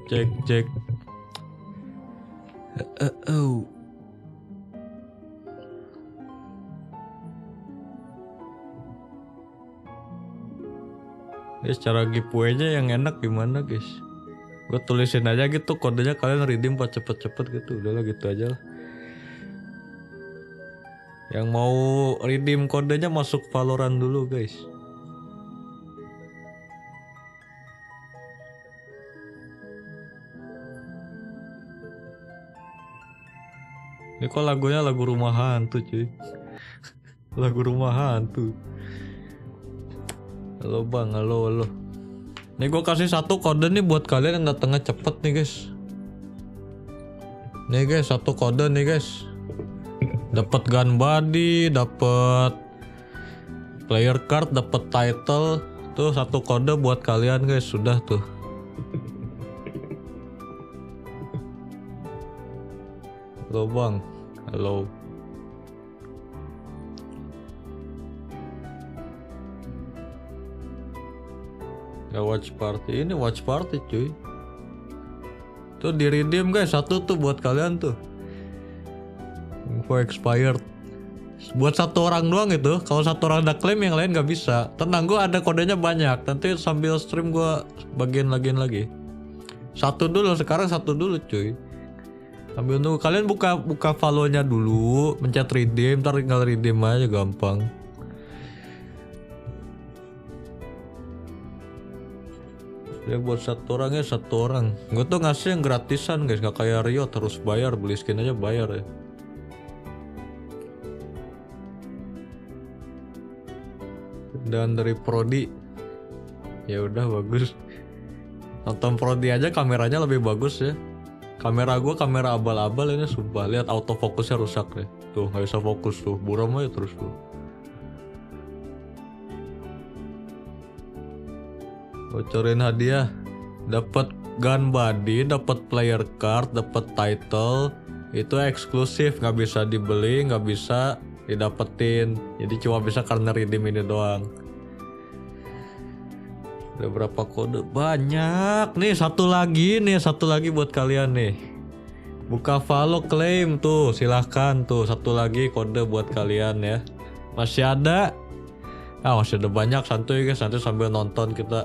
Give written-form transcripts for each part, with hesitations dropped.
Cek. Oh. Guys, cara giveaway-nya yang enak gimana guys? Gue tulisin aja gitu kodenya, kalian redeem buat cepet-cepet gitu. Udahlah gitu aja lah. Yang mau redeem kodenya masuk Valorant dulu guys. Ini kok lagunya lagu rumah hantu cuy. Lagu rumah hantu. Halo bang, halo. Nih gue kasih satu kode nih buat kalian yang datangnya cepet nih guys. Nih guys, satu kode nih guys. Dapat gun body, dapat player card, dapat title. Tuh satu kode buat kalian guys, sudah tuh. Halo bang, halo. Ya Watchparty, ini Watchparty cuy. Tuh di redeem guys, satu tuh buat kalian tuh. Info expired. Buat satu orang doang itu. Kalau satu orang udah klaim yang lain nggak bisa. Tenang, gue ada kodenya banyak. Nanti sambil stream gue bagian lagi. Satu dulu, sekarang satu dulu cuy. Sambil nunggu kalian buka follow-nya dulu, mencet redeem, ntar tinggal redeem aja gampang. Ya buat satu orang ya satu orang. Gue tuh ngasih yang gratisan guys, gak kayak Rio terus bayar, beli skin aja bayar ya. Dan dari Prodi, ya udah bagus. Nonton Prodi aja kameranya lebih bagus ya. Kamera gue kamera abal-abal ini sumpah. Lihat autofokusnya rusak deh. Tuh nggak bisa fokus tuh, buram aja terus tuh. Bocorin hadiah, dapat gun body, dapat player card, dapat title. Itu eksklusif, nggak bisa dibeli, nggak bisa didapetin. Jadi cuma bisa karena redeem ini doang. Udah berapa kode? Banyak nih, satu lagi buat kalian nih. Buka follow claim tuh, silahkan tuh, satu lagi kode buat kalian ya. Masih ada? Masih ada banyak, santuy guys, nanti sambil nonton kita.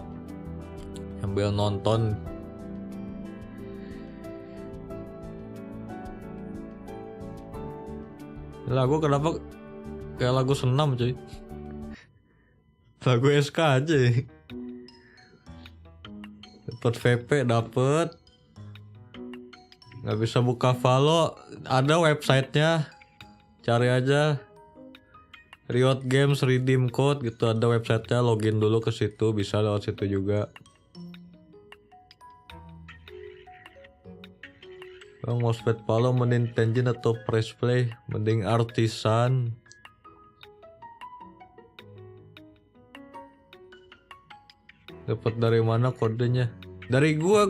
Sambil nonton. Lagu kenapa kayak lagu senam cuy? Lagu SK aja ya. Dapat VP, dapet. Nggak bisa buka follow, ada websitenya, cari aja Riot Games redeem code gitu, ada websitenya, login dulu ke situ, bisa lewat situ juga. Bang, mousepad follow mending Tenjin atau press play? Mending artisan. Dapat dari mana kodenya? Dari gua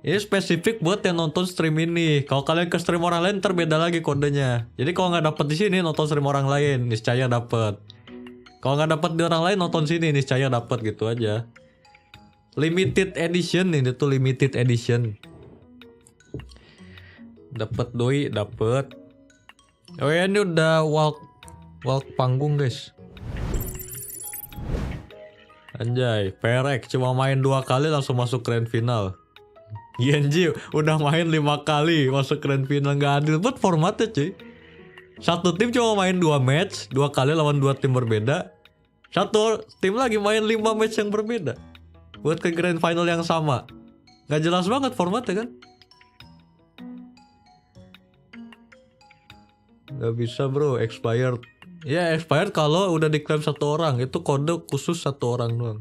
ini spesifik buat yang nonton stream ini. Kalau kalian ke stream orang lain terbeda lagi kodenya. Jadi kalau nggak dapet di sini nonton stream orang lain, niscaya dapet. Kalau nggak dapet di orang lain nonton sini, niscaya dapet gitu aja. Limited edition ini tuh, limited edition. Dapat doi, dapat. Oh ya, ini udah walk panggung guys. Anjay, perek cuma main 2 kali langsung masuk Grandfinal. Genji udah main 5 kali masuk Grandfinal, nggak adil buat formatnya cuy. Satu tim cuma main 2 match, 2 kali lawan 2 tim berbeda. Satu tim lagi main 5 match yang berbeda buat ke Grandfinal yang sama. Nggak jelas banget formatnya kan? Gak bisa bro, expired. Ya expired kalau udah diklaim satu orang. Itu kode khusus satu orang doang.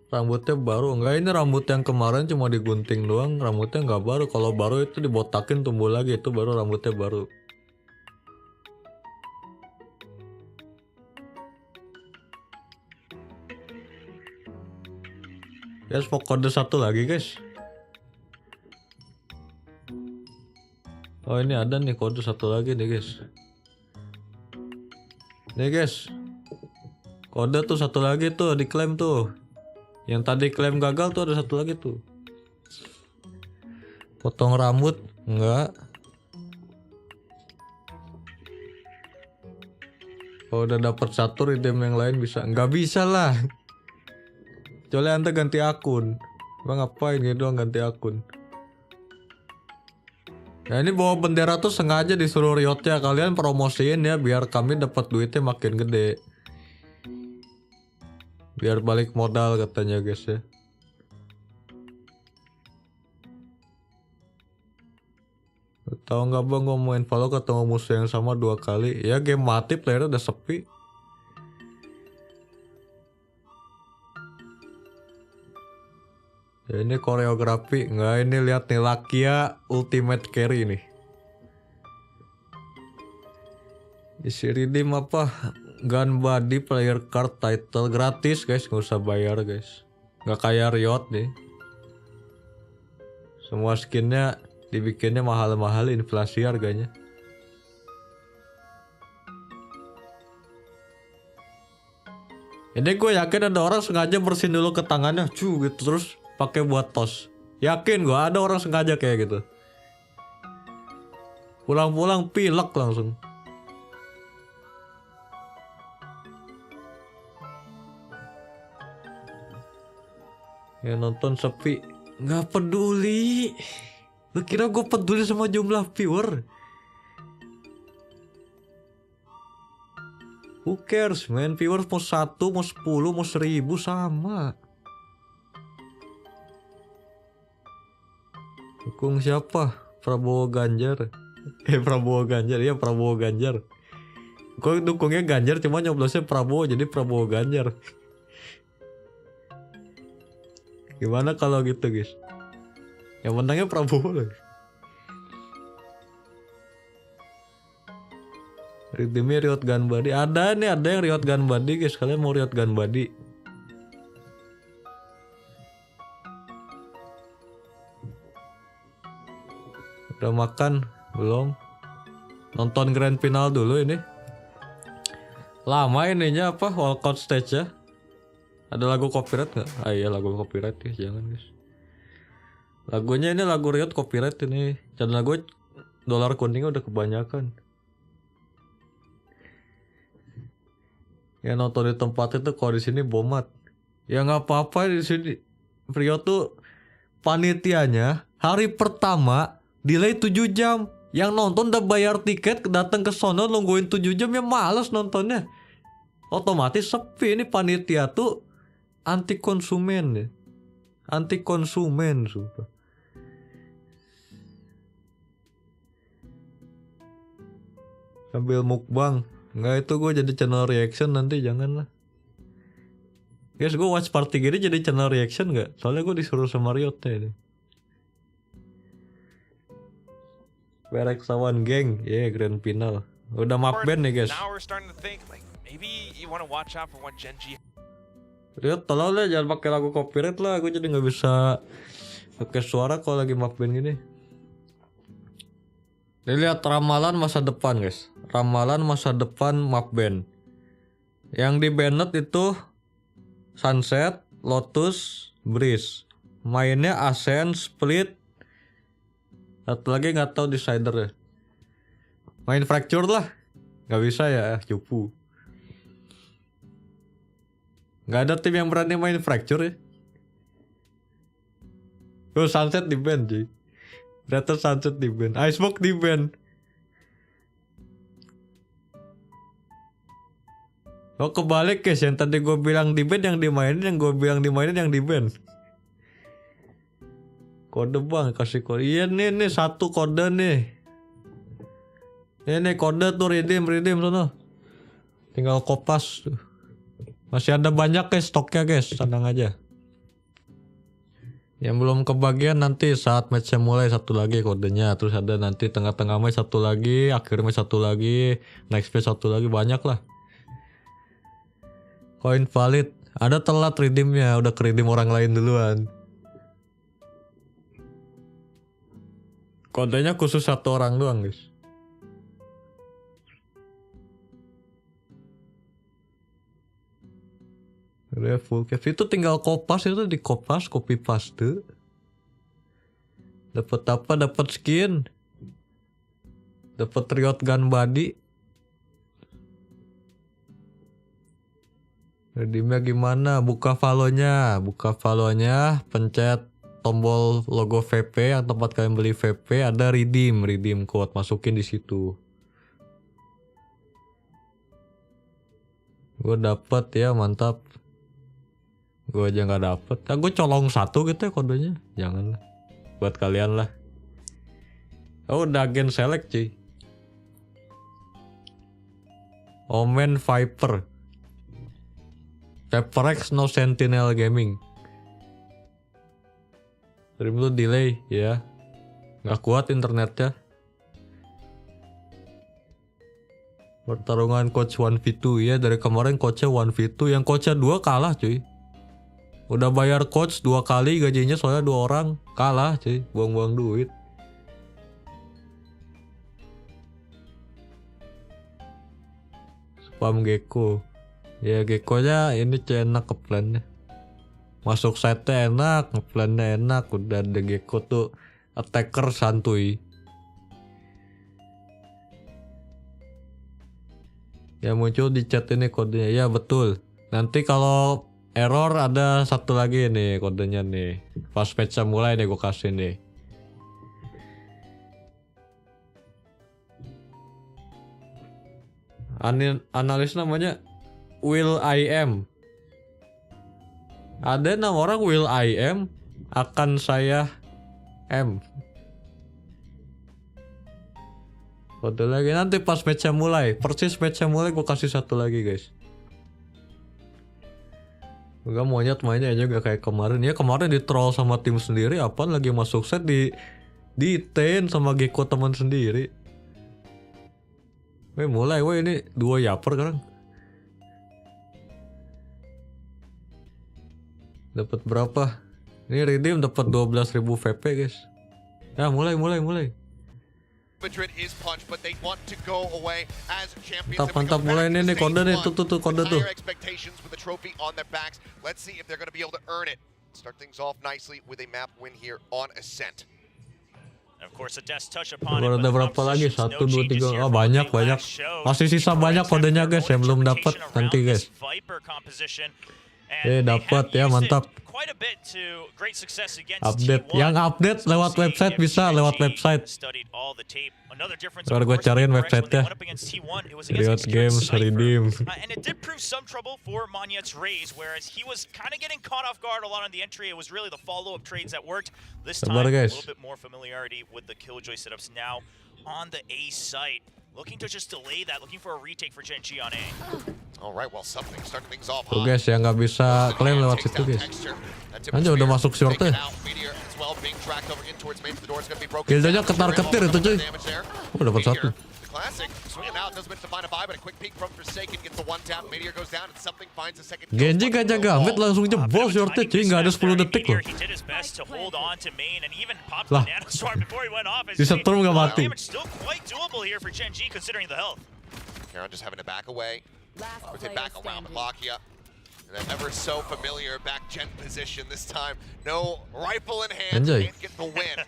Rambutnya baru. Enggak, ini rambut yang kemarin cuma digunting doang. Rambutnya nggak baru. Kalau baru itu dibotakin tumbuh lagi. Itu baru rambutnya baru. Guys, mau kode satu lagi guys. Oh ini ada nih kode satu lagi nih guys. Nih guys, kode tuh satu lagi tuh diklaim tuh. Yang tadi klaim gagal tuh ada satu lagi tuh. Potong rambut enggak. Kalau udah dapat satu redeem yang lain bisa. Nggak bisa lah. Kecuali anda ganti akun. Bang ngapain gitu doang ganti akun. Nah ini bawa bendera tuh sengaja disuruh Riotnya. Kalian promosiin ya biar kami dapat duitnya makin gede. Biar balik modal katanya guys ya. Tahu nggak bang, gue main Valo ketemu musuh yang sama 2 kali. Ya game mati, playernya udah sepi. Ya, ini koreografi. Nggak, ini lihat nih Lakia Ultimate Carry nih. Isi redeem apa? Gun body, player card, title gratis guys, nggak usah bayar guys. Nggak kayak Riot nih. Semua skinnya dibikinnya mahal-mahal, inflasi harganya. Ini gue yakin ada orang sengaja bersihin dulu ke tangannya, gitu terus pakai buat tos. Yakin gue ada orang sengaja kayak gitu. Pulang-pulang pilek langsung. Ya nonton sepi, nggak peduli. Lu kira gue peduli sama jumlah viewer? Who cares man, viewers mau 1, mau 10, mau 1000 sama. Dukung siapa? Prabowo Ganjar. Prabowo Ganjar, iya Prabowo Ganjar. Gue dukungnya Ganjar cuma nyoblosnya Prabowo jadi Prabowo Ganjar. Gimana kalau gitu guys? Yang menangnya Prabowo loh. Redeemnya Riot Gun Body. Ada nih, ada yang Riot Gun Body guys. Kalian mau Riot Gun Body? Udah makan? Belum? Nonton Grandfinal dulu ini. Lama ininya apa? Walkout stage ya. Ada lagu copyright gak? Ah iya lagu copyright guys, jangan guys. Lagunya ini lagu Riot copyright ini. Dan lagu dolar kuningnya udah kebanyakan. Ya nonton di tempat itu kalau di sini bomat. Ya nggak apa-apa di sini. Riot tuh panitianya hari pertama delay 7 jam. Yang nonton udah bayar tiket datang ke sono nungguin 7 jam ya males nontonnya. Otomatis sepi. Ini panitia tuh anti konsumen ya. Anti konsumen sumpah. Sambil mukbang. Nggak, itu gue jadi channel reaction nanti, jangan lah. Guys, gue Watchparty gini jadi channel reaction nggak? Soalnya gue disuruh sama Riot ini. Bereksawan geng, ya yeah, Grandfinal. Udah map band nih guys. Riot tolong lah jangan pakai lagu copyright lah, gue jadi nggak bisa pakai suara kalau lagi map band gini. Lihat ramalan masa depan guys. Ramalan masa depan map band. Yang di banned itu Sunset, Lotus, Breeze. Mainnya Ascent, Split. Satu lagi nggak tahu Decider ya. Main Fracture lah. Nggak bisa ya, cupu. Nggak ada tim yang berani main Fracture ya. Tuh Sunset di band sih. Diatas Sunset di band. Icebox di band. Oh kebalik guys, yang tadi gue bilang di band yang dimainin, yang gue bilang dimainin yang di band. Kode bang, kasih kode. Iya nih satu kode nih. Ini kode tuh redeem sono. Tinggal kopas tuh. Masih ada banyak guys stoknya guys, tenang aja. Yang belum kebagian nanti saat matchnya mulai satu lagi kodenya. Terus ada nanti tengah-tengah match satu lagi, akhir match satu lagi, next match satu lagi, banyak lah. Koin valid. Ada telat redeemnya, udah ke redeem orang lain duluan. Kodenya khusus satu orang doang guys. Udah full cash. Itu tinggal kopas, itu di kopas, copy paste. Dapat apa? Dapat skin. Dapat riot gun body. Redeemnya gimana? Buka follow-nya. Pencet tombol logo VP yang tempat kalian beli VP, ada redeem code, masukin di situ. Gue dapet ya, mantap. Gue aja nggak dapet. Gue colong 1 gitu ya kodenya. Jangan lah. Buat kalian lah. Oh, udah agen select cuy. Omen Viper. Paperex no Sentinel Gaming. Stream lu delay ya. Nggak kuat internetnya. Pertarungan coach 1v2 ya, dari kemarin coachnya 1v2, yang coachnya 2 kalah cuy. Udah bayar coach 2 kali gajinya soalnya 2 orang, kalah cuy, buang-buang duit. Spam Gecko. Ya Gecko-nya ini cuy enak ke plan-nya. Masuk site-nya enak, ngeplannya enak, udah ada Gecko tuh attacker santuy. Ya muncul di chat ini kodenya, ya betul. Nanti kalau error ada satu lagi nih kodenya nih. Pas patch mulai nih gue kasih nih. Analis namanya Will I Am. Ada 6 orang Will I Am, akan saya M. Kode lagi nanti pas match-nya mulai, persis match-nya mulai gue kasih satu lagi guys. Gue monyet mainnya juga kayak kemarin ya, kemarin di troll sama tim sendiri, apaan lagi masuk set di ten sama Gecko teman sendiri. Mulai ini 2 yaper sekarang. Dapat berapa? Ini redeem dapat 12.000 VP guys. Ya mulai. Mantap mulai nih kode nih tuh kode tuh. Ada berapa lagi? 1, 2, 3. Oh banyak. Masih sisa banyak kodenya guys yang belum dapat nanti guys. Dapat ya, mantap. Update, yang update lewat website bisa lewat website. Kalau gue cariin websitenya, Riot Games redeem. Sabar guys. Looking to just delay that, looking for a retake for Gen G on A. Alright, well something starting things off. Tuh guys, yang nggak bisa klaim lewat situ guys. Anjir udah masuk shortnya. Killnya ketar-ketir itu cuy. Oh dapat 1. Genji gak jaga amit langsung jebol shortnya cuy, nggak ada 10 detik loh. Lah, di setrum gak mati. Just having to back away. Rotate back around Malakia. And that ever so familiar back gen position this time. No rifle in hand. Can't get the win.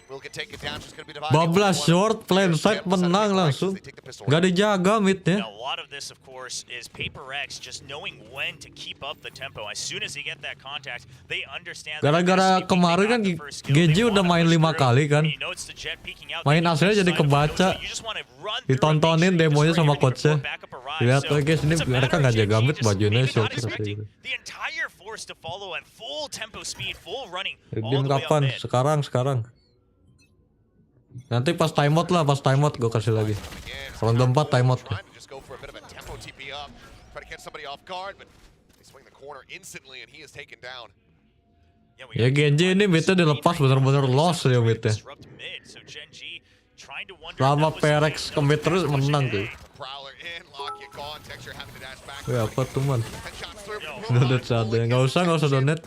Will get taken down. Just gonna be divided. Bablas short, plan side menang langsung. Gak dijaga midnya. A lot of this of course is Paper-X just knowing when to keep up the tempo. As soon as they get that contact, they understand. Gara-gara kemarin kan Genji udah main 5 kali kan. Main aslinya jadi kebaca. Ditontonin demonya sama coachnya. Lihat guys, ini mereka nggak jaga mid, bajunya short gitu. Redeem kapan? Sekarang. Nanti pas timeout lah, gue kasih lagi. Ronde 4 timeout. Ya Genji ini midnya dilepas bener-bener loss ya midnya. Selama Paperex ke mid terus menang tuh. Apa tuh man? Donat sadar, nggak usah donat.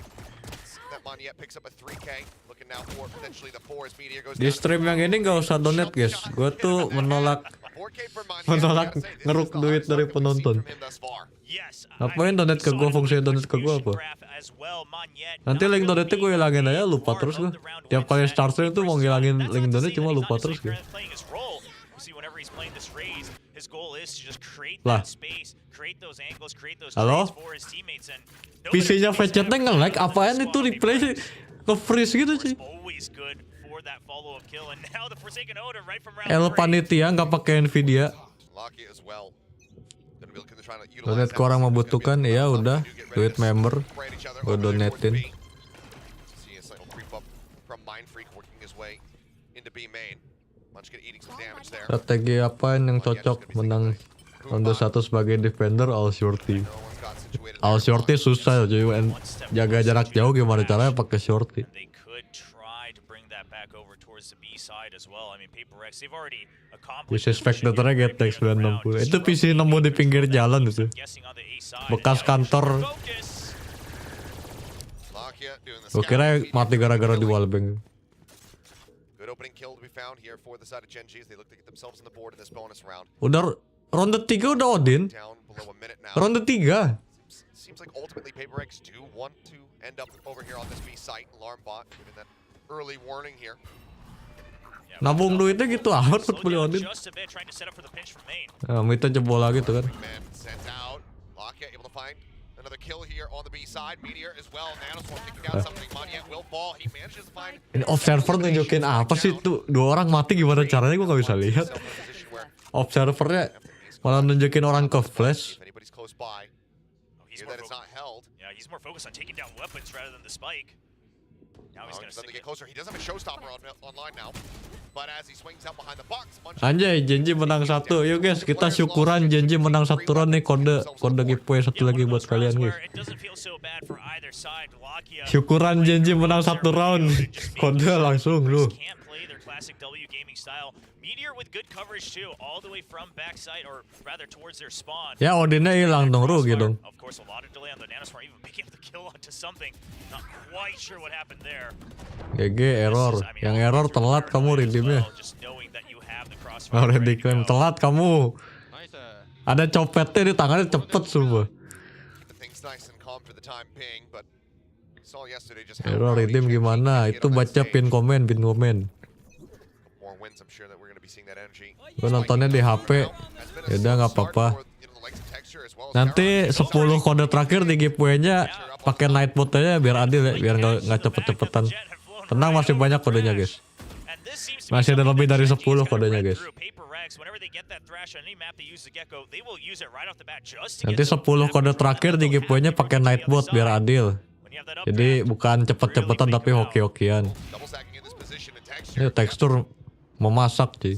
Monyet picks up a 3K. Looking now for potentially the 4 as Meteor goes Di stream yang ini nggak usah donate guys. Gue tuh menolak ngeruk duit dari penonton. Ngapain donate ke gue? Fungsi donate ke gue apa? Nanti link donate gue hilangin aja, lupa terus gue. Tiap kali start stream tuh mau ngilangin link donate cuma lupa terus gue. Lah. Halo? PC-nya VCT nge-lag, apaan itu replay nge-freeze gitu sih. Panitia nggak pakai Nvidia. Donate ke orang membutuhkan, ya udah, duit member, gue donetin. Strategi apa yang cocok menang ronde 1 sebagai defender? All shorty. All shorty susah cuy, jaga jarak jauh gimana caranya pakai shorty. PC spectatornya getek 960. Itu PC nemu di pinggir jalan itu. Bekas kantor. Gue kira mati gara-gara di wallbang. Udah ronde 3 udah Odin. Ronde 3. Seems like ultimately PaperX do want to end up over here on this B site. Alarm bot giving that early warning here. Nabung duitnya gitu amat buat beli Odin. Mita jebol lagi tuh kan. Ini observer nunjukin apa sih tuh? 2 orang mati gimana caranya gue gak bisa lihat. Observernya malah nunjukin orang ke flash. He's more focused on taking down weapons rather than the spike. Now he's gonna get closer. He does have a showstopper online now. But as he swings out behind the box, Anjay, Genji menang 1. Yuk guys, kita syukuran Genji menang 1 round nih, kode giveaway 1 lagi buat kalian guys. Syukuran Genji menang 1 round. Kode langsung lu. Ya Odinnya hilang dong, rugi dong. GG error. Yang error telat kamu redeemnya. Already claim telat kamu. Ada copetnya di tangannya cepet semua. Error redeem gimana? Itu baca pin komen. Gue nontonnya di HP. Yaudah nggak apa-apa. Nanti 10 kode terakhir di giveaway-nya pakai night mode aja biar adil ya, biar nggak cepet-cepetan. Tenang, masih banyak kodenya guys. Masih ada lebih dari 10 kodenya guys. Nanti 10 kode terakhir di giveaway-nya pakai night mode biar adil. Jadi bukan cepet-cepetan tapi hoki-hokian. Ini tekstur memasak sih.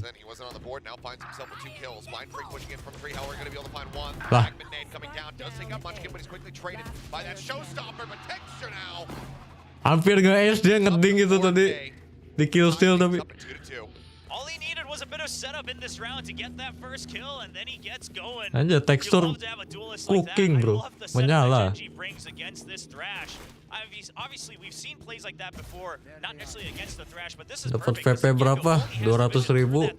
Lah. Hampir nge-ace dia ngeding itu tadi. Di kill steal tapi. Anjir, tekstur cooking bro. Menyala. Dapat VP berapa? 200.000.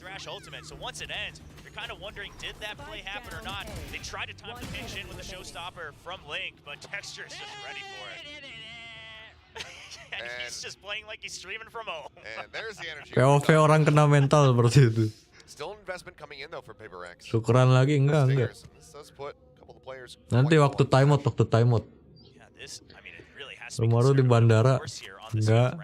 POV orang kena mental seperti itu. Syukuran lagi enggak. Nanti waktu timeout. Rumah di bandara. Enggak.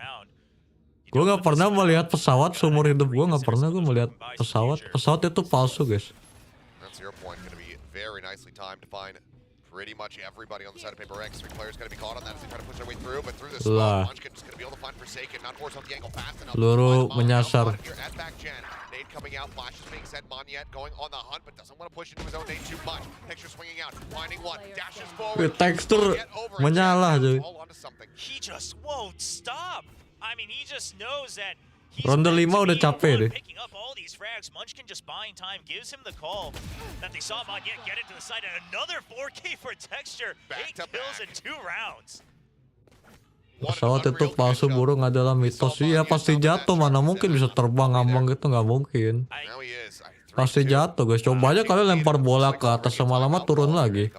Gue gak pernah melihat pesawat seumur hidup gue, gak pernah gue melihat pesawat. Pesawat itu palsu guys. Lah. Seluruh menyasar. Tekstur menyala cuy. Ronde 5 udah capek deh. Pesawat itu palsu burung adalah mitos. Iya pasti jatuh, mana mungkin bisa terbang ngambang gitu, nggak mungkin. Pasti jatuh guys. Coba aja kalian lempar bola ke atas lama-lama turun lagi.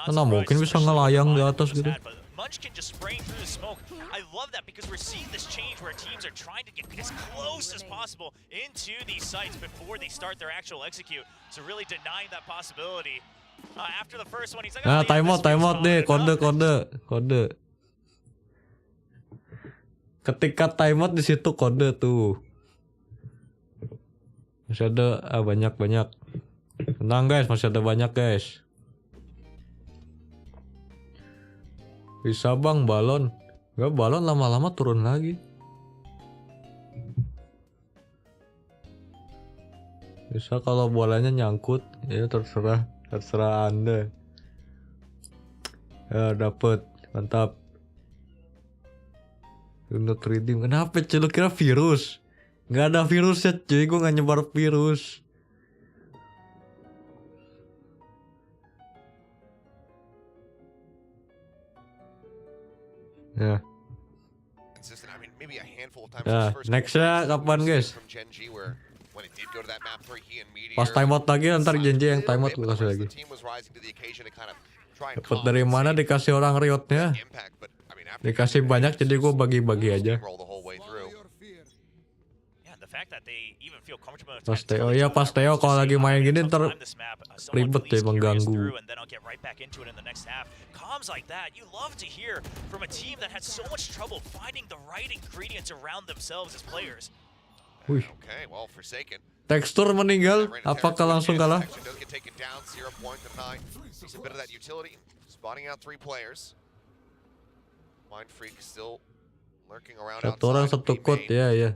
Mana mungkin bisa ngelayang di atas gitu. Munchkin just spraying through the smoke. I love that because we're seeing this change where teams are trying to get as close as possible into these sites before they start their actual execute. So really denying that possibility. After the first one, he's like, Nah, timeout deh, kode. Ketika timeout di situ kode tuh. Masih ada banyak. Tenang guys, masih ada banyak guys. Bisa bang balon. Gak, balon lama-lama turun lagi. Bisa kalau bolanya nyangkut, ya terserah Anda. Ya dapet, mantap. Untuk redeem, kenapa cuy? Lu kira virus? Gak ada virusnya cuy, gue gak nyebar virus. Ya. Ya, nextnya kapan guys? Pas timeout lagi, ntar janji yang timeout gue kasih lagi. Dapat dari mana dikasih orang riotnya? Dikasih banyak jadi gue bagi-bagi aja. Pas Teo, ya pas Teo kalau lagi main gini ntar ribet ya, mengganggu. Comms like that, you love to hear from a team that had so much trouble finding the right ingredients around themselves as players. Wih. Tekstur meninggal, apakah langsung kalah? Satu orang satu code ya.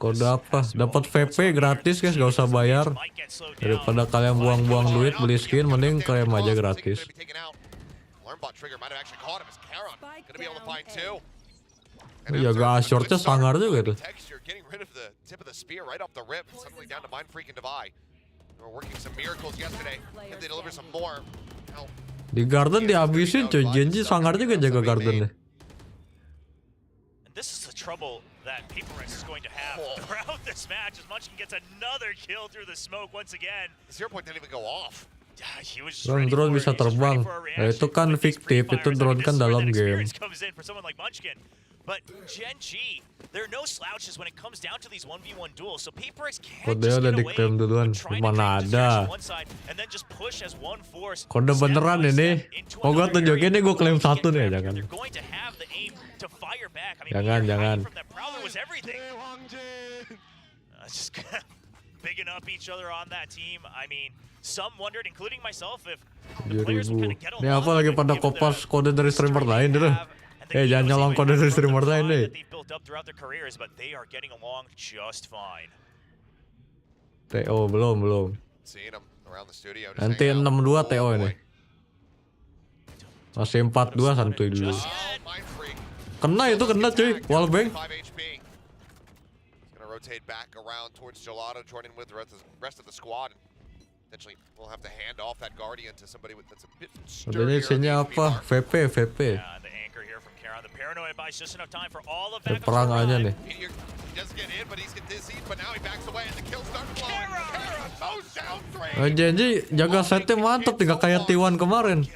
Kode apa? Dapat VP gratis guys, gak usah bayar. Daripada kalian buang-buang duit beli skin, mending klaim aja gratis. Jaga shortnya sangar juga tuh. Di garden dihabisin coy, Genji sangar juga jaga garden deh. This is the trouble that PaperX is going to have throughout this match as Munchkin gets another kill through the smoke once again. The 0 point didn't even go off. Drone bisa terbang. Nah, itu kan fiktif, itu drone kan dalam game. But Gen G, there are no slouches when it comes down to these 1v1 duels. So PaperX can't Kode just udah get away diklaim duluan. trying Mana to ada? one side and then just push as one force. Kode beneran ini. Mau gue tunjukin nih, gue klaim satu nih, jangan. Jangan. Just bigging up each other on that team. I mean, some wondered, including myself, if the players would kind of get along. Ini apa lagi pada kopas kode dari streamer lain deh. Jangan nyolong kode dari streamer lain deh. TO belum. Nanti 6-2 TO ini. Masih 4-2 santuy dulu. Kena cuy, wallbang. Rotate back around towards Gelato, joining with the rest of the squad. Potentially, we'll have to hand off that Guardian to somebody that's a bit sturdier. Adanya isinya apa? VP. Perang aja nih. Janji jaga setnya mantap, tidak kayak T1 kemarin.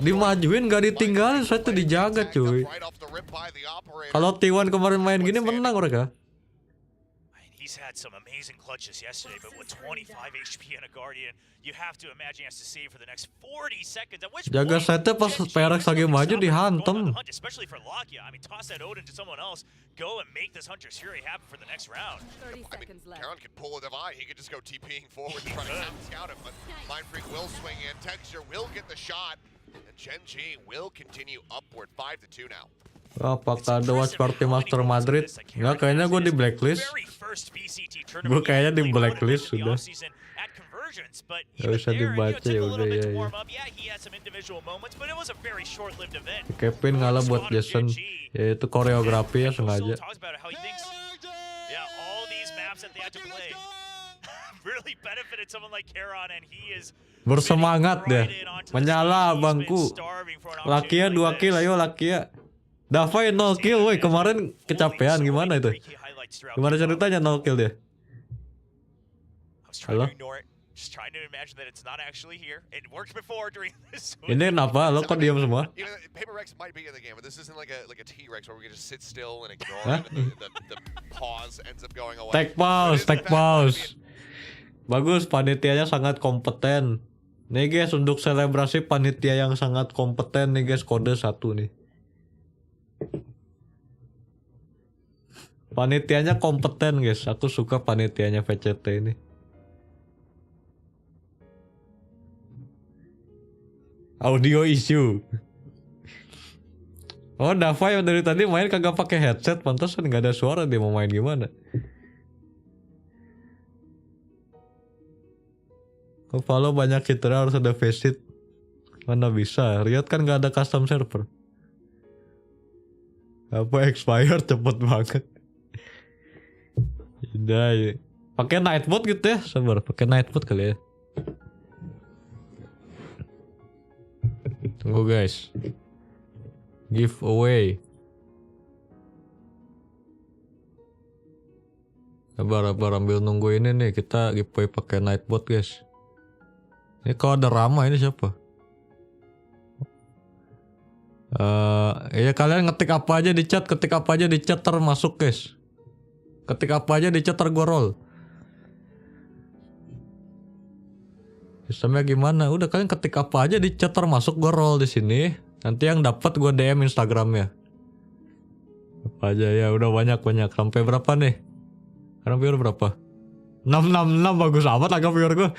Dimajuin gak ditinggalin, setnya dijaga cuy. Kalau T1 kemarin main gini menang mereka. He's had some amazing clutches yesterday, but with 25 HP and a Guardian, you have to imagine he has to save for the next 40 seconds. At which jaga setnya pas PRX lagi maju dihantam. Especially for Lakia, I mean, toss that Odin to someone else, go and make this Hunter's Fury happen for the next round. 30 seconds left. Karon could pull a divide. He could just go TPing forward, trying to scout him, but Mind Freak will swing in. Texture will get the shot, and Gen G will continue upward. 5-2 now. Apakah ada Watchparty Master Madrid? Nggak, kayaknya gue di blacklist. Gue kayaknya di blacklist sudah. Gak bisa dibaca ya udah ya. Kevin ngalah buat Jason. Ya itu koreografi ya sengaja. Really benefited someone like Karon, and he is Bersemangat deh. Menyala abangku. Lakia 2 kill, ayo Lakia. Davai 0 kill, woi kemarin kecapean gimana itu? Gimana ceritanya 0 kill dia? Halo? Ini kenapa? Lo kok diam semua? Take pause. Bagus, panitianya sangat kompeten. Nih guys, untuk selebrasi panitia yang sangat kompeten nih guys, kode 1 nih. Panitianya kompeten guys, aku suka panitianya VCT ini. Audio issue. Oh, Davai dari tadi main kagak pakai headset, pantesan nggak ada suara, dia mau main gimana? Kok follow banyak citra harus ada VCT? Mana bisa? Riot kan nggak ada custom server. Apa expired cepet banget. Udah, ya. Pakai night mode gitu ya, sabar. Pakai night mode kali ya. Tunggu guys. Giveaway. Sabar ambil nunggu ini nih, kita giveaway pakai night mode guys. Ini kalau ada Rama ini siapa? Ya kalian ngetik apa aja di chat, termasuk guys. Ketik apa aja di chat gua roll. Sistemnya gimana? Udah kalian ketik apa aja di chat termasuk gua roll di sini. Nanti yang dapat gua DM Instagramnya. Apa aja ya? Udah banyak. Sampai berapa nih? Sekarang viewer berapa? 666, bagus amat agak viewer gua.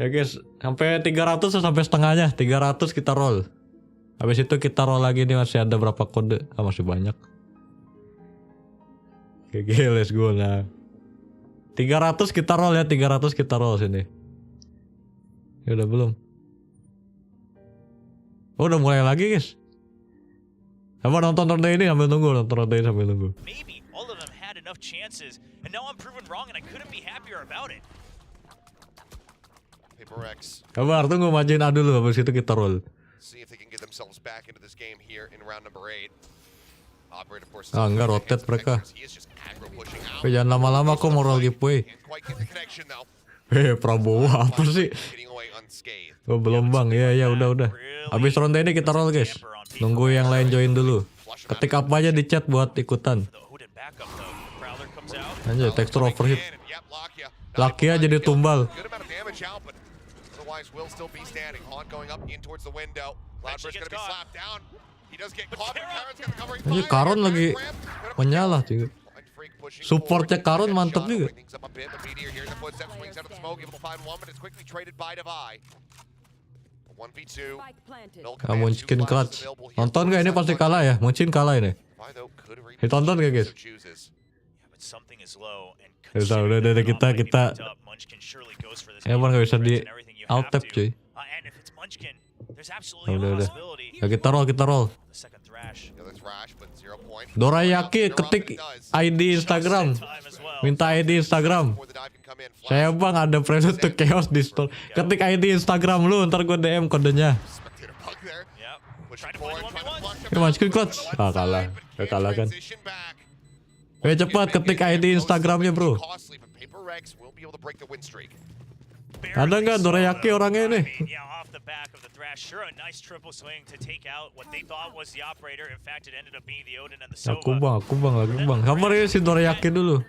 Ya guys, sampai 300 sampai setengahnya. 300 kita roll. Habis itu kita roll lagi nih, masih ada berapa kode? Masih banyak. Oke, let's go nah. 300 kita roll ya, 300 kita roll sini. Ya udah belum? Oh, udah mulai lagi guys. Apa nonton ronde ini sambil nunggu, Maybe all of them had enough chances and now I'm proven wrong and I couldn't be happier about it. Kabar, tunggu majuin A dulu, habis itu kita roll. Enggak rotate mereka. Jangan lama-lama kok mau roll giveaway. Prabowo apa sih? Oh, belum bang, ya udah. Habis ronde ini kita roll guys. Nunggu yang lain join dulu. Ketik apa aja di chat buat ikutan. Anjay, tekstur overheat. Lakia jadi tumbal. Ini Karon lagi menyala cuy. Supportnya Karon mantep juga. Mungkin clutch. Nonton gak ini pasti kalah ya? Mungkin kalah ini. Ditonton gak guys? Udah kita. Emang gak bisa di alt tab cuy. Udah. Ya, kita roll. Dorayaki ketik ID Instagram. Minta ID Instagram. Saya bang ada prelude to chaos di store. Ketik ID Instagram lu, ntar gue DM kodenya. Masukin clutch. Kalah kan. Cepat ketik ID Instagramnya bro. Ada nggak Dorayaki orangnya ini? Aku bang. Kabar ya si Dorayaki dulu.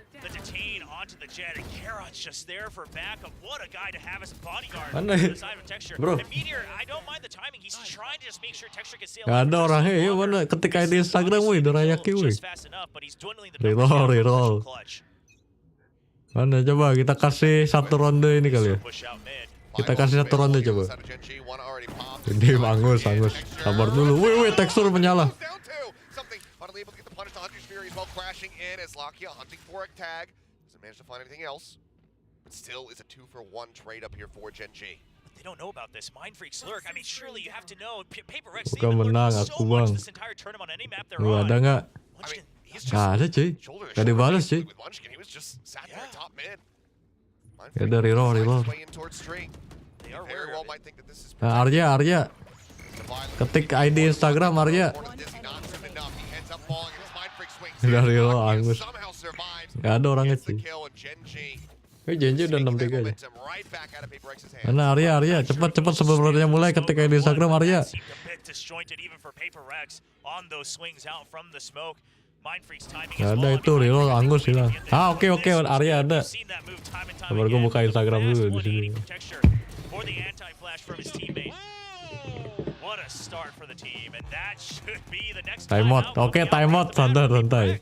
Mana bro? Gak ada orangnya ya, mana ketika di Instagram woi Dorayaki woi. Reroll. Mana coba kita kasih satu ronde ini kali ya. Kita kasih satu ronde coba. Ini angus. Sabar dulu. Woi tekstur menyala. Bukan menang aku bang. Lu ada nggak? Gak ada cuy. Gak dibalas cuy. Ya udah reroll. Nah, Arya. Ketik ID Instagram Arya. Udah reroll angus. Gak ada orangnya sih. Genji udah 6-3 aja. Mana Arya, cepat sebelum roundnya mulai ketik ID Instagram Arya. Gak ada itu reroll angus hilang. Oke Arya ada. Sabar gue buka Instagram dulu di sini. Timeout, oke timeout santai.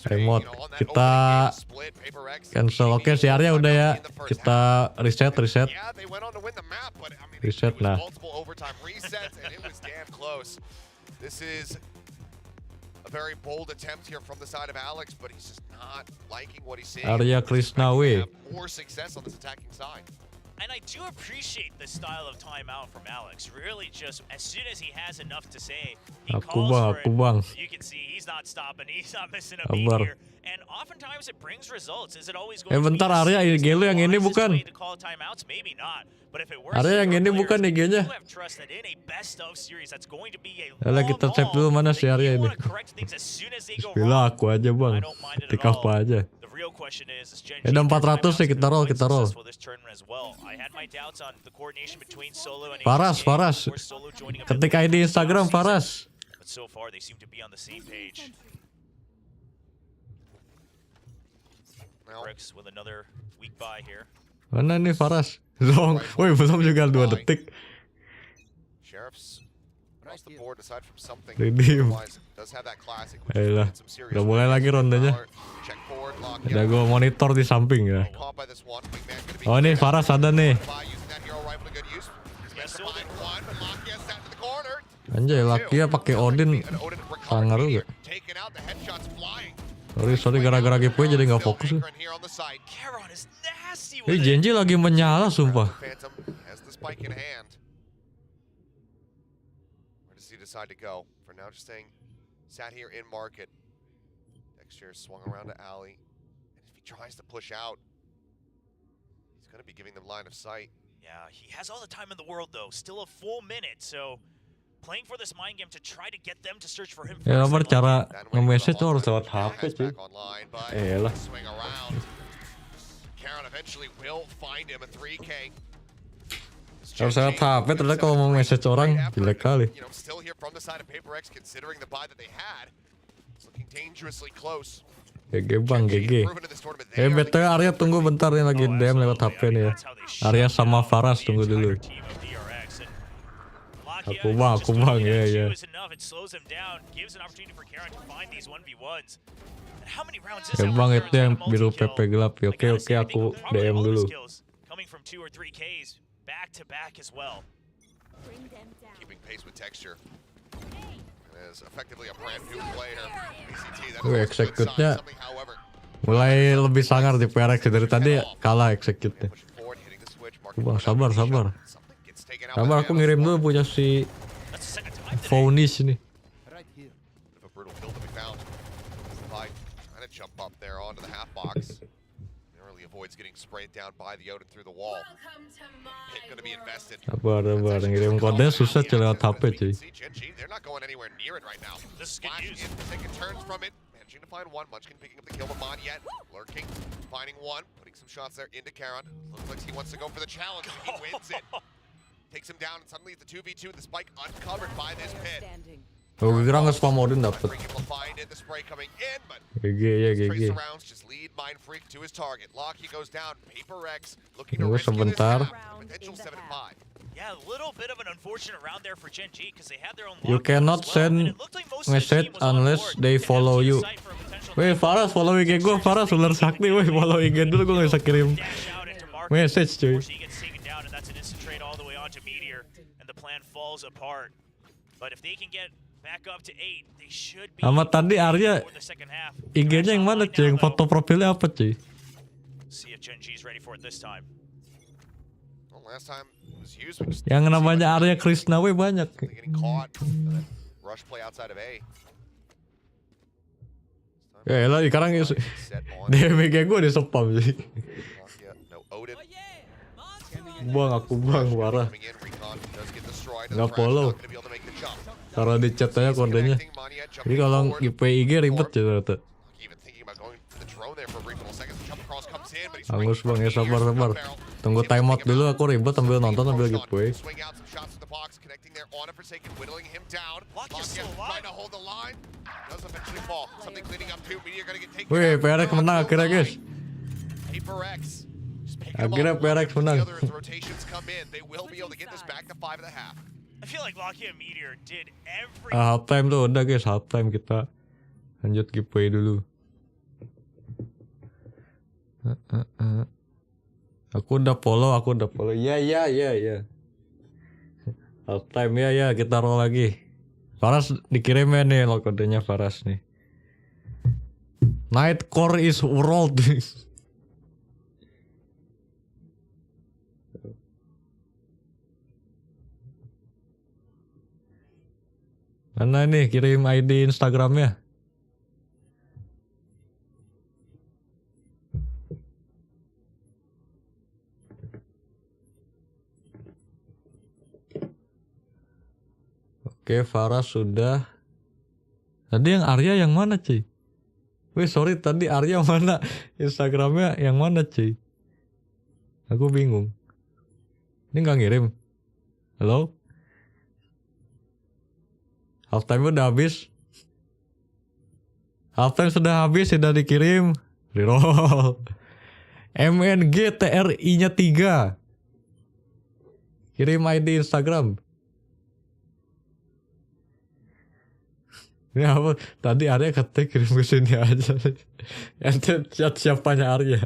Timeout, kita cancel. Oke si Arya udah ya. Kita reset. Nah. Very bold attempt here from the side of Alex, but he's just not liking what he's seeing. Arya Krishnawi. More success on this attacking side. And I do appreciate the style of timeout from Alex. Really, just as soon as he has enough to say, he calls for it. You can see he's not stopping. He's not missing a beat here. And oftentimes it brings results. Is it always going to be bentar Arya, Gelud yang ini bukan. Arya yang ini bukan IG-nya. Alah kita save dulu mana si Arya ini. Bismillah aku aja bang. Ketik apa aja. Ada 400 sih kita roll. Faras. Ketik ID Instagram Faras. Mana nih Faras? Zong. Woi belum juga 2 detik. Redeem. Ayolah. Udah mulai lagi rondenya. Udah gue monitor di samping ya. Oh nih Faras ada nih. Anjay Lakia pakai Odin. Sangar juga. Sorry gara-gara giveaway jadi nggak fokus. Genji lagi menyala sumpah. Decide to go for now, just staying sat here in market. Dexter swung around to alley, and if he tries to push out, he's going to be giving them line of sight. Yeah, he has all the time in the world though, still a full minute, so playing for this mind game to try to get them to search for him. Ya nomor cara nge-message tuh harus lewat HP cuy. Lah. Karen eventually will find him a 3K. Harus lewat HP ternyata kalau mau message orang jelek kali. GG bang, GG. BTW Arya tunggu bentar nih lagi DM lewat HP nih ya. Arya sama Faras tunggu dulu. Aku bang ya. Ya bang itu yang biru PP gelap. Oke aku DM dulu. Back as well. Keeping pace with texture. Is effectively a brand new player. VCT execute-nya mulai lebih sangar di PRX dari tadi kalah execute-nya. Bang sabar. Sabar aku ngirim dulu punya si Faunis nih. Avoids getting sprayed down by the Odin through the wall. Hit going to be invested. Sabar, ngirim kode susah lewat HP cuy. They're not going anywhere near it right now. This is good news. Taking turns from it, managing to find one. Munchkin picking up the kill, but not yet. Lurking, finding one, putting some shots there into Karon. Looks like he wants to go for the challenge. He wins it. Takes him down, and suddenly it's the 2v2. The spike uncovered by this pit. Oh, kira nge-spam Odin dapet. GG ya GG. Tunggu sebentar. You cannot send message unless they follow you. Weh Faras follow IG gue. Faras ular sakti weh follow IG dulu, gue gak bisa kirim message cuy. Sama tadi Arya IG-nya yang mana cuy? Yang foto profilnya apa cuy? Yang namanya Arya Krishnawi banyak. Ya elah sekarang DMG gue di spam sih. Buang aku buang parah. Nggak follow. Taruh di chat aja kodenya. Jadi kalau IP-IG ribet ya ternyata. Angus bang ya sabar. Tunggu timeout dulu, aku ribet sambil nonton sambil giveaway. Wih, PRX menang akhirnya guys. Akhirnya PRX menang. Half time tuh udah guys, half time kita lanjut giveaway dulu. Aku udah follow. Ya. Half time ya, kita roll lagi. Faras dikirimnya nih lo kodenya Faras nih. Night core is rolled. Mana nih kirim ID Instagramnya? Oke, Farah sudah. Tadi yang Arya yang mana cuy? Wih sorry, tadi Arya mana? Instagramnya yang mana cuy? Aku bingung. Ini nggak ngirim. Halo? Half time udah habis. Half time sudah habis, sudah dikirim. Reroll. MNG TRI-nya 3. Kirim ID Instagram. Ini apa? Tadi Arya ketik kirim ke sini aja. Ente chat siapanya Arya?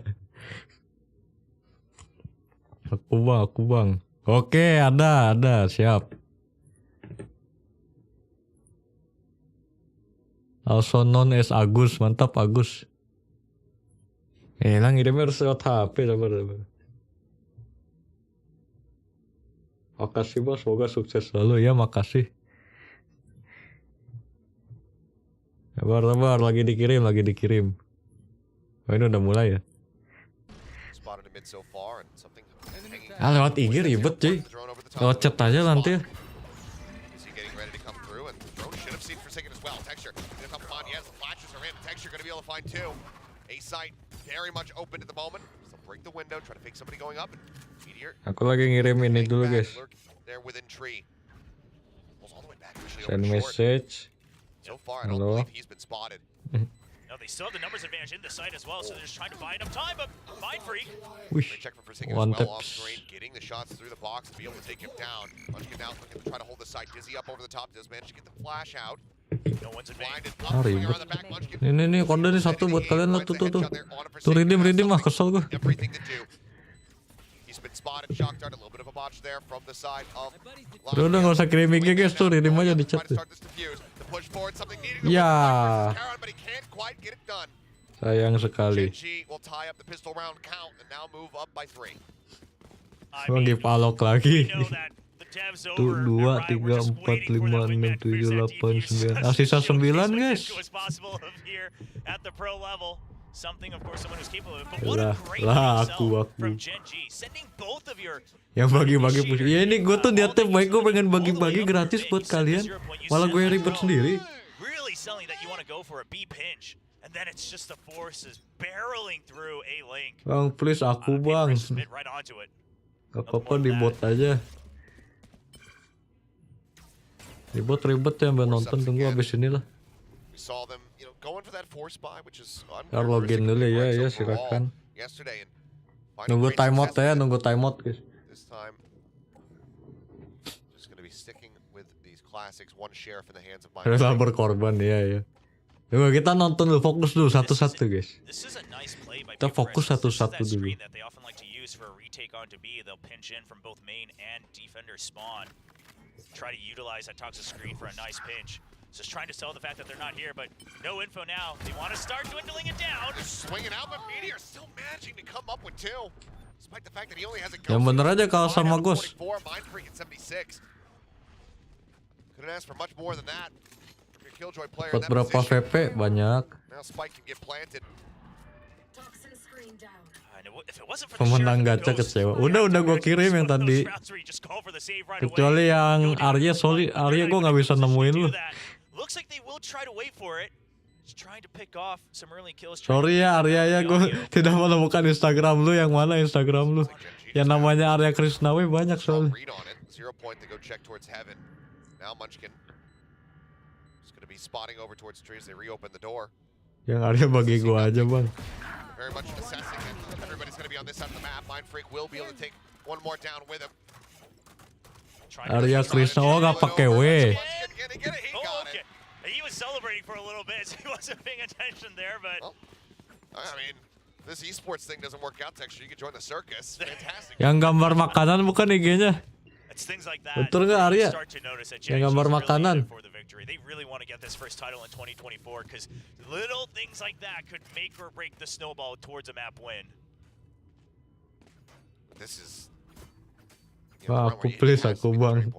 Aku bang. Oke, ada, siap. Also known as Agus, mantap Agus. Ngirimnya harus lewat HP, sabar. Makasih bos, semoga sukses selalu ya, makasih. Sabar, lagi dikirim. Oh ini udah mulai ya. Lewat IG ribet cuy. Lewat chat aja nanti. Aku lagi ngirim ini dulu guys. Send message. So far, I don't believe he's been spotted. No, they still have the numbers advantage in the site as well, so they're just trying to buy enough time, but Mind Freak. Check for Forsaken as well off screen, getting the shots through the box to be able to take him down. Munchkin now looking to try to hold the side. Dizzy up over the top, does manage to get the flash out. No one's blinded. Ribet. Ini kode nih satu buat kalian lah tuh. Tuh redeem mah kesel gue. Udah nggak usah kirim IG guys tuh, redeem aja di chat. Ya, sayang sekali. Lagi palok lagi. Tuh 2, 3, 4, 5, 6, 7, 8, 9. Sisa 9 guys. Aku. Yang bagi-bagi push. Ya ini gue tuh niatnya baik, gue pengen bagi-bagi gratis buat kalian. Malah gue ribet sendiri. Bang please aku bang. Gak apa-apa di bot aja. Di bot ribet ya mbak nonton, tunggu abis inilah. Ntar login dulu ya silakan. Nunggu timeout guys. Rela berkorban ya. Tunggu kita nonton dulu, fokus dulu satu-satu guys. Kita fokus satu-satu dulu. Try to utilize that toxic screen for a nice pinch. Just trying to sell the fact that they're not here, but no info now. They want to start dwindling it down. Just swinging out, but Meteor still managing to come up with 2. Despite the fact that he only has a Yang bener aja kalau sama Gus. Mind Freak at 76. Couldn't ask for much more than that. Killjoy player Dapat in that berapa position. VP? Banyak. Now Spike can get planted. If it wasn't for the Pemenang sheriff and gacha the ghost, kecewa. we're Udah gonna gua have to kirim actually yang one of those tadi. rounds where you just call for the save right Kecuali away. yang Go down Arya, to sorry, the Arya they're gua not nggak even bisa in a position nemuin to lu. do that. Looks like they will try to wait for it. Just trying to pick off some early kills. Sorry ya Arya ya, gue tidak menemukan Instagram lu. Yang mana Instagram lu? Yang namanya Arya Krisnawi banyak soalnya. Read on it. 0 point to go check towards heaven. Now Munchkin is going to be spotting over towards trees. They reopen the door. Yang Arya bagi gua aja bang. Very much assessing it. Everybody's going to be on this side of the map. Mind Freak will be able to take one more down with him. Arya Krishna, oh nggak pakai W. Oh, okay. He was celebrating for a little bit, so he wasn't paying attention there, but... Well, I mean, this esports thing doesn't work out, Texture. You can join the circus. Fantastic. Yang gambar makanan bukan IG-nya. It's things like that. Betul nggak Arya? Yang gambar makanan. They really want to get this first title in 2024 because little things like that could make or break the snowball towards a map win. This is... Wah, aku please aku bang.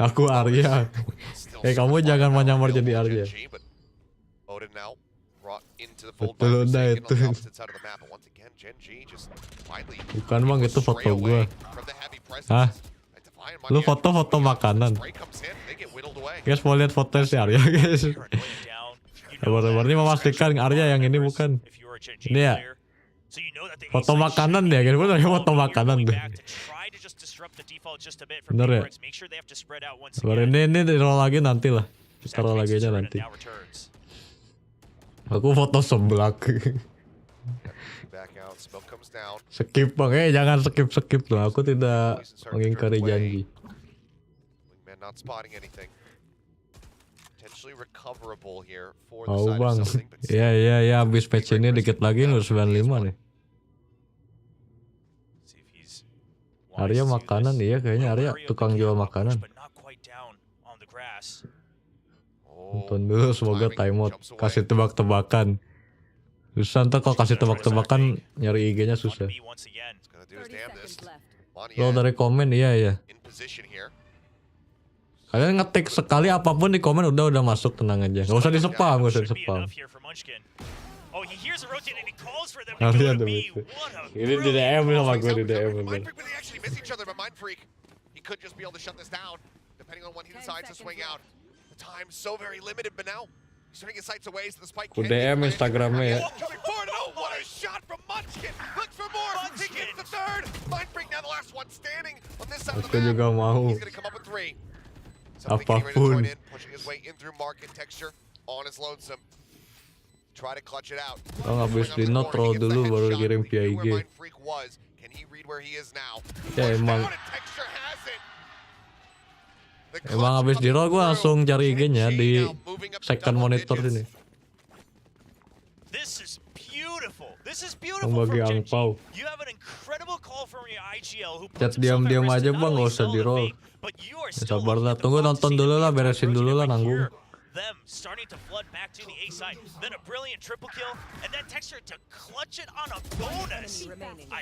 Aku Arya. Kamu jangan menyamar jadi Arya. Betul udah itu. Bukan bang, itu foto gua. Hah? Lu foto-foto makanan. Guys mau lihat foto si Arya guys. Sabar-sabar ini memastikan Arya yang ini bukan. Ini ya. Foto makanan ya guys, bener ya foto makanan tuh. Bener ya. Sabar ini di-roll lagi nanti lah. Kita roll lagi aja nanti. Aku foto seblak. Skip bang, jangan skip loh. Aku tidak mengingkari janji. Oh bang, ya habis patch ini dikit lagi nur 95 nih. Arya makanan, iya kayaknya Arya tukang jual makanan. Nonton dulu, semoga timeout. Kasih tebak-tebakan. Susah ntar kalau kasih tebak-tebakan nyari IG-nya susah. Lo dari komen iya. Kalian ngetik sekali apapun di komen udah masuk, tenang aja. Gak usah di-spam, Kalian tuh ini di DM sama gue di DM. Ku DM Instagramnya ya. Aku juga mau. Apapun. Oh, habis di note roll dulu baru kirim via IG. Ya emang habis di roll gue langsung cari IG-nya di second monitor sini. Membagi angpau. Chat diam-diam aja bang, gak usah di roll. Ya, sabar lah, tunggu nonton dulu lah, beresin dulu lah nanggung. Them starting to flood back to the A side, then a brilliant triple kill, and then Texture to clutch it on a bonus.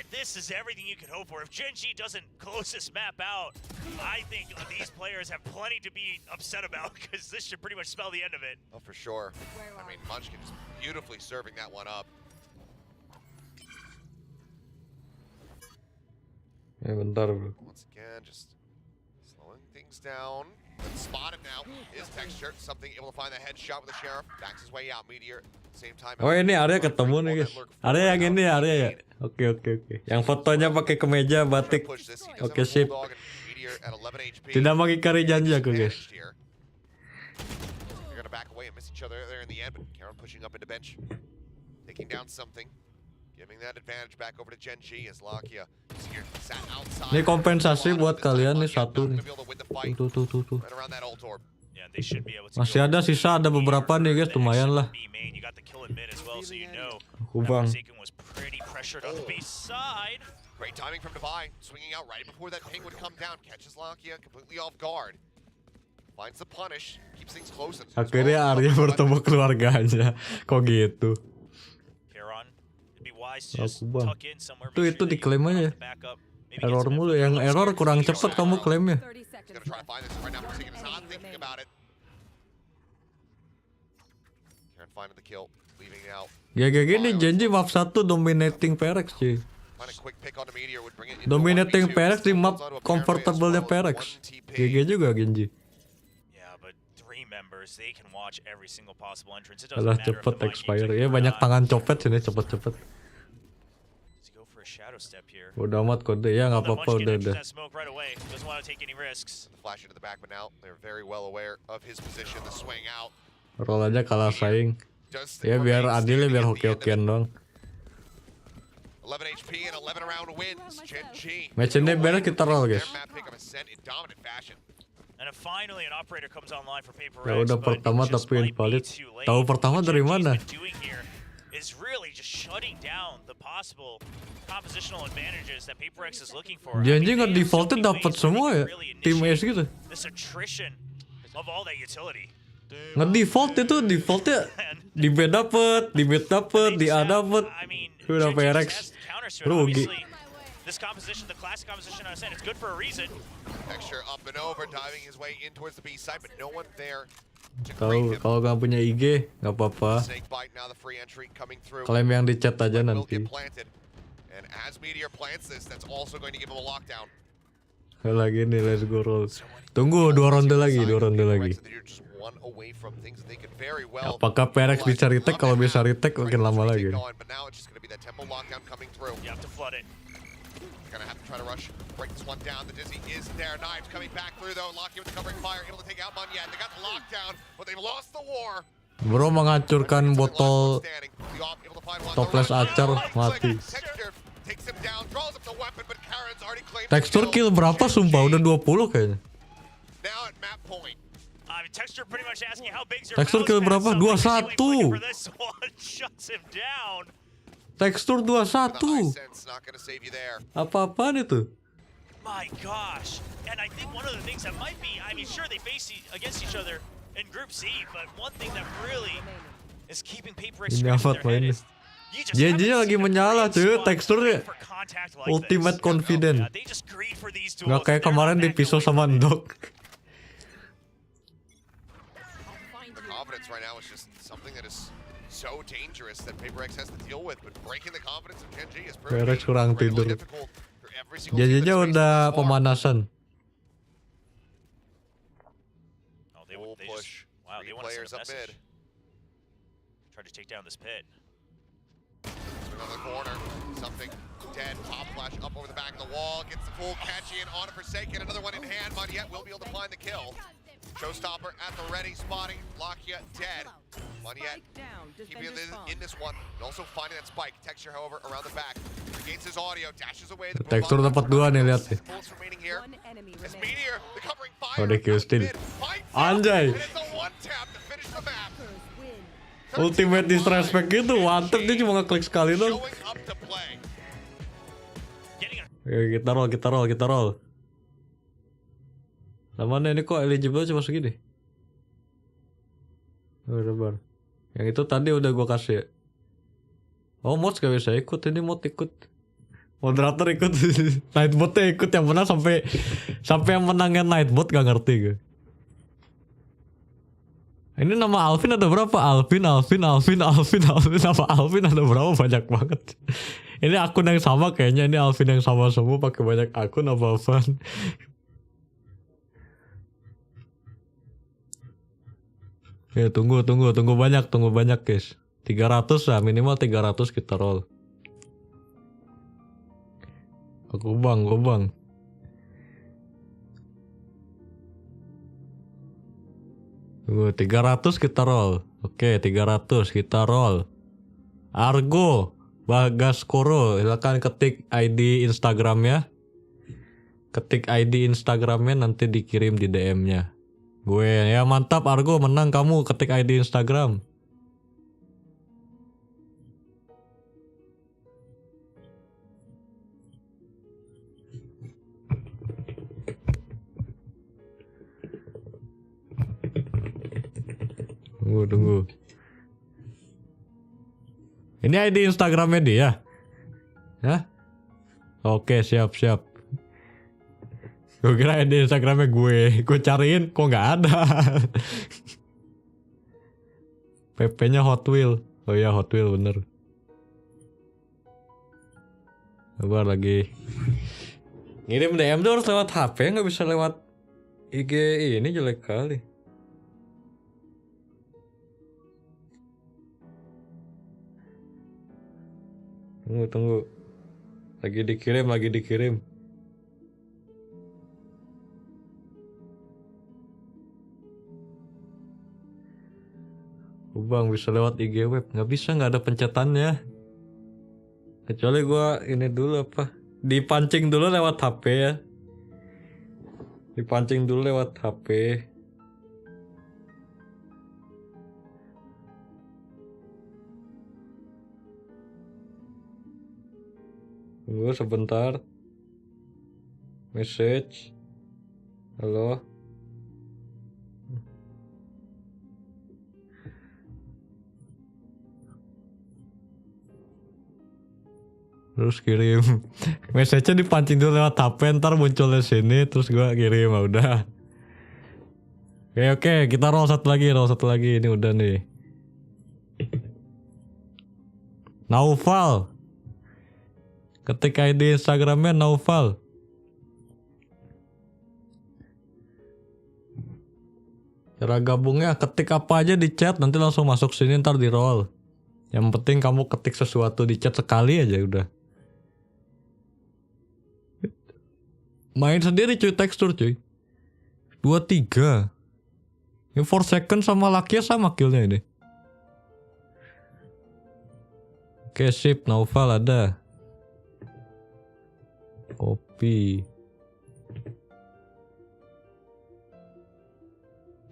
This is everything you could hope for. If Gen.G doesn't close this map out, I think these players have plenty to be upset about because this should pretty much spell the end of it. Oh, for sure. I mean, Munchkin is beautifully serving that one up. Ya bentar bro. Once again, just slowing things down. Spot him now. Is Texture something able to find that headshot with the sheriff? Backs his way out. Meteor. Same time. Oh ini Arya ketemu nih guys. Arya yang ini Arya ya. Oke. Yang fotonya pakai kemeja batik. Oke sip. Tidak mengingkari janji aku guys. Taking down something. Giving that advantage back over to Gen.G as Lakia sat outside. Ini kompensasi buat kalian nih satu nih. Tuh. Masih ada sisa, ada beberapa nih guys, lumayan lah. Bang. Great timing from Divine, swinging out right before that ping would come down, catches Lakia completely off guard. Finds the punish, keeps things close. Akhirnya Arya bertemu keluarganya. Kok gitu? Aku bang. Itu diklaim aja. Error mulu, yang error kurang cepet kamu klaimnya. finding the kill, leaving it out. GG ini janji map 1 dominating Perex cuy. Find a quick pick on the meteor would bring it into Dominating 1v2. Perex di map Holds onto a comfortable-nya paranoia as Perex. well. 1 TP. GG juga Genji. Yeah, but 3 members, they can watch every single possible entrance. It Alah doesn't matter if cepet the mind expire. games Ya are banyak not. tangan copet sini cepet-cepet. Let's go for a shadow step here. Udah amat kode ya nggak apa-apa udah. That smoke right away. Doesn't want to take any risks. Flash into the back, but now they're very well aware of his position. The swing out. Roll aja kalah saing. Does Ya biar remain adil ya standing biar at the end of hoki-hokian it. dong. 11 HP and 11 round wins. Gen-G. Match ini beres kita roll guys. Their map pick of Ascent in dominant fashion. And then finally an operator comes online for Paper Ya X, udah but pertama it just tapi might be invalid. too late. Tahu pertama What dari Gen-G's mana? been doing here is really just shutting down the possible compositional advantages that Paper X is looking for. Janji I mean, nggak they have so defaultnya many dapat ways where they semua can ya. really Tim S initiate gitu. This attrition of all that utility. Nge-default itu defaultnya di B dapet, di mid dapet, di A dapet. I mean, Udah Gen-G Perex. just has the counters to it. Rugi. Obviously, this composition, the classic composition on Ascent, it's good for a reason. Texture up and over, diving his way in towards the B side, but no one there to greet Tahu him. kalau nggak punya IG nggak apa-apa. Snake bite, now the free entry coming through. Klaim yang di chat aja Will nanti. get planted. And as Meteor plants this, that's also going to give him a lockdown. Lagi nih, let's go roll. Tunggu 2 ronde lagi, 2 ronde lagi. Just one away from things that they could very well. Apakah Perex bisa retake? Kalau bisa retake makin lama lagi. But now it's just going to be that tempo lockdown coming through. You have to flood it. Gonna have to try to rush, break this one down. The Dizzy is there. Knives coming back through though. Locking with the covering fire, able to take out Munyet. They got the lockdown, but they've lost the war. Bro menghancurkan botol toples acar mati. Tekstur kill berapa sumpah? Udah 20 kayaknya. Now at map point. I mean, Texture pretty much asking how big's your Tekstur mouse kill pad, berapa? so he's really 21. looking for this one. Shuts him down. Tekstur 21. Not gonna save you there. Apa-apaan itu? My gosh. And I think one of the things that might be, I mean, sure, they face against each other in Group C, but one thing that really is keeping Paper X Ini amat mainnya. Janjinya lagi menyala cuy, teksturnya ultimate confident. Nggak kayak kemarin di pisau sama Ndok. The confidence right now is just something that is so dangerous that Paper X has to deal with, but breaking the confidence of Gen-G is Perex kurang tidur. difficult for every single team Janjinya that's udah faced thus far. pemanasan. Oh, they Full just, push. wow, they Three want to players send a up mid. message. Try to take down this pit. Swing on the corner. Something dead. Pop flash up over the back of the wall. Gets the full catchy and on a Forsaken. Another one in hand. Munyet will be able to find the kill. Showstopper at the ready, spotting Lakia dead. Munyet keeping him in this one, and also finding that spike. Texture, however, around the back. Regains his audio, dashes away. The Tekstur dapat 2 nih, lihat nih. bullets remaining here. As Meteor, the covering fire. Oh, dia kill steal. Anjay. And it's a one tap to finish the map. Ultimate disrespect gitu, mantep dia cuma ngeklik sekali dong. Showing up to play. Oke, kita roll. Namanya ini kok eligible cuma segini? Oh, Nobar. Yang itu tadi udah gua kasih ya. Oh, mods gak bisa ikut, ini mod ikut. Moderator ikut, Nightbotnya ikut, yang menang sampai yang menangnya Nightbot gak ngerti gue. Ini nama Alvin ada berapa? Alvin. Nama Alvin ada berapa? Banyak banget. Ini akun yang sama kayaknya. Ini Alvin yang sama semua pakai banyak akun apa-apaan. Ya tunggu banyak guys. 300 lah, minimal 300 kita roll. Aku bang. Tunggu, 300 kita roll. Oke, 300 kita roll. Argo Bagaskoro, silakan ketik ID Instagramnya. Ketik ID Instagramnya, nanti dikirim di DM-nya. Gue, ya mantap Argo, menang kamu, ketik ID Instagram. Tunggu. Ini ID Instagramnya dia. Hah? Oke, siap. Gue kira ID Instagramnya gue cariin, kok nggak ada. PP-nya Hot Wheel. Oh iya Hot Wheel bener. Sabar lagi. Ngirim DM tuh harus lewat HP, nggak bisa lewat IG. Ini jelek kali. Tunggu. Lagi dikirim. Bang bisa lewat IG web, nggak bisa, nggak ada pencetannya. Kecuali gua ini dulu apa? Dipancing dulu lewat HP ya. Dipancing dulu lewat HP. Tunggu sebentar. Message. Halo. Terus kirim. Message-nya dipancing dulu lewat HP, ntar muncul di sini, terus gua kirim, udah. Oke, kita roll satu lagi. Ini udah nih. Naufal. Ketik ID Instagramnya Naufal. Cara gabungnya ketik apa aja di chat, nanti langsung masuk sini, ntar di roll. Yang penting kamu ketik sesuatu di chat sekali aja udah. Main sendiri cuy, tekstur cuy. 23. Ini 4 second sama Lakia sama killnya ini. Oke sip, Naufal ada. Copy.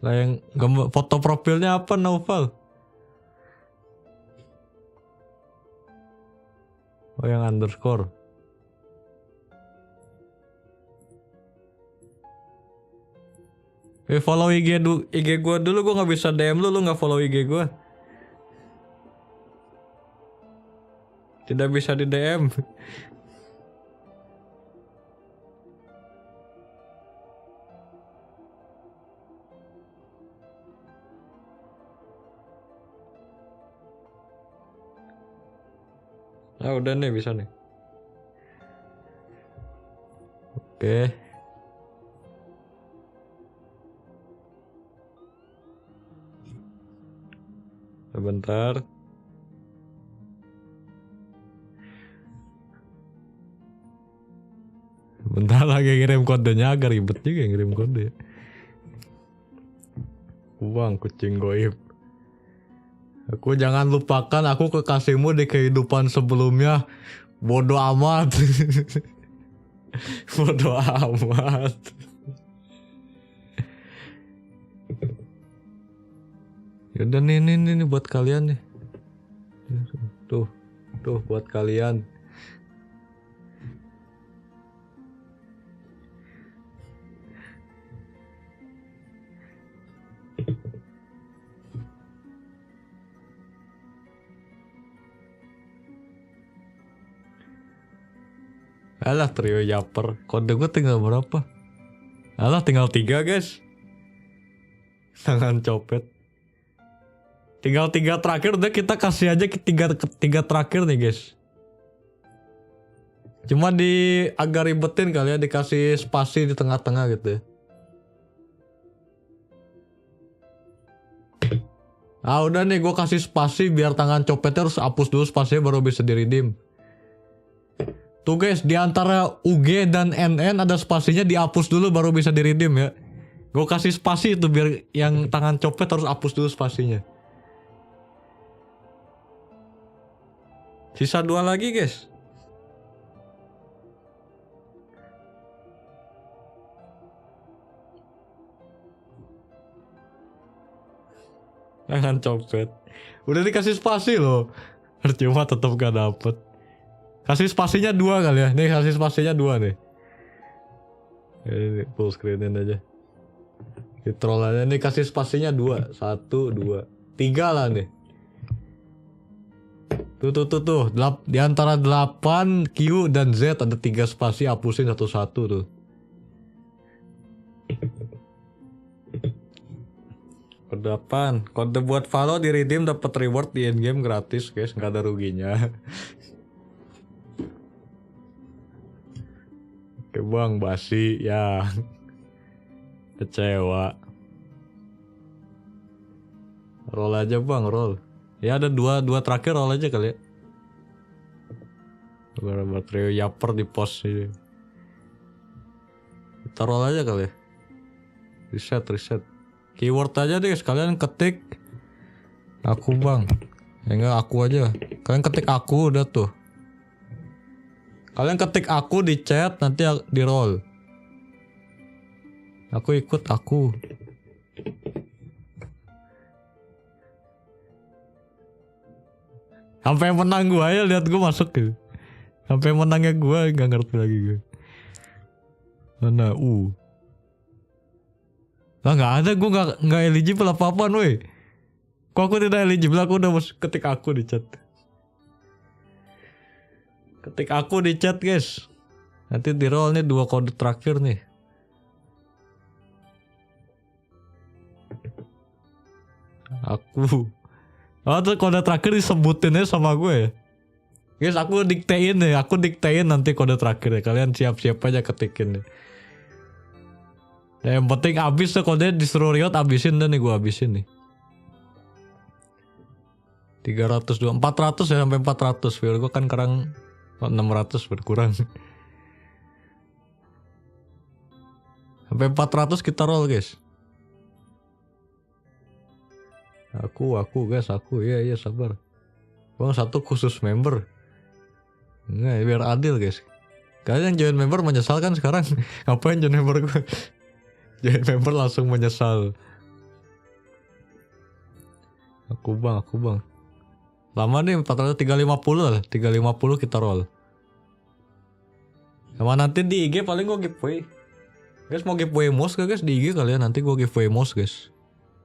Lah yang gambar foto profilnya apa Naufal? Oh yang underscore. Follow IG gue dulu, gue nggak bisa DM lu nggak follow IG gue. Tidak bisa di DM. Ah udah nih, bisa nih. Oke. Sebentar. Bentar lagi kirim kodenya, agak ribet juga ngirim kode. Uang kucing goib. Aku jangan lupakan aku kekasihmu di kehidupan sebelumnya. Bodoh amat. Bodoh amat. Yaudah nih buat kalian nih. Tuh buat kalian. Alah trio Yaper. Kode gue tinggal berapa? Alah tinggal 3 guys. Tangan copet. Tinggal 3 terakhir, udah kita kasih aja ke 3 terakhir nih guys. Cuma agak ribetin kali ya, dikasih spasi di tengah-tengah gitu ya. Ah udah nih, gue kasih spasi biar tangan copetnya harus hapus dulu spasinya baru bisa di redeem. Tuh guys, di antara UG dan NN ada spasinya, dihapus dulu baru bisa di redeem ya. Gue kasih spasi itu biar yang tangan copet harus hapus dulu spasinya. Sisa 2 lagi guys. Tangan copet. Udah dikasih spasi loh. Cuma tetap gak dapet. Kasih spasinya 2 kali ya. Nih kasih spasinya 2 nih. Ini full screenin aja. Troll aja. Nih kasih spasinya 2. 1, 2, 3 lah nih. Tuh. Di antara 8, Q dan Z ada 3 spasi, hapusin satu-satu tuh. Kode apaan? Kode buat follow di redeem dapat reward di end game gratis guys, nggak ada ruginya. Oke bang, basi ya. Kecewa. Roll aja bang, roll. Ya ada dua terakhir, roll aja kali ya. Beberapa trio yaper di pos ini. Kita roll aja kali ya. Reset. Keyword aja deh, sekalian ketik aku bang. Ya enggak, aku aja. Kalian ketik aku udah tuh. Kalian ketik aku di chat, nanti di roll. Aku ikut aku. Sampai menang gua ya, lihat gua masuk gitu. Sampai menangnya gua nggak ngerti lagi gue. Mana Lah nggak ada, gue nggak eligible apa-apaan woi. Kok aku tidak eligible, aku udah ketik aku di chat. Ketik aku di chat guys. Nanti di roll nih 2 kode terakhir nih. Aku. Oh tuh kode terakhir disebutin aja sama gue ya. Guys aku diktein nanti kode terakhir ya. Kalian siap-siap aja ketikin nih. Nah, yang penting abis tuh kode disuruh Riot abisin dan nih gue abisin nih. 302 400 ya, sampai 400. Viewer gue kan sekarang 600 berkurang. Sampai 400 kita roll guys. Aku guys, aku iya sabar. Bang satu khusus member. Nggak, biar adil guys. Kalian join member menyesal kan sekarang. Ngapain join member gue? Join member langsung menyesal. Aku bang. Lama nih 400, 350 lah. 350 kita roll. Sama nanti di IG paling gue giveaway. Guys mau giveaway mouse gak guys di IG kalian? Nanti gue giveaway mouse guys.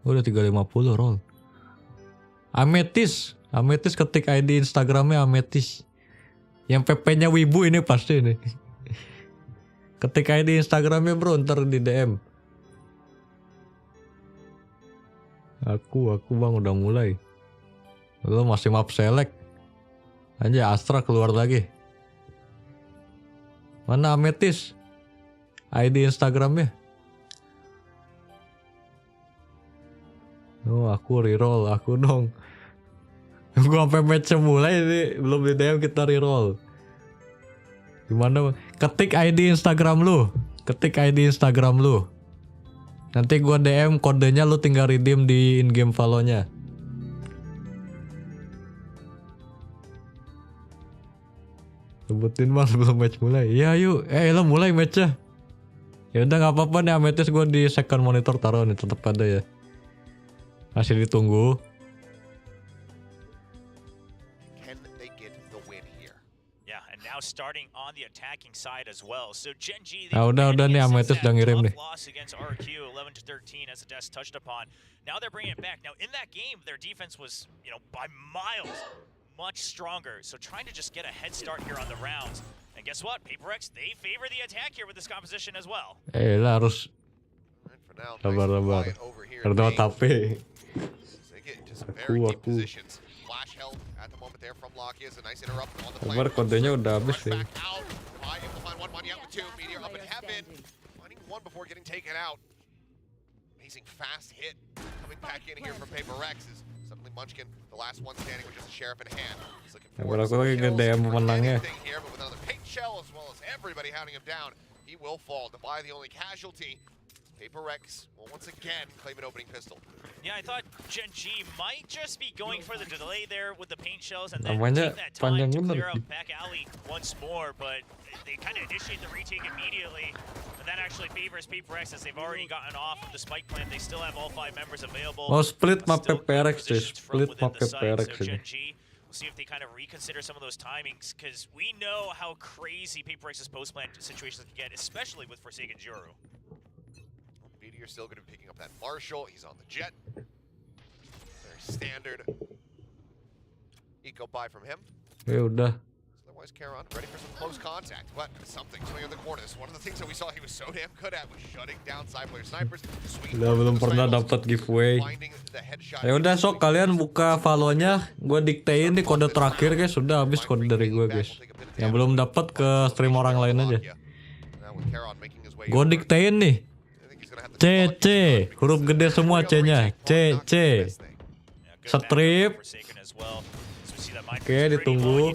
Udah 350 roll. Ametis ketik ID Instagramnya Ametis. Yang PP-nya wibu ini pasti nih. Ketik ID Instagramnya bro, ntar di DM. Aku bang udah mulai. Lo masih map select. Aja Astra keluar lagi. Mana Ametis? ID Instagramnya. Oh aku reroll, aku dong. Gua sampai match mulai ini belum di DM kita reroll. Gimana? Ketik ID Instagram lu. Nanti gua DM kodenya, lu tinggal redeem di in-game follow-nya. Sebutin bang sebelum match mulai. Ya yuk, lo mulai match-nya. Ya udah nggak apa-apa nih Ametis, gua di second monitor taruh nih, tetap ada ya. Masih ditunggu. Now starting on the attacking side as well. So Genji, udah nih Ametis udah ngirim nih. Loss against RQ 11-13 as the Des touched upon. Now they're bringing it back. Now in that game their defense was, by miles much stronger. So trying to just get a head start here on the rounds. And guess what? PaperX, they favor the attack here with this composition as well. Lah harus sabar. Berdua tapi. Aku. Sabar, kodenya udah habis sih. Amazing fast hit coming back in here from PaperX is suddenly Munchkin, the last one standing with just a sheriff in hand. He's looking for aku lagi nge-DM pemenangnya. Here, but with another paint shell as well as everybody hounding him down, he will fall. Defy the only casualty. PaperX will once again claim an opening pistol. Yeah, I thought Genji might just be going for the delay there with the paint shells and then Namanya take that time to bener. clear out back alley once more, but they kind of initiate the retake immediately. And that actually favors PaperX as they've already gotten off of the spike plant. They still have all 5 members available. Oh, split map PaperX sih, split map PaperX ini. We'll see if they kind of reconsider some of those timings, because we know how crazy PaperX's post-plant situations can get, especially with Forsaken Juru. You're still going to be picking up that Marshall. He's on the jet. Very standard. Eco buy from him. Ya udah. So Otherwise, Karon ready for some close contact, but something coming in the corner. This is one of the things that we saw he was so damn good at was shutting down side player snipers. Udah belum pernah dapat giveaway. Ya udah sok kalian buka follow-nya, gue diktein nih kode terakhir guys. Sudah habis kode dari gue guys. Yang belum dapat ke stream orang lain aja. Gue diktein nih. C huruf gede semua C-nya. C strip. Oke, ditunggu.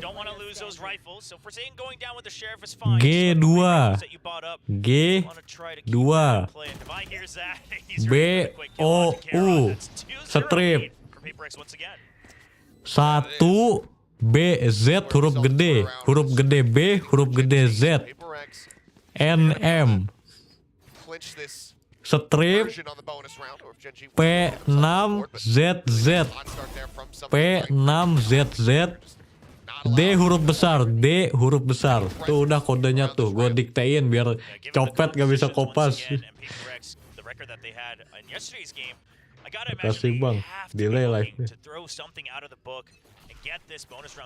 G2 BOU strip 1 BZ huruf gede B huruf gede Z NM strip P6ZZ P6ZZ D huruf besar tuh udah kodenya tuh gue diktein biar copet gak bisa kopas. Kasih bang delay live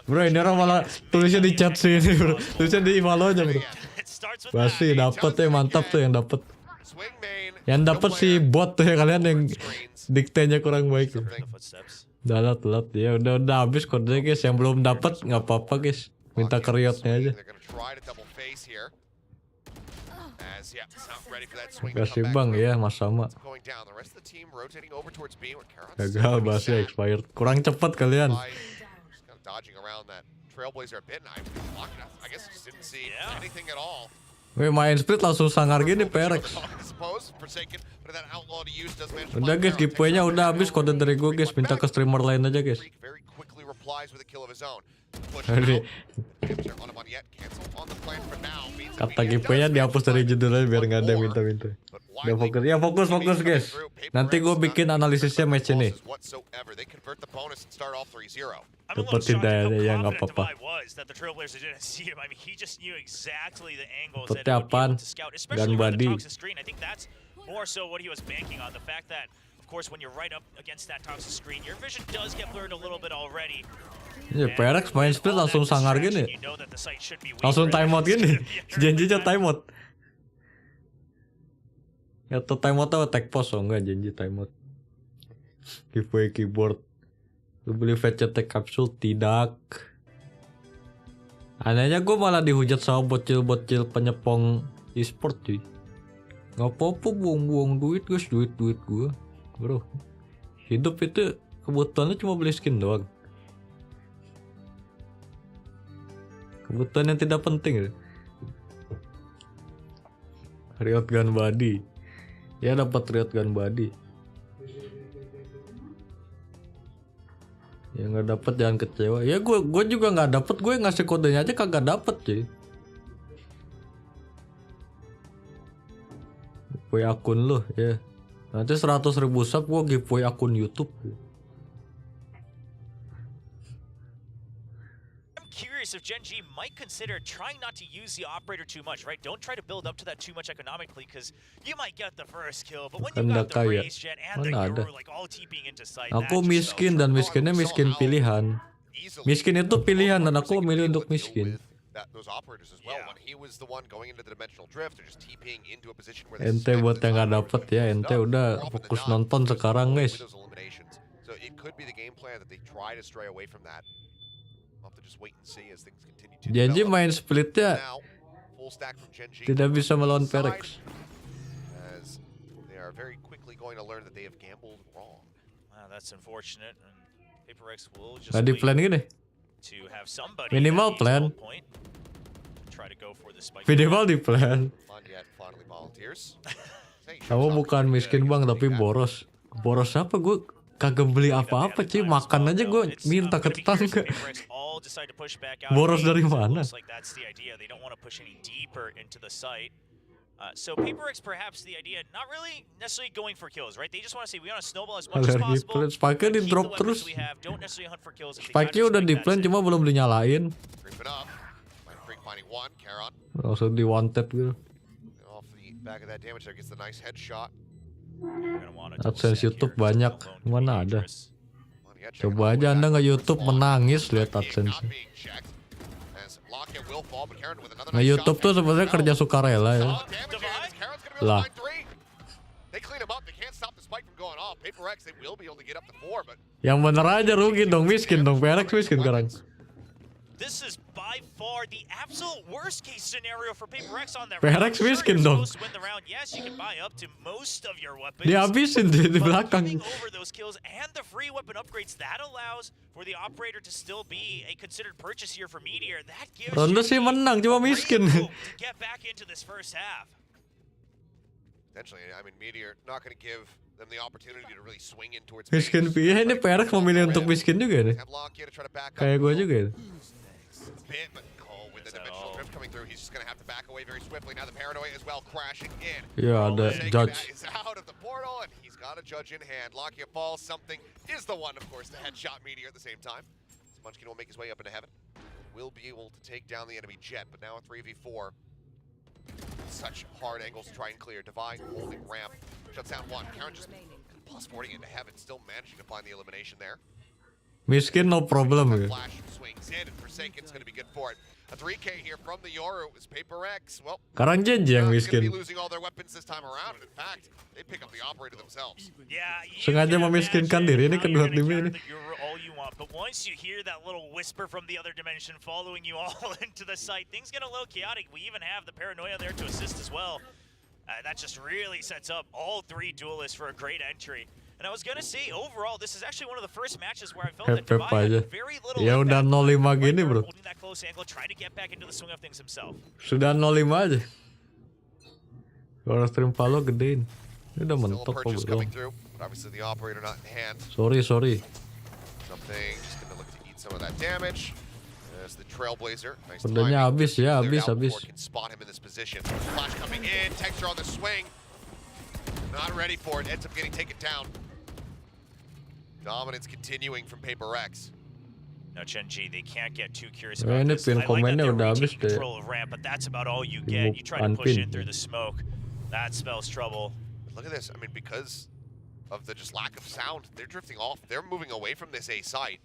bro, ini orang malah tulisnya di chat sini bro, tulisnya di follow aja bro. Pasti dapet ya, mantap tuh yang dapet si bot tuh ya, kalian yang diktenya kurang baik tuh. Udah telat ya, udah habis kodenya guys. Yang belum dapat nggak apa-apa guys, minta kriotnya aja. Kasih bang ya, mas sama. Gagal bahasnya expired, kurang cepat kalian. Wih, main split langsung sangar gini Perex. Udah guys, giveaway-nya udah habis, kode dari gue guys. Minta ke streamer lain aja guys. Kata giveaway-nya dihapus dari judulnya biar nggak ada yang minta-minta. Udah fokus, ya fokus guys. Nanti gue bikin analisisnya match ini. Dapetin daya ya nggak apa-apa. Dapetnya apaan? Dan body. More so what he was banking on, the fact that of course when you're right up against that toxic screen your vision does get blurred a little bit already. Ya Perex main split langsung sangar gini. Langsung timeout gini. Janjinya timeout. Atau timeout atau attack post, oh enggak, janji timeout. Giveaway keyboard. Lu beli VCT capsule? Tidak. Anehnya gue malah dihujat sama bocil-bocil penyepong e-sport cuy. Gak apa-apa buang-buang duit guys, duit gue bro. Hidup itu kebutuhannya cuma beli skin doang. Kebutuhan yang tidak penting. Riot gun body. Ya dapat riot gun body. Ya nggak dapat jangan kecewa. Ya gue juga nggak dapat, gue ngasih kodenya aja kagak dapat cuy. Giveaway akun lo ya. Nanti 100.000 sub gue giveaway akun YouTube. I'm curious if Gen G might consider trying not to use the operator too much, right? Don't try to build up to that too much economically because you might get the first kill, but when you got the race jet and the nyuruh like all TPing into site. Aku miskin dan miskinnya miskin pilihan. Miskin itu pilihan dan aku milih untuk miskin. Ente buat yang gak dapet ya, ente udah fokus nonton sekarang guys. Janji main splitnya tidak bisa melawan Perex. Gak di plan gini. Minimal plan. Minimal di plan. Kamu bukan miskin bang tapi boros. Boros apa, gue kagak beli apa-apa cuy. Makan aja gue minta ke tetangga. Boros dari mana? So PaperX perhaps the idea not really necessarily going for kills, right? They just want to say we want to snowball as much as possible. Spike-nya di drop terus. Spike-nya udah di plan cuma belum dinyalain. Langsung di one tap gitu. AdSense YouTube banyak, mana ada? Coba aja Anda nge-YouTube menangis lihat AdSense. Lockett will fall, but Karen with another Nah, nice YouTube shot. tuh sebenarnya kerja sukarela ya. Solid damage, and Karen's gonna be able to Lah. find 3. They clean him up. They can't stop the spike from going off. Paper X, they will be able to get up to 4, but Yang bener aja rugi dong, miskin dong. PRX miskin sekarang. This is by far the absolute worst case scenario for Paper X on that PRX round. Sure, miskin you're dong. supposed to win the round. Yes, you can buy up to most of your weapons. Dihabisin di But belakang. giving over those kills and the free weapon upgrades, that allows for the operator to still be a considered purchase here for Meteor. That gives Ronde you sih menang, cuma a miskin. real hope to get back into this first half. potentially, I mean, Meteor not going to give them the opportunity to really swing in towards Miskin piye ini PRX memilih untuk miskin juga nih. Kayak gue juga ya. With the dimensional drift coming through, he's just going to have to back away very swiftly. Now the paranoia as well crashing in. Ya ada judge. Is out of the portal, and he's got a judge in hand. Lockyer falls. Something is the one, of course, to headshot Meteor at the same time. Munchkin will make his way up into heaven. Will be able to take down the enemy jet, but now a 3v4. Such hard angles to try and clear. Divine holding ramp. Shuts down one. Karen just +40 into heaven, still managing to find the elimination there. Miskin no problem ya. Flash swings in, and Forsaken's going to be good for it. A 3K here from the Yoru is Paper X. Well, Sekarang Jenji yang they're going to miskin. be losing all their weapons this time around, and in fact, they pick up the operator themselves. Yeah, you Sengaja can memiskinkan imagine diri ini how kedua you're gonna tim counter ini. the Nyuruh all you want, but once you hear that little whisper from the other dimension following you all into the site, things get a little chaotic. We even have the paranoia there to assist as well. That just really sets up all three duelists for a great entry. And I was gonna say, overall, this is actually one of the first matches where I felt that Pep Divine aja. had very little Ya udah impact. 0-5 gini bro. Holding that close angle, trying to get back into the swing of things himself. Sudah 0-5 aja. Kalau stream follow gedein. Ini udah Still a mentok kok purchase belum. coming through, but obviously the operator not in hand. Sorry. Something just going to look to eat some of that damage. As the Trailblazer, nice Pedenya timing. habis ya, Cleared out habis. before it can spot him in this position. Flash coming in, texture on the swing. Not ready for it, ends up getting taken down. Dominance continuing from Paper X. Now Chenji, they can't get too curious Ya, about ini this. pin I like that komennya they're udah habis retaking deh. control of ramp, but that's about all you Di get. You try to push unpin. in through the smoke. That spells trouble. But look at this, I mean, because of the just lack of sound, they're drifting off. They're moving away from this A site.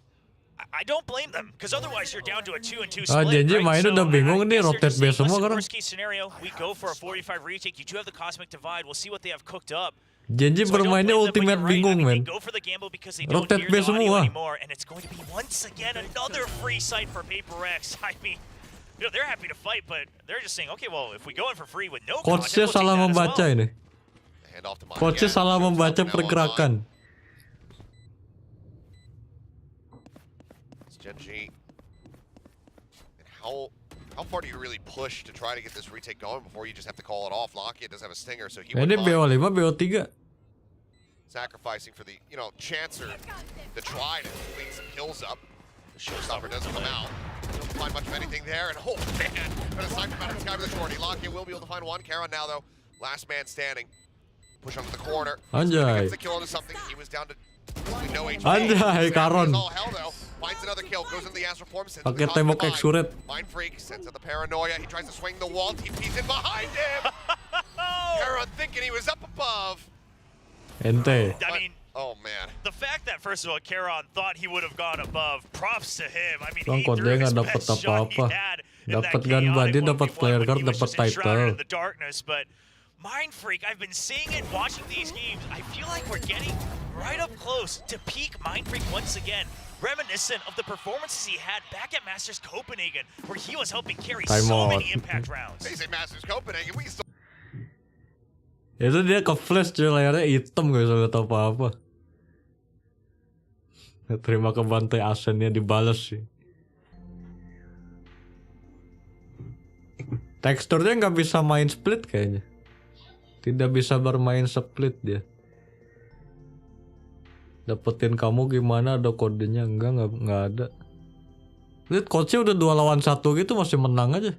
I don't blame them, because otherwise you're down to a 2-2 Ah, split. Jenji right? mainnya So, udah bingung I nih, guess they're rotate just base saying, semua listen, sekarang. worst case scenario, we go for a 45 retake. You do have the Cosmic Divide. We'll see what they have cooked up. Jenji So I don't bermainnya blame them, but ultimate you're right. bingung I mean, men. they go for the gamble because they don't Rotate hear the base audio semua. anymore, and it's going to be once again another free site for Paper X. I mean, you know, they're happy to fight, but they're just saying, okay, well, if we go in for free with no content, Coachnya we'll take salah that as membaca well. ini. Hand off to Mike Coachnya again. salah Shoots membaca up now pergerakan. online. It's Genji. And how far do you really push to try to get this retake going before you just have to call it off? Lockett does have a stinger, so he Nah, ini wouldn't mind BO5, BO3. sacrificing for the, chance or the try to clean some kills up. The showstopper doesn't come out. Don't find much of anything there, and oh man, but a sniper out of the sky with a shorty. Lockett will be able to find one. Karon now though, last man standing. Push onto the corner. Anjay. Gets the kill into something. He was down to no HP. Anjay, Karon. All hell though. Finds another kill. Goes into the astral form. Sends Pakai the tembok Cosmic exuret. Mind Freak sends out the paranoia. He tries to swing the wall. TP's in behind him. Karon thinking he was up above. Ente. I mean, Oh man. the fact that, first of all, Karon thought he would have gone above, props to him. I mean, Bang, he kok threw dia his nggak dapet best shot he apa-apa. had in that Dapat gun chaotic body, dapat 1v1 player when card, he was dapat just enshrouded title. in the darkness, but Mind Freak, I've been seeing it watching these games. I feel like we're getting right up close to peak Mind Freak once again. Reminiscent of the performances he had back at Masters Copenhagen, where he was helping carry so Timeout. many impact rounds. They say Masters Copenhagen. We still Itu dia ke flash cuy, layarnya hitam gak bisa lihat apa-apa. Terima ke bantai Ascentnya dibalas sih. Teksturnya nggak bisa main split kayaknya. Tidak bisa bermain split dia. Dapetin kamu gimana, ada kodenya? Nggak ada. Lihat coachnya udah 2 lawan 1 gitu masih menang aja.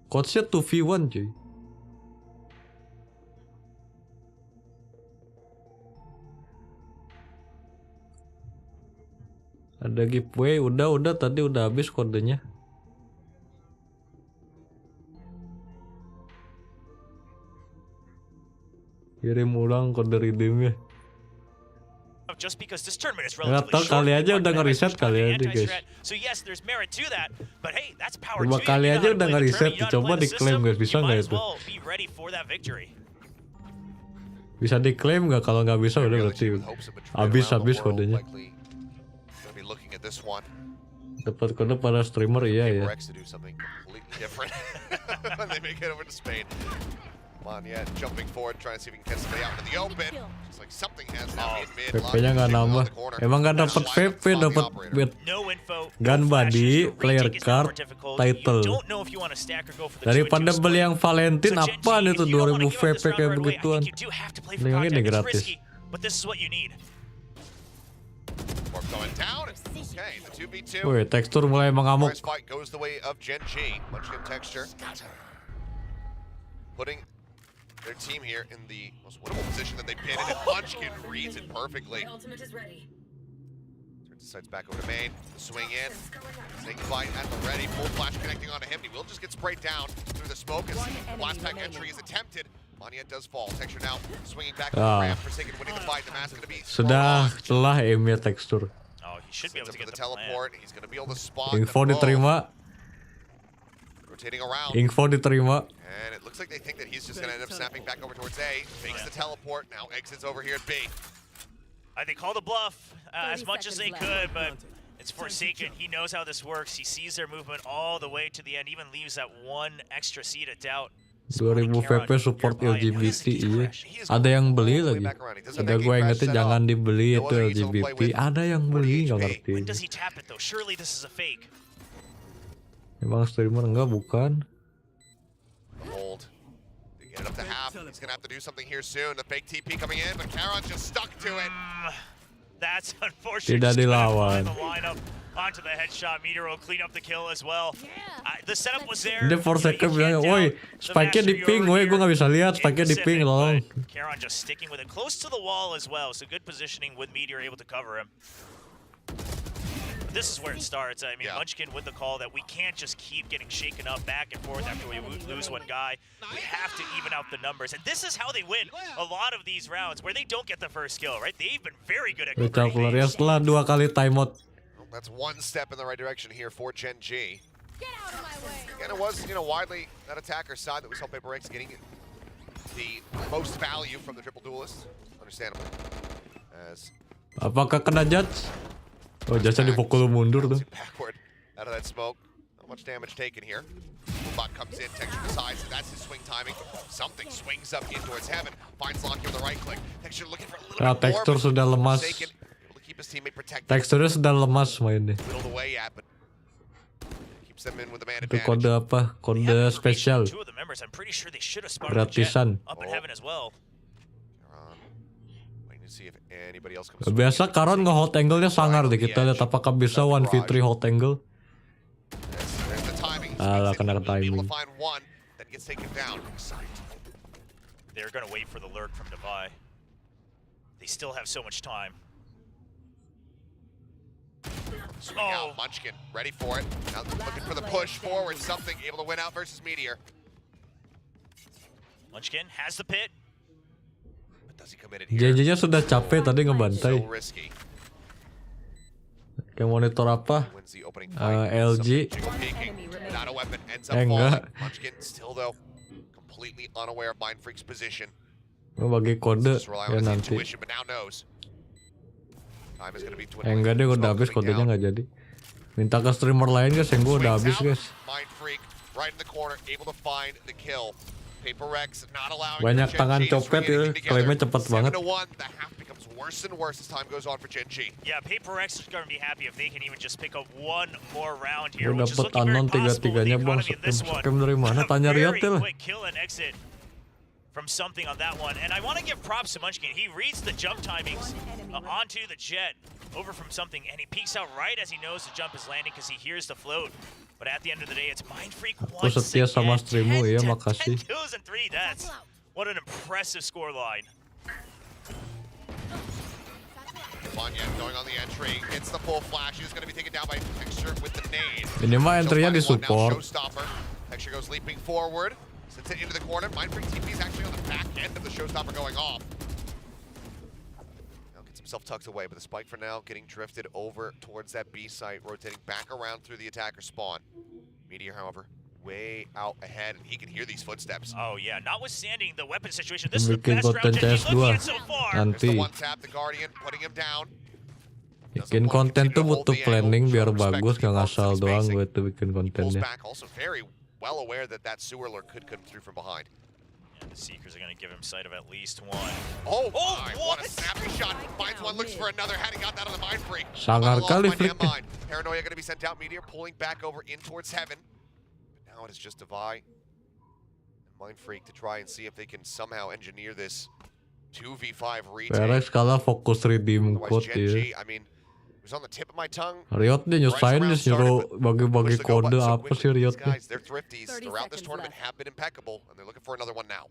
Coachnya 2v1 cuy. Ada giveaway, udah tadi udah habis kodenya. Kirim ulang kode redeemnya. just because this tournament is Nggak relatively tahu, short. kali aja One udah can have ngeriset extra time kali and aja, guys. anti-strat. So yes, there's merit to that, but hey, that's power Dua to you. kali You know aja how to udah play the ngeriset, tournament, you know how to coba play the diklaim, system. guys. Bisa You nggak might as itu? well be ready for that victory. Bisa diklaim nggak? Kalau nggak bisa udah berarti habis kodenya. Gonna be looking at this one. Dapat kode para streamer iya ya. Rex to do something completely different when they make it over to Spain. Manya jumping forward, trying to see if he can catch somebody out in the open. Just like something has now in mid. VP-nya nggak nambah. Emang nggak dapat VP, dapat gun body, player card, title. Daripada beli yang Valentine, apaan itu 2000 VP kayak begituan? Mendingan ini gratis. Wih, tekstur mulai mengamuk. Putting their team here in the most winnable position that they've been in, and Munchkin reads it perfectly. Turns the sights back over to main, swing in, snake bite at the ready, full flash connecting onto him. He will just get sprayed down through the smoke as blast pack entry is attempted. Manya does fall. Texture now swinging back to the ramp, Forsaken winning the fight. The mask going to be sudah telah aimnya tekstur. Oh, he should be able to get the teleport. He's going to be able to spot. Info diterima. Rotating around. Info diterima. And it looks like they think that he's just going to end up snapping back over towards A. Fakes the teleport, now exits over here at B. They called a bluff as much as they could, but it's Forsaken. He knows how this works. He sees their movement all the way to the end, even leaves that one extra seed of doubt. 2000 VP support LGBT, iya. Ada yang beli lagi. Ada gue ingetin jangan dibeli itu LGBT. Ada yang beli, nggak ngerti. When does he tap it though? Surely this is a fake. Emang streamer enggak, bukan? Hold. They get it up to half. He's gonna have to do something here soon. The fake TP coming in, but Karon just stuck to it. That's unfortunate. Tidak dilawan. Onto the headshot. Meteor will clean up the kill as well. The setup was there. Dia Forsaken bilang, woi, spike-nya di ping, woi, gue nggak bisa lihat, spike-nya di ping loh. Karon just sticking with it close to the wall as well, so good positioning with Meteor able to cover him. This is where it starts. I mean, Munchkin with the call that we can't just keep getting shaken up back and forth after we lose one guy. We have to even out the numbers. And this is how they win a lot of these rounds, where they don't get the first kill, right? They've been very good at converting. Ya setelah 2 kali timeout. That's one step in the right direction here for Gen G. Again, it was, widely that attacker's side that we saw Paper X getting the most value from the triple duelist. Understandable. As apakah kena judge? Oh, jasa dipukul mundur tuh. Backward out of that smoke. Not much damage taken here. Bot comes in, Texture decides that's his swing timing. Something swings up in towards heaven. Finds Locky with the right click. Texture looking for a little bit more. Tekstur sudah lemas. Teksturnya sudah lemas mainnya. Itu kode apa? Kode spesial. Gratisan. Biasa Karon nge-hot angle-nya sangar deh. Kita lihat apakah bisa 1v3 hot angle. Alah, kena timing. They're gonna wait for the lurk from Devi. They still have so much time. Out, Munchkin ready for it. Now looking for the push forward. Something able to win out versus Meteor. Munchkin has the pit. JJ-nya sudah capek tadi ngebantai. Kayak monitor apa? LG. Enggak. Gue bagi kode ya nanti. Enggak deh, udah habis kodenya nggak jadi. Minta ke streamer lain guys, yang gue udah habis guys. Banyak tangan copet ya, klaimnya cepet banget. Yeah, Paper X is going to be happy if they can even just pick up one more round here. Gue dapet anon 3-3-nya bang, scam dari mana? Tanya Riot lah. From something on that one, and I want to give props to Munchkin. He reads the jump timings onto the jet over from something, and he peeks out right as he knows the jump is landing because he hears the float. But at the end of the day, it's Mind Freak once setia sama streammu ya, makasih. 10 kills and 3 deaths. What an impressive scoreline. Vanya going on the entry, gets the full flash. He's going to be taken down by Texture with the nade. Ini mah entry-nya di support. Texture goes leaping forward. Sends it into the corner. Mind Freak TP is actually on the back end of the showstopper going off. Now gets himself tucked away, but the spike for now getting drifted over towards that B site, rotating back around through the attacker spawn. Meteor, however, way out ahead, and he can hear these footsteps. Oh yeah, notwithstanding the weapon situation, this is the Bikin best round konten Genji looking CS2 at so far. There's the nanti. one tap, the Guardian putting him down. Bikin konten tuh butuh planning biar bagus, gak ngasal doang buat tuh bikin Pulls kontennya. back, also very well aware that that sewer lurk could come through from behind. Yeah, the Seekers are going to give him sight of at least one. Oh, Oh, my, what? what a snappy shot. Finds one, looks for another. Hadn't got that on the mind freak. Sangar kali Damn flicknya. mind. Paranoia going to be sent out. Meteor pulling back over in towards heaven. But now it is just Devi and Mind Freak to try and see if they can somehow engineer this 2v5 retake. Beres kalah fokus redeem Otherwise, code Gen ya. G, I mean, it was on the tip of my tongue. Riot dia nyusahin dia nyuruh bagi-bagi kode apa sih Riot nih. They're thrifties throughout this tournament have been impeccable, and they're looking for another one now.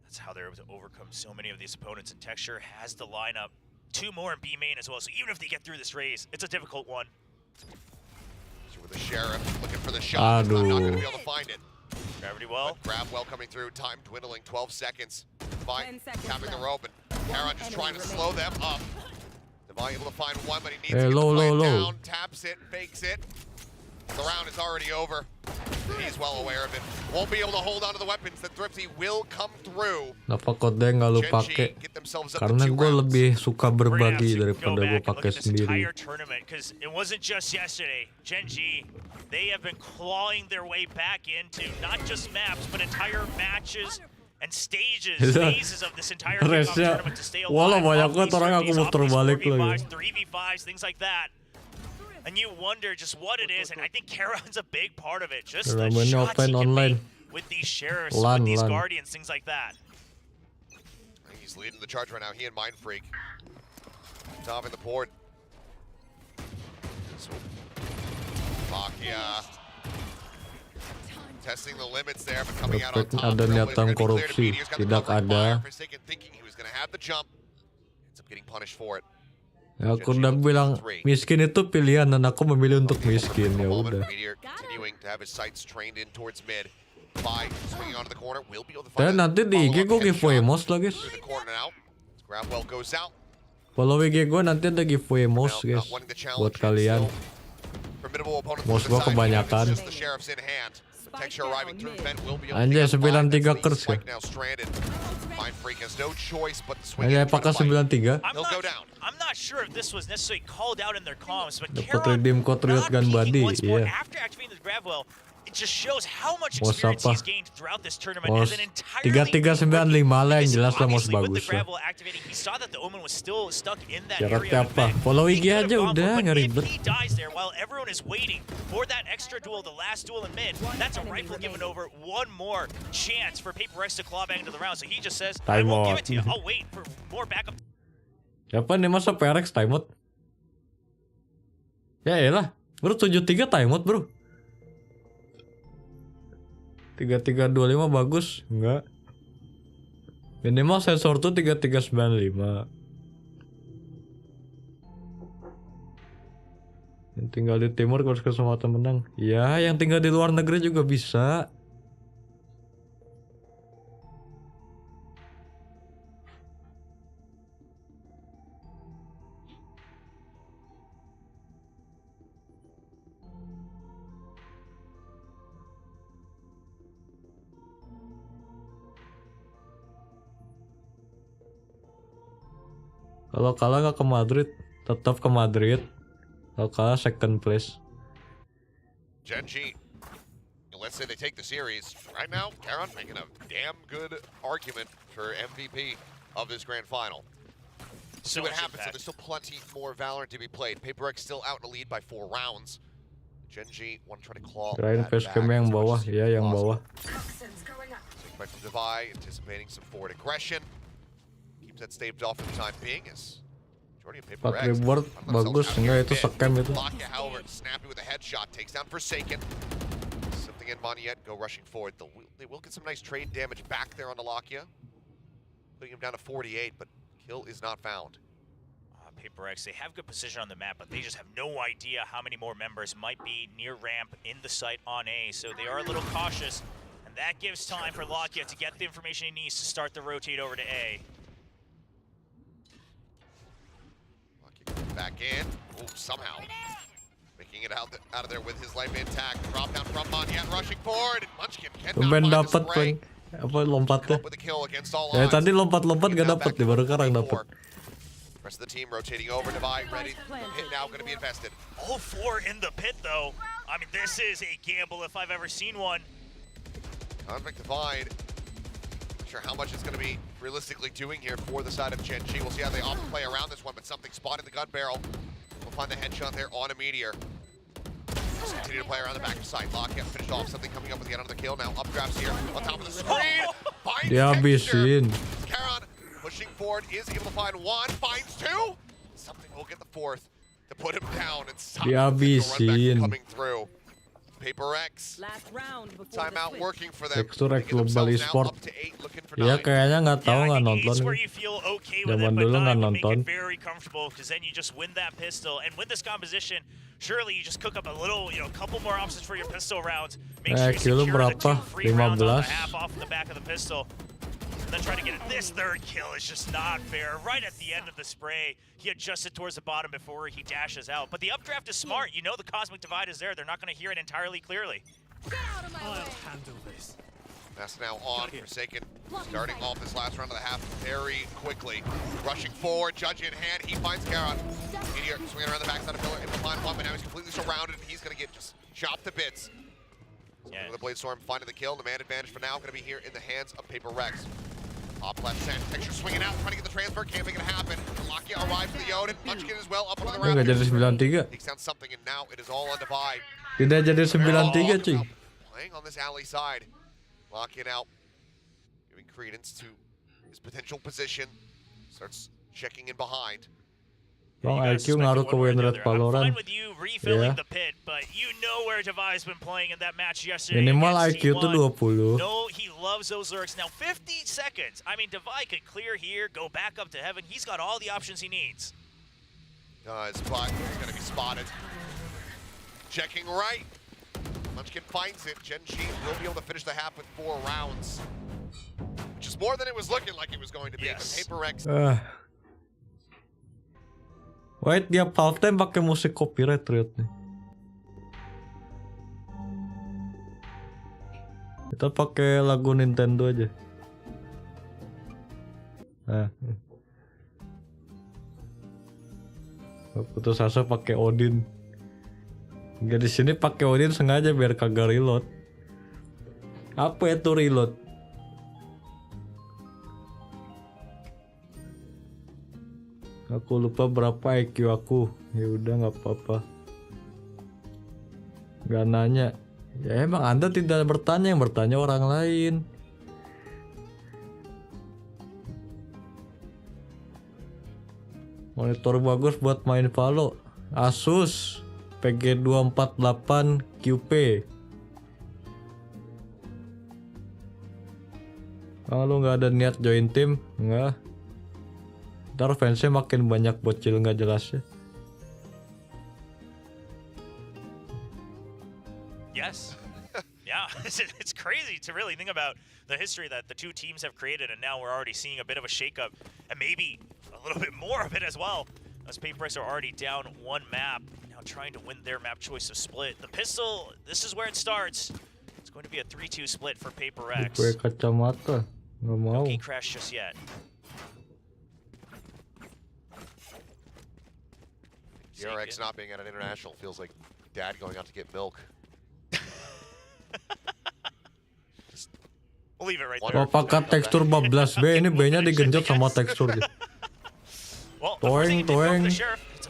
That's how they're able to overcome so many of these opponents, and Texture has the lineup. 2 more in B main as well, so even if they get through this race, it's a difficult one. So with the Sheriff looking for the shot, but not going to be able to find it. Gravity well. Grab well coming through, time dwindling, 12 seconds. Devi tapping the rope, and Karan just trying to slow them up. Devi able to find one, but he needs to get the plan down, taps it, fakes it. The round is already over. He's well aware of it. Won't be able to hold on to the weapons. The Thrifty will come through. Kenapa kode nggak lu pakai? Karena gue lebih suka berbagi daripada gue pakai sendiri. Because it wasn't just yesterday. Gen G, they have been clawing their way back into not just maps, but entire matches and stages, phases of this entire kickoff tournament to stay alive. Walau banyak banget orang aku muter balik lagi. 3v5s, things like that. And you wonder just what it is, and I think Karan's a big part of it. Just the shots he can make with these sheriffs, with these guardians, things like that. He's leading the charge right now. He and Mind Freak. Top in the port. Makia. Testing the limits there, but coming out on top. Ada niatan korupsi, tidak ada. Thinking he was going to have the jump. Ends up getting punished for it. Ya, aku udah bilang miskin itu pilihan dan aku memilih untuk miskin, ya udah. Dan nanti di IG gue giveaway mouse lah guys. Follow IG gue nanti ada giveaway mouse guys buat kalian. Mouse gue kebanyakan. Anjay 93 kers ya. Anjay pakai 93. I'm not sure if this was necessarily called out in their comms, but Dapat redeem code Riot Gun Buddy, iya. After activating the grab well, it just shows how much experience he's gained throughout this tournament as an entirely 3395 lah yang jelas lah mouse bagus lah. He saw that the Omen was still stuck in that Syaratnya area. apa? Follow IG aja udah, nggak ribet. He dies there while everyone is waiting for that extra duel, the last duel in mid. That's a rifle given over. One more chance for Paper X to claw back into the round. So he just says, I won't give it to you. I'll wait for more backup. Siapa nih masa PRX timeout? Ya elah, bro 73 timeout bro. 3325 bagus, enggak. Minimal sensor tuh 3395. Yang tinggal di timur harus kesempatan menang. Ya, yang tinggal di luar negeri juga bisa. Kalau kalah nggak ke Madrid, tetap ke Madrid. Kalau kalah second place. Gen G, let's say they take the series. Right now, Karan making a damn good argument for MVP of this grand final. See what happens. So there's still plenty more Valorant to be played. Paper X still out in the lead by 4 rounds. Gen G want to try to claw that back. Yang bawah, ya yang bawah. Back from Devi, anticipating some forward aggression. That staved off for the time being is majority of Paper X. Reward bagus, enggak itu scam itu. Lockya, however, snappy with a headshot, takes down Forsaken. Something in Moniette, go rushing forward. They will get some nice trade damage back there on the Lockya, putting him down to 48, but kill is not found. Paper X, they have good position on the map, but they just have no idea how many more members might be near ramp in the site on A, so they are a little cautious, and that gives time for Lockya to get the information he needs to start the rotate over to A. Back in. Ooh, somehow making it out of there with his life intact. Drop down from Monyan, rushing forward. Munchkin cannot Tumben find the dapat spray. apa lompatnya. Come up with a kill against all Ya odds. tadi lompat-lompat gak Now dapet back nih, baru to sekarang 4v4. dapet. Rest of the team rotating over. Divide ready. The pit now going to be invested. All 4 in the pit, though. I mean, this is a gamble if I've ever seen one. Convict Divide. Not sure how much it's going to be realistically doing here for the side of Genji. We'll see how they often play around this one, but something spotted the gun barrel. We'll find the headshot there on a Meteor. Just continue to play around the back side. Lock up, finished off. Something coming up with yet another kill. Now updrafts here on top of the screen. Finds Dihabisin. Karon pushing forward, is able to find one, finds two. Something will get the fourth to put him down and stop the Dihabisin. coming through. Paper X. Timeout working for them. Texture They get Global themselves now Esport. up to 8, looking for Ya 9. kayaknya nggak tahu Yeah, I nggak think nonton. 8's where you feel okay with Zaman it, but dulu 9 nggak would make nonton. it very comfortable because then you just win that pistol. And with this composition, surely you just cook up a little, a couple more options for your pistol rounds. Make sure you kill secure the berapa? 2 free rounds on the 15. half off the back of the pistol. And then try to get it. This third kill is just not fair. Right at the end of the spray, he adjusted towards the bottom before he dashes out. But the updraft is smart. You know the Cosmic Divide is there. They're not going to hear it entirely clearly. I'll handle this. That's now on. Forsaken starting off this last round of the half very quickly. Rushing forward, Judge in hand. He finds Karon. Meteor swinging around the backside of pillar. Able to find one, but now he's completely surrounded. He's going to get just chopped to bits. Yeah. The Blade Storm finding the kill. The man advantage for now going to be here in the hands of Paper Rex. Top left send. Texture swinging out, trying to get the transfer. Can't make it happen. Lakia arrives with the Odin. Munchkin as well up on the round. Nggak jadi 9-3. Takes down something, and now it is all on Divide. Tidak jadi 9-3 cuy. Playing on this alley side. Locking out. Giving credence to his potential position. Starts checking in behind. Bang You gotta IQ suspect ngaruh it ke one way or win the rate other. I'm fine Valorant. with you refilling Yeah. the pit, but you know where Devi's been playing in that match yesterday. Minimal against IQ tuh T1. 20. No, he loves those lurks. Now 50 seconds. I mean, Devi could clear here, go back up to heaven. He's got all the options he needs. Does, but he's going to be spotted. Checking right. Munchkin finds it. Genji will be able to finish the half with 4 rounds. Which is more than it was looking like it was going to be. Yes. But Paper Rex. Wait, dia halftime pakai musik copyright Riot nih. Kita pakai lagu Nintendo aja. Putus asa pakai Odin. Enggak, di sini pakai Odin sengaja biar kagak reload. Apa itu reload? Aku lupa berapa IQ aku. Ya udah nggak apa-apa. Gak nanya. Ya emang Anda tidak bertanya, yang bertanya orang lain. Monitor bagus buat main Valo. Asus PG248 QP. Kalau nggak ada niat join tim, nggak. Ntar fansnya makin banyak bocil nggak jelasnya. Yes. Yeah, it's crazy to really think about the history that the two teams have created, and now we're already seeing a bit of a shakeup, and maybe a little bit more of it as well, as Paper Rex are already down 1 map, now trying to win their map choice of split. The pistol, this is where it starts. It's going to be a 3-2 split for Paper Rex. Gue kacamata, nggak mau. No key crash just yet. DRX not being at an international feels like dad going out to get milk. We'll leave it right Wonder there. Oh, pakai tekstur 14 B, ini B-nya digenjot sama teksturnya. Well, Toeng, toeng.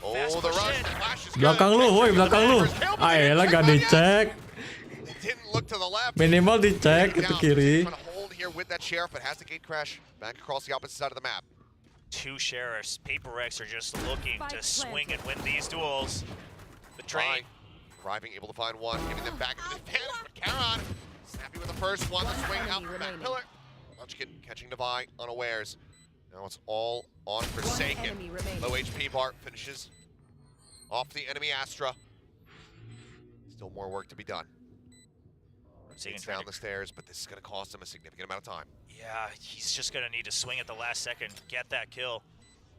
Oh, the rush. Flash is good. Belakang lu, woi, belakang lu. Ayolah gak dicek. Didn't look to the left. Minimal dicek itu kiri. Trying to hold here with that sheriff, but has the gate crash back across the opposite side of the map. 2 sheriffs. Paper Rex are just looking to swing and win these duels. The train. Arriving, able to find one, giving them back into the advantage, but Karon snappy with the first one, the swing out the back pillar. Munchkin catching Devi unawares. Now it's all on Forsaken. Low HP Bart finishes off the enemy Astra. Still more work to be done. It's down the stairs, but this is going to cost him a significant amount of time. Yeah, he's just going to need to swing at the last second, get that kill.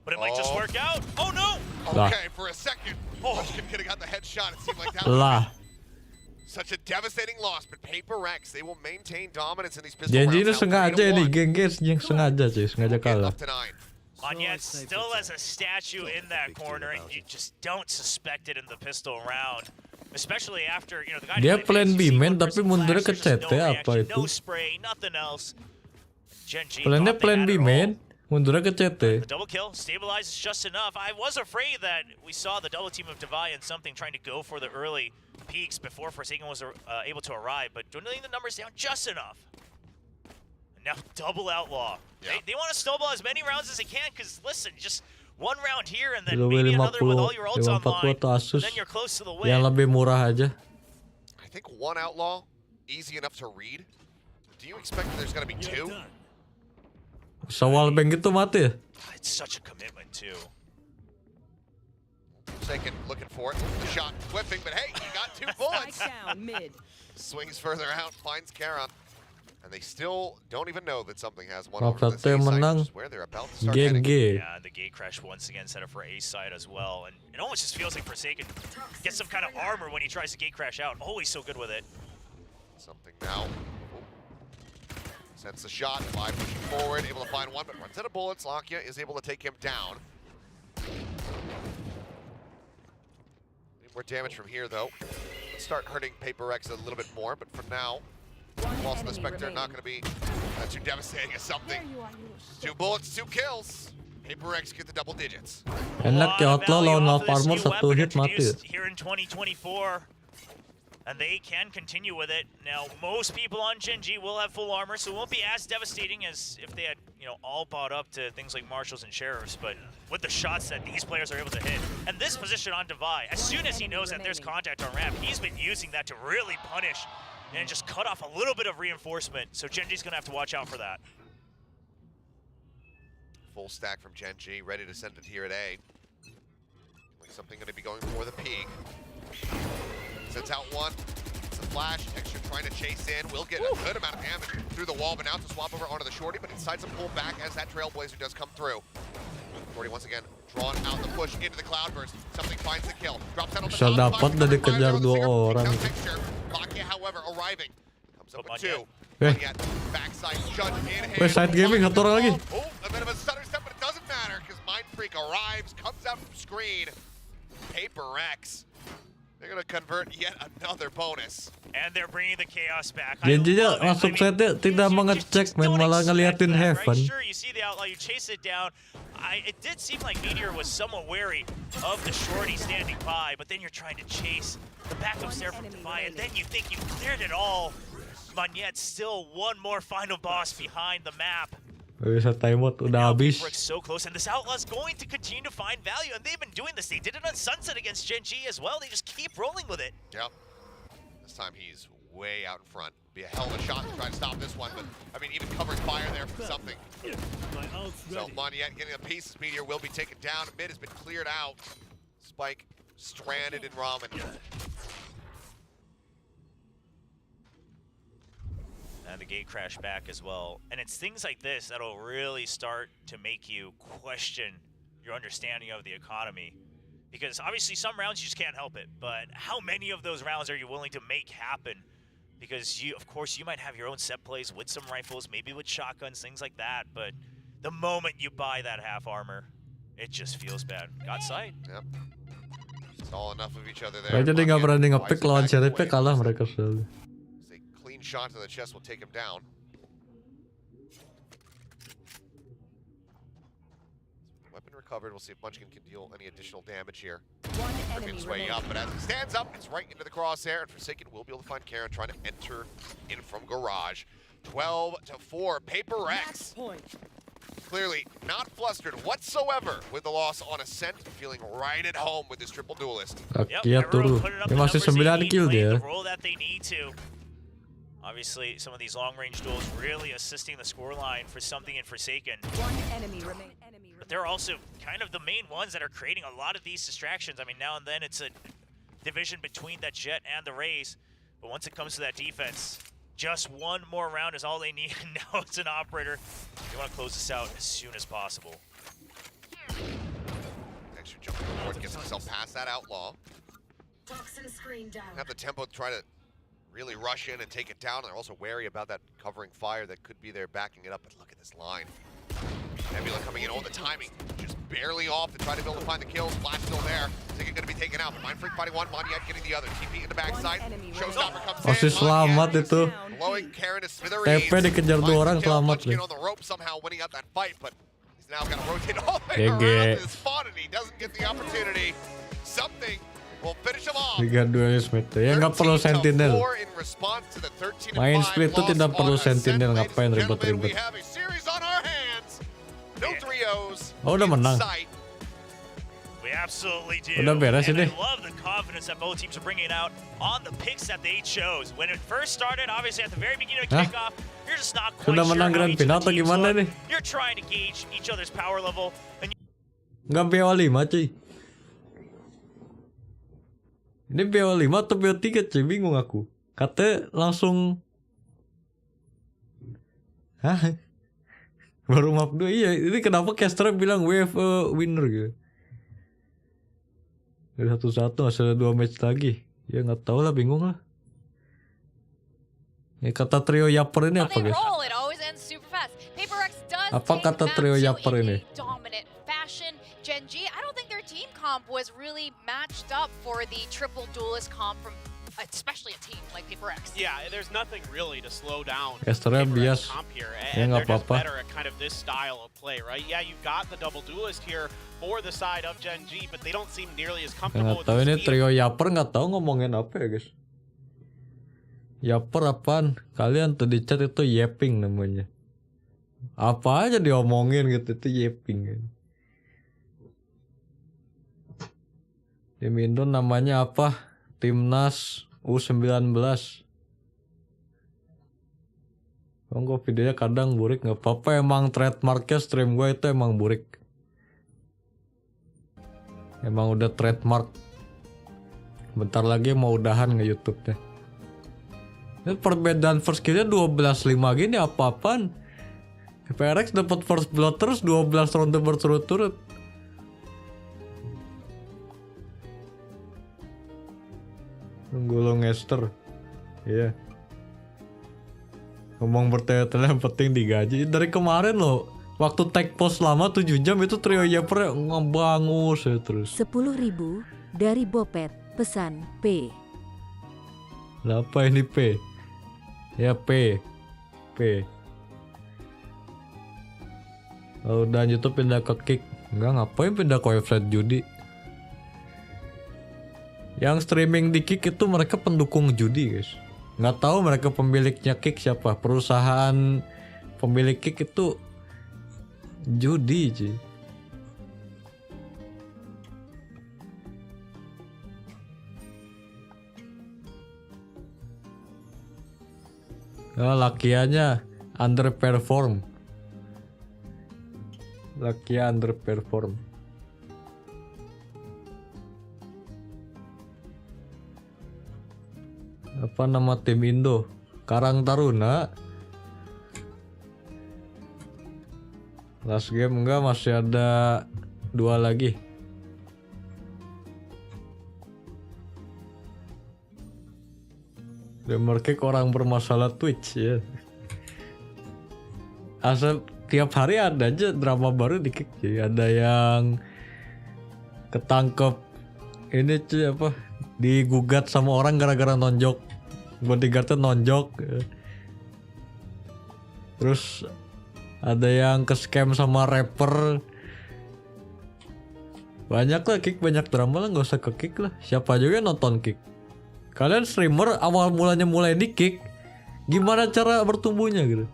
But it might just work out. Oh no! Okay, for a second, Munchkin could have got the headshot. It seemed like that Lah. was such a devastating loss. But Paper Rex, they will maintain dominance in these pistol Janji rounds. itu sengaja nih, geng-geng yang sengaja cuy, sengaja kalah. Up to 9. Monyet still has a statue in that corner, and you just don't suspect it in the pistol round. Especially after, you know, the guy Dia plan B main tapi mundurnya ke CT apa itu? No spray, nothing else. Plannya plan B main, mundurnya ke CT. The double kill stabilizes just enough. I was afraid that we saw the double team of Divide and something trying to go for the early peaks before Forsaken was able to arrive, but dwindling the numbers down just enough. And now double outlaw. Yeah. They want to snowball as many rounds as they can, because listen, just one round here and then maybe another with all your ults online, and then you're close to the win. Yang lebih murah aja. I think one outlaw, easy enough to read. Do you expect that there's going to be 2? Sawal bank itu mati ya? It's such a commitment too. Forsaken looking for it. The shot whipping, but hey, he got 2 bullets. Down mid. Swings further out, finds Kara. And they still don't even know that something has one Oh, over this A katanya site, menang. which is where they're about to start heading. GG. Yeah, the gate crash once again set up for A side as well, and it almost just feels like Forsaken gets some kind of armor when he tries to gate crash out. Always so good with it. Something now. Sends the shot, 5 pushing forward, able to find one, but runs out of bullets. Lakia is able to take him down. Need more damage from here, though. Let's start hurting Paper Rex a little bit more, but for now, loss of the Spectre not going to be too devastating as something. 2 bullets, 2 kills. Paper Rex get the double digits. Enak ya outlaw lawan lap armor 1 hit mati. Here in 2024. And they can continue with it. Now, most people on Genji will have full armor, so it won't be as devastating as if they had, you know, all bought up to things like Marshals and Sheriffs, but with the shots that these players are able to hit. And this position on Divide, as soon as he knows that there's contact on ramp, he's been using that to really punish and just cut off a little bit of reinforcement, so Genji's gonna have to watch out for that. Full stack from Genji, ready to send it here at A. Like something gonna be going for the peak. Sends out one. It's a flash. Extra trying to chase in. Will get a good amount of damage through the wall, but now to swap over onto the shorty, but decides to pull back as that Trailblazer does come through. Shorty once again drawn out the push into the Cloudburst. Something finds the kill. Drops out on the Bisa dapat dah dikejar 2 orang. Lakia, however, arriving. Comes up with 2. Eh. Backside shut in. Weh, side gaming satu orang lagi. Oh, a bit of a stutter step, but it doesn't matter because Mind Freak arrives, comes out from screen. Paper Rex. They're going to convert yet another bonus. And they're bringing the chaos back. Janjinya masuk setnya tidak mengecek, main malah ngeliatin Heaven. Sure, you see the outlaw, you chase it down. It did seem like Meteor was somewhat wary of the shorty standing by, but then you're trying to chase the backups there from Defy, and then you think you've cleared it all. But yet still one more final boss behind the map. Bisa timeout udah habis. So close, and this outlaw's going to continue to find value, and they've been doing this. They did it on Sunset against Genji as well. They just keep rolling with it. Yep. This time he's way out in front. Be a hell of a shot to try to stop this one, but I mean, even covering fire there from something. So Monyet getting a piece. Meteor will be taken down. Mid has been cleared out. Spike stranded in Ramen. And the gate crash back as well. And it's things like this that'll really start to make you question your understanding of the economy. Because obviously some rounds you just can't help it, but how many of those rounds are you willing to make happen? Because you, of course, you might have your own set plays with some rifles, maybe with shotguns, things like that, but the moment you buy that half armor, it just feels bad. Got sight. Yep. It's all enough of each other there. Jadi nggak berani ngepick lawan CRP, kalah mereka selalu. Clean shot to the chest will take him down. Weapon recovered. We'll see if Munchkin can deal any additional damage here. Working his way up, but as he stands up, it's right into the crosshair, and Forsaken will be able to find Karen trying to enter in from Garage. 12-4, Paper Rex. Clearly not flustered whatsoever with the loss on Ascent, feeling right at home with this triple duelist. Lakia turun. Ini masih 9 kill dia. Obviously, some of these long-range duels really assisting the scoreline for Something and Forsaken. But they're also kind of the main ones that are creating a lot of these distractions. I mean, now and then it's a division between that Jet and the Raze. But once it comes to that defense, just one more round is all they need. And now it's an Operator. They want to close this out as soon as possible. Actually jumping forward, gets himself past that outlaw. Have the tempo try to really rush in and take it down. They're also wary about that covering fire that could be there backing it up, but look at this line. Nebula coming in, the timing just barely off to try to be able to find the kills. Flash still there. Think it's going to be taken out, but Mind Freak fighting one, Monyet getting the other. TP in the backside. Showstopper comes in. Masih selamat itu. Blowing Karen to smithereens. TP dikejar 2 orang selamat nih. On the rope somehow winning out that fight, but he's now going to rotate all the way around his spot and he doesn't get the opportunity. Something will finish him off. 3 duelis mid ya nggak perlu sentinel. Main split itu tidak perlu sentinel, ngapain ribet-ribet. Oh, udah menang. We absolutely do. Udah beres ini. I love the confidence that both teams are bringing out on the picks that they chose. When it first started, obviously at the very beginning of kickoff, you're just not quite Sudah sure menang how each Grandfinal of the atau teams gimana look. nih? You're trying to gauge each other's power level. And Nggak BO5 cuy. Ini BO5 atau BO3 cuy, bingung aku. Katanya langsung hah? Baru map 2, iya. Ini kenapa caster bilang we have a winner gitu. Dari 1-1 masih ada 2 match lagi. Ya nggak tahu lah, bingung lah. Ya kata trio Yapper ini apa guys? Apa kata trio Yapper ini? Genji, I don't think their team comp was really matched up for the triple duelist comp from especially a team like Paper X. Yeah, there's nothing really to slow down Casternya bias. comp here, Ya and nggak they're just apa-apa. better at kind of this style of play, right? Yeah, you've got the double duelist here for the side of Genji, but they don't seem nearly as comfortable Nggak with tahu the ini speed. trio Yapper, nggak tahu ngomongin apa ya guys. Yapper apaan? Kalian tuh di chat itu yapping namanya. Apa aja diomongin gitu, itu yapping kan. Tim Indo namanya apa? Timnas U19. Kok videonya kadang burik, nggak apa-apa, emang trademarknya stream gue itu emang burik. Emang udah trademark. Bentar lagi mau udahan nge-YouTube deh. Ini perbedaan first killnya 12-5 gini apa-apaan. PRX dapat first blood terus 12 ronde berturut-turut. Tunggu lo ngester. Iya. Ngomong bertele-tele yang penting digaji. Dari kemarin lo, waktu tag post lama 7 jam itu trio Yapper ngebangus ya terus. 10.000 dari Bopet, pesan P. Apa ini P? Ya P. Oh, udah YouTube pindah ke Kick. Enggak, ngapain pindah ke website judi? Yang streaming di Kick itu mereka pendukung judi guys. Nggak tahu mereka pemiliknya Kick siapa. Perusahaan pemilik Kick itu judi cuy. Oh, lakiannya underperform. Lakia underperform. Apa nama tim Indo? Karang Taruna. Last game enggak, masih ada 2 lagi. Demerkick orang bermasalah Twitch ya. Asal tiap hari ada aja drama baru di Kick. Jadi ada yang ketangkep ini cuy apa, digugat sama orang gara-gara nonjok, bodyguardnya nonjok. Terus ada yang ke scam sama rapper. Banyak lah Kick, banyak drama lah, nggak usah ke Kick lah. Siapa juga yang nonton Kick. Kalian streamer awal mulanya mulai di Kick, gimana cara bertumbuhnya gitu?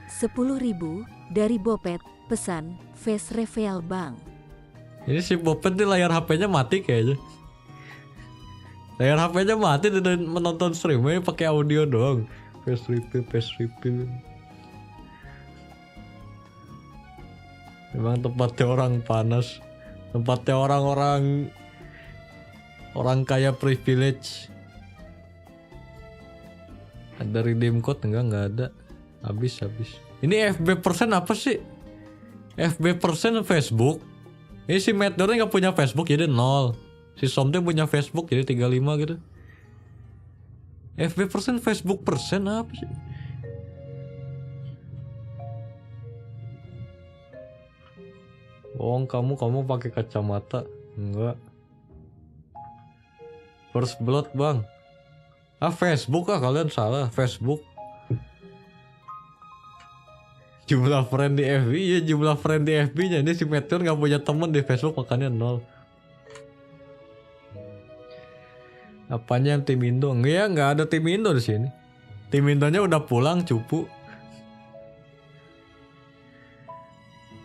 10.000 dari Bopet, pesan face reveal bang. Ini si Bopet nih layar HP-nya mati kayaknya. Layar HP-nya mati dan menonton streamnya pakai audio doang. Face reveal. Memang tempatnya orang panas. Tempatnya orang kaya privilege. Ada redeem code enggak ada. Habis. Ini FB persen apa sih? FB persen Facebook. Ini si Matter nggak punya Facebook jadi 0. Si Somte punya Facebook jadi 35 gitu. FB persen, Facebook persen apa sih? Oh, kamu pakai kacamata? Enggak. First Blood bang. Facebook kalian salah. Facebook. Jumlah friend di FB, ya jumlah friend di FB-nya. Ini si Meteor nggak punya temen di Facebook makanya 0. Apanya yang tim Indo? Nggak ada tim Indo di sini. Tim Indonya udah pulang cupu.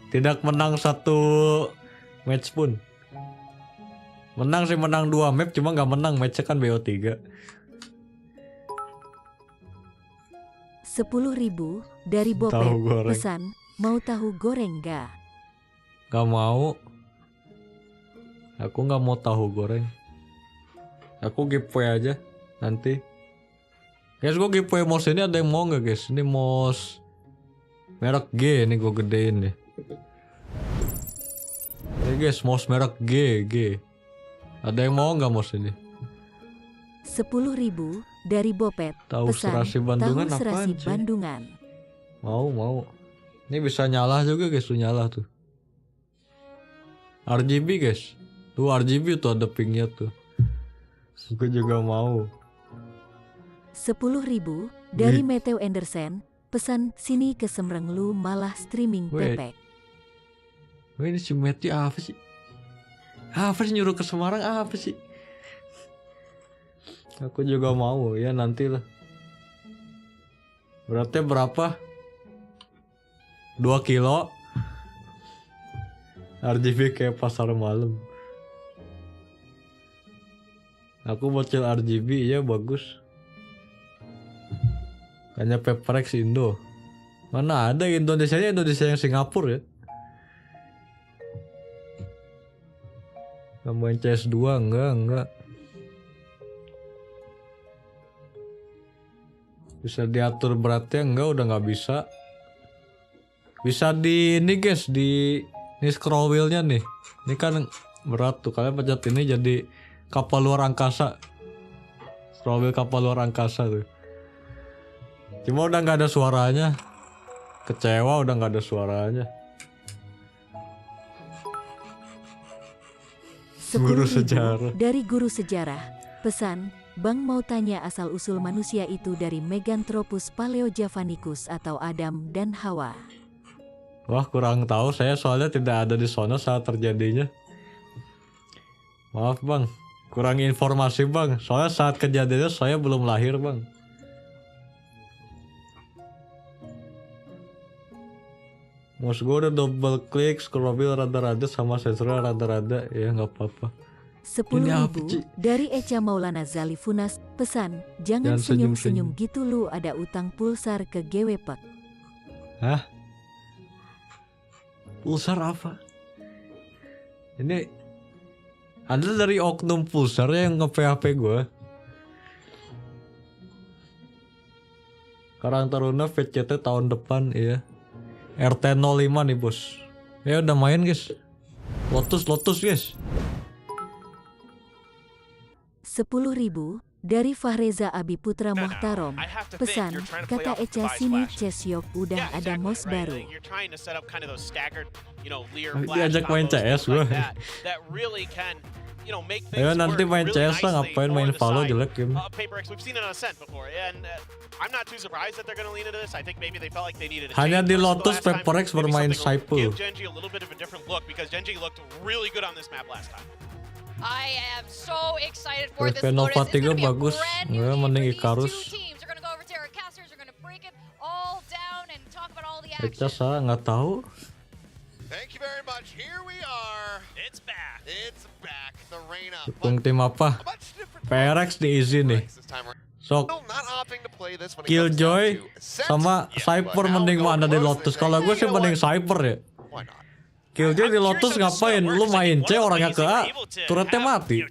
Tidak menang 1 match pun. Menang sih, menang 2 map, cuma nggak menang match-nya kan BO3. 10.000 dari Bopet. Pesan, mau tahu goreng nggak? Gak mau. Aku nggak mau tahu goreng. Aku giveaway aja nanti. Guys, gue giveaway mouse ini ada yang mau nggak guys? Ini mouse merek G, ini gue gedein nih. Ini guys, mouse merek G. Ada yang mau nggak mouse ini? 10.000 dari Bopet. Tahu Pesan, serasi Bandungan tahu serasi apaan sih? Bandungan. Mau. Ini bisa nyala juga guys, tuh nyala tuh. RGB guys. Tuh RGB tuh ada pinknya tuh. Gue juga mau. 10.000 dari Matthew Anderson. Pesan, sini ke Semerang lu malah streaming Wait. pepek. Wah, ini si Matthew apa sih? Apa sih nyuruh ke Semarang apa sih? Aku juga mau ya nantilah. Beratnya berapa? 2 kilo. RGB kayak pasar malam. Aku bocil RGB ya bagus. Kayaknya Peprex Indo. Mana ada Indonesia yang Singapura ya. Gak main CS2 enggak. Bisa diatur beratnya enggak, udah nggak bisa. Bisa di ini guys, di ini scroll wheelnya nih. Ini kan berat tuh, kalian pencet ini jadi kapal luar angkasa. Scroll wheel kapal luar angkasa tuh. Cuma udah nggak ada suaranya. Kecewa udah nggak ada suaranya. 10.000 sejarah. dari guru sejarah. Pesan, Bang mau tanya asal-usul manusia itu dari Meganthropus paleojavanicus atau Adam dan Hawa. Wah, kurang tahu, saya soalnya tidak ada di sana saat terjadinya. Maaf bang, kurang informasi bang. Soalnya saat kejadiannya saya belum lahir bang. Mouse gue udah double klik, scroll wheel rada-rada sama sensornya rada-rada, ya nggak apa-apa. 10.000 dari Echa Maulana Zalifunas. Pesan, jangan senyum-senyum gitu lu, ada utang pulsar ke GWP. Hah? Pulsar apa? Ini ada dari oknum pulsar yang nge-PHP gue. Karang Taruna VCT tahun depan, iya. RT 05 nih bos. Ya udah main guys. Lotus guys. 10.000 dari Fahreza Abi Putra Muhtarom. Pesan, kata Echa sini Cesyok udah ada mouse baru. Diajak main CS gue. Ayo nanti main CS lah, ngapain main Valo jelek game. Hanya di Lotus Paperex bermain Saipu. I am so excited for this Grandfinal Lotus. It's gonna be a bagus. brand new Nggak, game mending for these Icarus. two teams. They're gonna go over Terra Casters. They're gonna break it all down and talk about all the Echa action. saya nggak tahu. Thank you very much. Here we are. It's back. It's back. The Reina. Dukung tim apa? A much different PRX diizin nih. this time around. Sok Still not opting to play this when it comes Killjoy down to Ascent. sama Cypher mending mana di Lotus. Kalau gue sih mending Cypher ya. Why not? Killjoy di Lotus ngapain? Lu main C orangnya ke A, turretnya mati.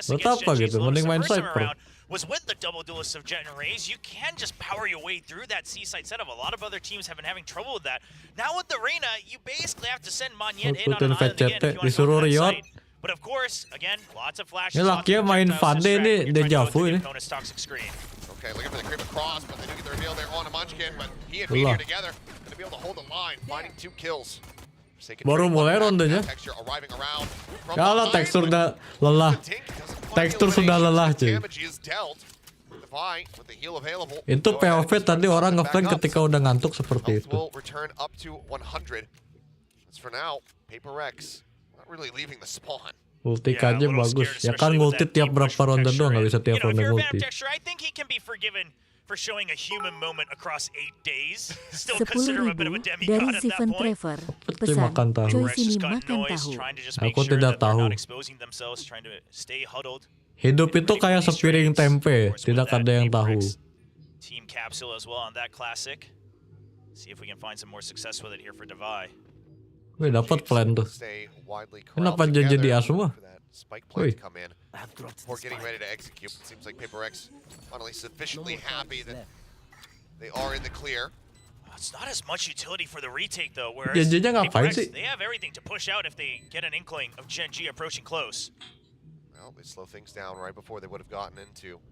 Buat apa gitu? Mending main Cypher. was with the double duelists of Jet and Raze. You can just power your way through that C-side setup. A lot of other teams have been having trouble with that. Now with the Reina, you basically have to send Monyet in on an island again if you want to go to that site. But of course, again, lots of flashes. Ini lakinya main Fade nih, deja vu ini. Okay, looking for the creep across, but they do get the reveal there on a Munchkin, but he and Meteor together going to be able to hold the line, finding 2 kills. Baru mulai rondenya. Kalau tekstur udah lelah. Tekstur sudah lelah, cuy. Itu POV tadi orang ngeflank ketika udah ngantuk seperti itu. Ulti aja bagus. Ya kan multi tiap berapa ronde doang, nggak bisa tiap ronde multi. 10.000 dari Steven Trevor. Pesan, Choi sini makan tahu. Aku tidak tahu. Hidup itu kayak sepiring tempe, tidak ada yang tahu. Team capsule as well on that classic. See if we can find some more success with it here for Divide. Wih, dapat plan tuh. Kenapa dia jadi A semua? Wih. Before getting ready to execute, it seems like Paper X finally sufficiently happy that they are in the clear. It's not as much utility for the retake though, whereas Janjinya ngapain Paper X, sih? they have everything to push out if they get an inkling of Gen G approaching close. Well, they slow things down right before they would have gotten into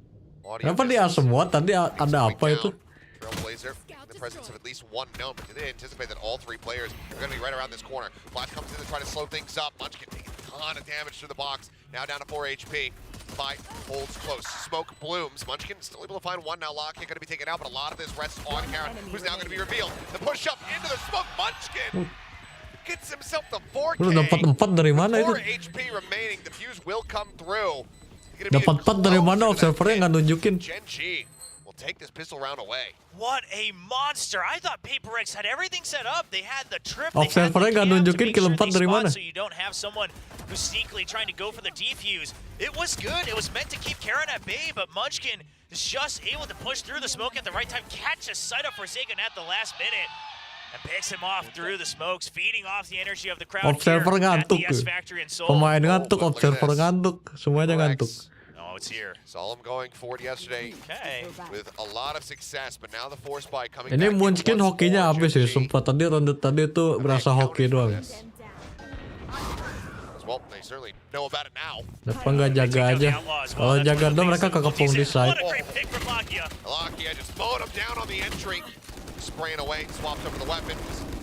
audio. Kenapa dia A semua? Tadi ada apa itu? Trailblazer in the presence of at least one gnome. They anticipate that all 3 players are going to be right around this corner. Blast comes in to try to slow things up. Munchkin taking a ton of damage to the box. Now down to 4 HP. Fight holds close. Smoke blooms. Munchkin still able to find one. Now Lockheed going to be taken out, but a lot of this rests on Karen, who's now going to be revealed. The push up into the smoke. Munchkin gets himself the 4K. Lu dapat 4 dari mana itu? 4 HP remaining. The fuse will come through. Dapat 4 dari mana? Observernya nggak nunjukin. Gen G will take this pistol round away. What a monster! I thought Paper X had everything set up. They had the trip. Observernya nggak nunjukin kill 4 dari mana. So you don't have someone who's sneakily trying to go for the defuse. It was good. It was meant to keep Karen at bay, but Munchkin is just able to push through the smoke at the right time, catch a sight of Forsaken at the last minute, and picks him off through the smokes, feeding off the energy of the crowd. Observer ngantuk. Pemain ngantuk, observer ngantuk, semuanya ngantuk. It's here. Saw him going for it yesterday with a lot of success, but now the force buy coming. Ini Munchkin hokinya habis sih, sumpah tadi ronde tadi tuh berasa hoki doang. Well, they certainly know about it now. Kenapa nggak jaga aja? Kalau jaga dong mereka kekepung di side. Lakia just mowed him down on the entry, spraying away, swapped over the weapon,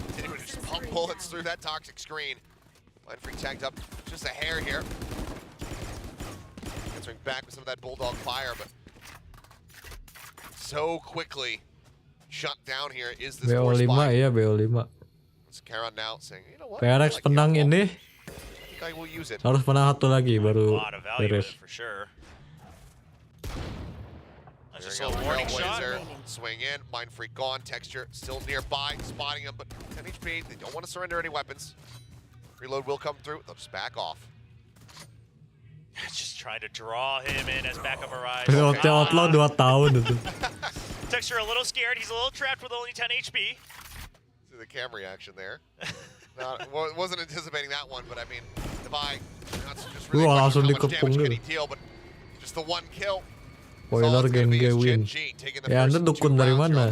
continuing to just pump bullets through that toxic screen. Line free tagged up just a hair here. Answering back with some of that bulldog fire, but so quickly shut down here is this force buy. BO5 ya, BO5. It's Karan now saying, you know what? PRX penang ini I will use it. harus menang 1 lagi baru beres. Just a warning shot. Swing in, mind freak gone, texture still nearby, spotting him, but 10 HP, they don't want to surrender any weapons. Reload will come through, they'll just back off. Just trying to draw him in as backup arrives. Outlaw 2 tahun itu. Texture a little scared, he's a little trapped with only 10 HP. See the camera reaction there. Wasn't anticipating that one, but I mean, Divide, not just really langsung how much dikepung damage can gitu. he deal, but just the one kill. Spoiler game win. Ya Anda dukun dari mana?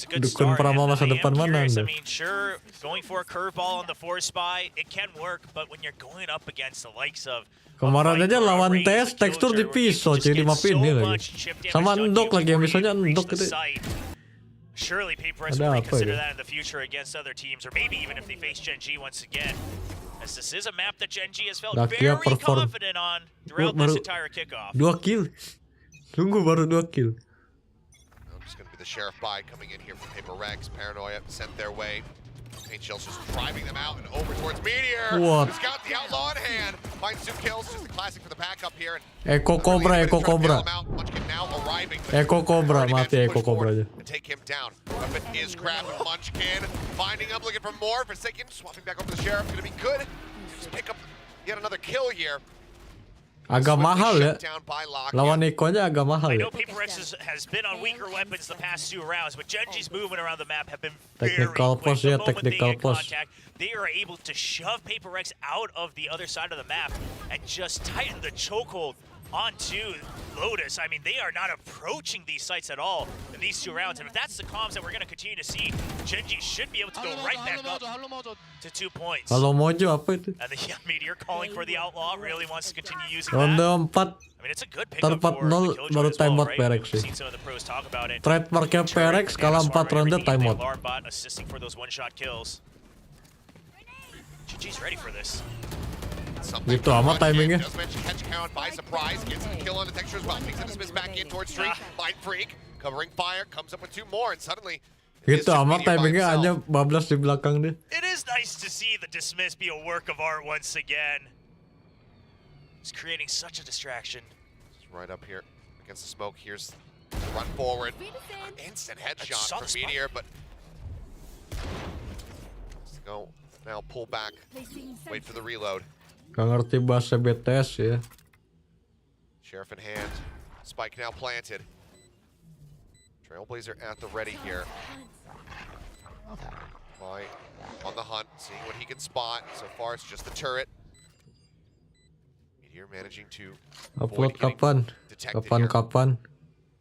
Dukun Prama masa depan mana Anda? I mean, sure, going for a curveball on the force spy, it can work, but when you're going up against the likes of kemarin aja lawan tes tekstur di pisau jadi mapin nih lagi. Sama Endok lagi yang misalnya Endok itu. Surely Paper X will reconsider that in the future against other teams, or maybe even if they face Gen G once again. As this is a map that Gen G has felt very confident on throughout this entire kickoff. 2 kill. Tunggu baru 2 kill. Just going to be the Sheriff buy coming in here from Paper Rex. Paranoia sent their way. Paint Shell's just driving them out and over towards Meteor. What? Who's got the Outlaw in hand. Finds 2 kills, just the classic for the backup here. Echo Cobra, Echo Cobra. Echo Cobra, mati Echo Cobra aja. Take him down. Weapon is grabbed with Munchkin. Finding him, looking for more. Forsaken, swapping back over to the Sheriff. Gonna be good. Just pick up yet another kill here. Agak mahal ya. Lawan Echo aja agak mahal I ya. know Paper X has been on weaker weapons the past 2 rounds, but Gen G's movement around the map have been very quick. The moment they get contact, they are able to shove Paper X out of the other side of the map and just tighten the chokehold onto Lotus. I mean, they are not approaching these sites at all in these 2 rounds. And if that's the comms that we're going to continue to see, Gen.G should be able to go right back up to 2 points. Halo Mojo apa itu? And the Meteor calling for the Outlaw really wants to continue using Ronde that. 4 I mean, it's a good pickup for 4-0 baru timeout Perex sih. Seen some of the pros talk about it. Trademarknya Perex kalah 4 ronde timeout. Alarm bot assisting for those one-shot kills. GG's ready for this. Gitu amat timingnya. Just mentioned catch count by surprise, gets a kill on the texture as well. Takes a dismiss back in towards Street. Mind Freak covering fire, comes up with 2 more, and suddenly Gitu amat timingnya hanya bablas di belakang dia. It is nice to see the dismiss be a work of art once again. It's creating such a distraction. It's right up here against the smoke. Here's the run forward. Instant headshot from Meteor, but let's go now. Pull back. Wait for the reload. Gak ngerti bahasa BTS ya. Sheriff in hand. Spike now planted. Trailblazer at the ready here. By on the hunt, seeing what he can spot. So far, it's just the turret. Meteor managing to Upload kapan? Kapan?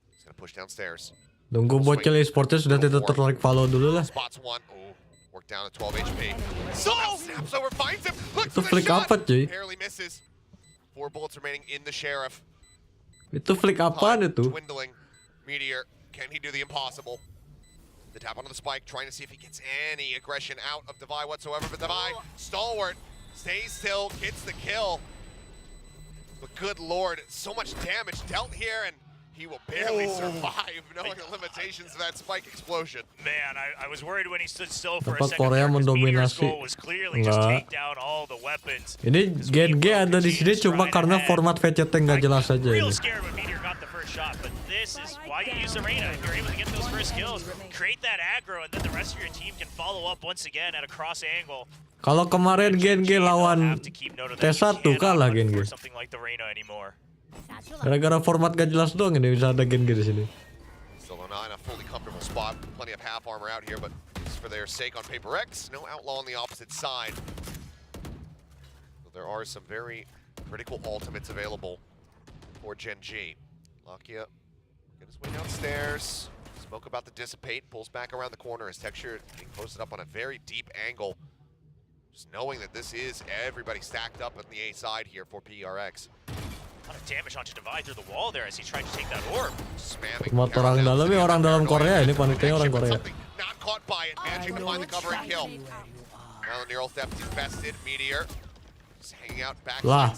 He's gonna push downstairs. Tunggu bocil e-sportnya sudah tidak tertarik follow dulu lah. Spots one. Oh, work down at 12 HP. Somehow snaps over, finds him. Looks Itu for the flick shot. apa cuy? Barely misses. 4 bullets remaining in the Sheriff. Itu flick apaan itu? Dwindling. Meteor, can he do the impossible? The tap onto the spike, trying to see if he gets any aggression out of Devi whatsoever. But Devi, stalwart, stays still, gets the kill. But good lord, so much damage dealt here, and he will barely survive, knowing the limitations of that spike explosion. Man, I was worried when he stood still for a Tempat second. Korea Meteor's mendominasi. goal was clearly just Nggak. take down all the weapons. Ini Gen G ada di sini cuma karena format VCT nggak jelas aja Real ini. scared when Meteor got the first shot, but this is why you use Arena. If you're able to get those first kills, create that aggro, and then the rest of your team can follow up once again at a cross angle. Kalau kemarin Gen G lawan T1 kalah Gen G. Something like the Reyna anymore. Gara-gara format gak jelas doang ini bisa ada Gen G di sini. Still not in a fully comfortable spot. Plenty of half armor out here, but just for their sake on Paper X, no Outlaw on the opposite side. So there are some very critical ultimates available for Gen.G. Lakia get his way downstairs. Smoke about to dissipate, pulls back around the corner. His texture being posted up on a very deep angle. Just knowing that this is everybody stacked up on the A side here for PRX. A lot of damage onto Devi through the wall there as he tried to take that orb. Spamming. Cuma orang dalam ya orang dalam Korea ini panitianya orang Korea. Not caught by it, managing to find the cover and kill. Now the neural theft infested. Meteor just hanging out back. Lah,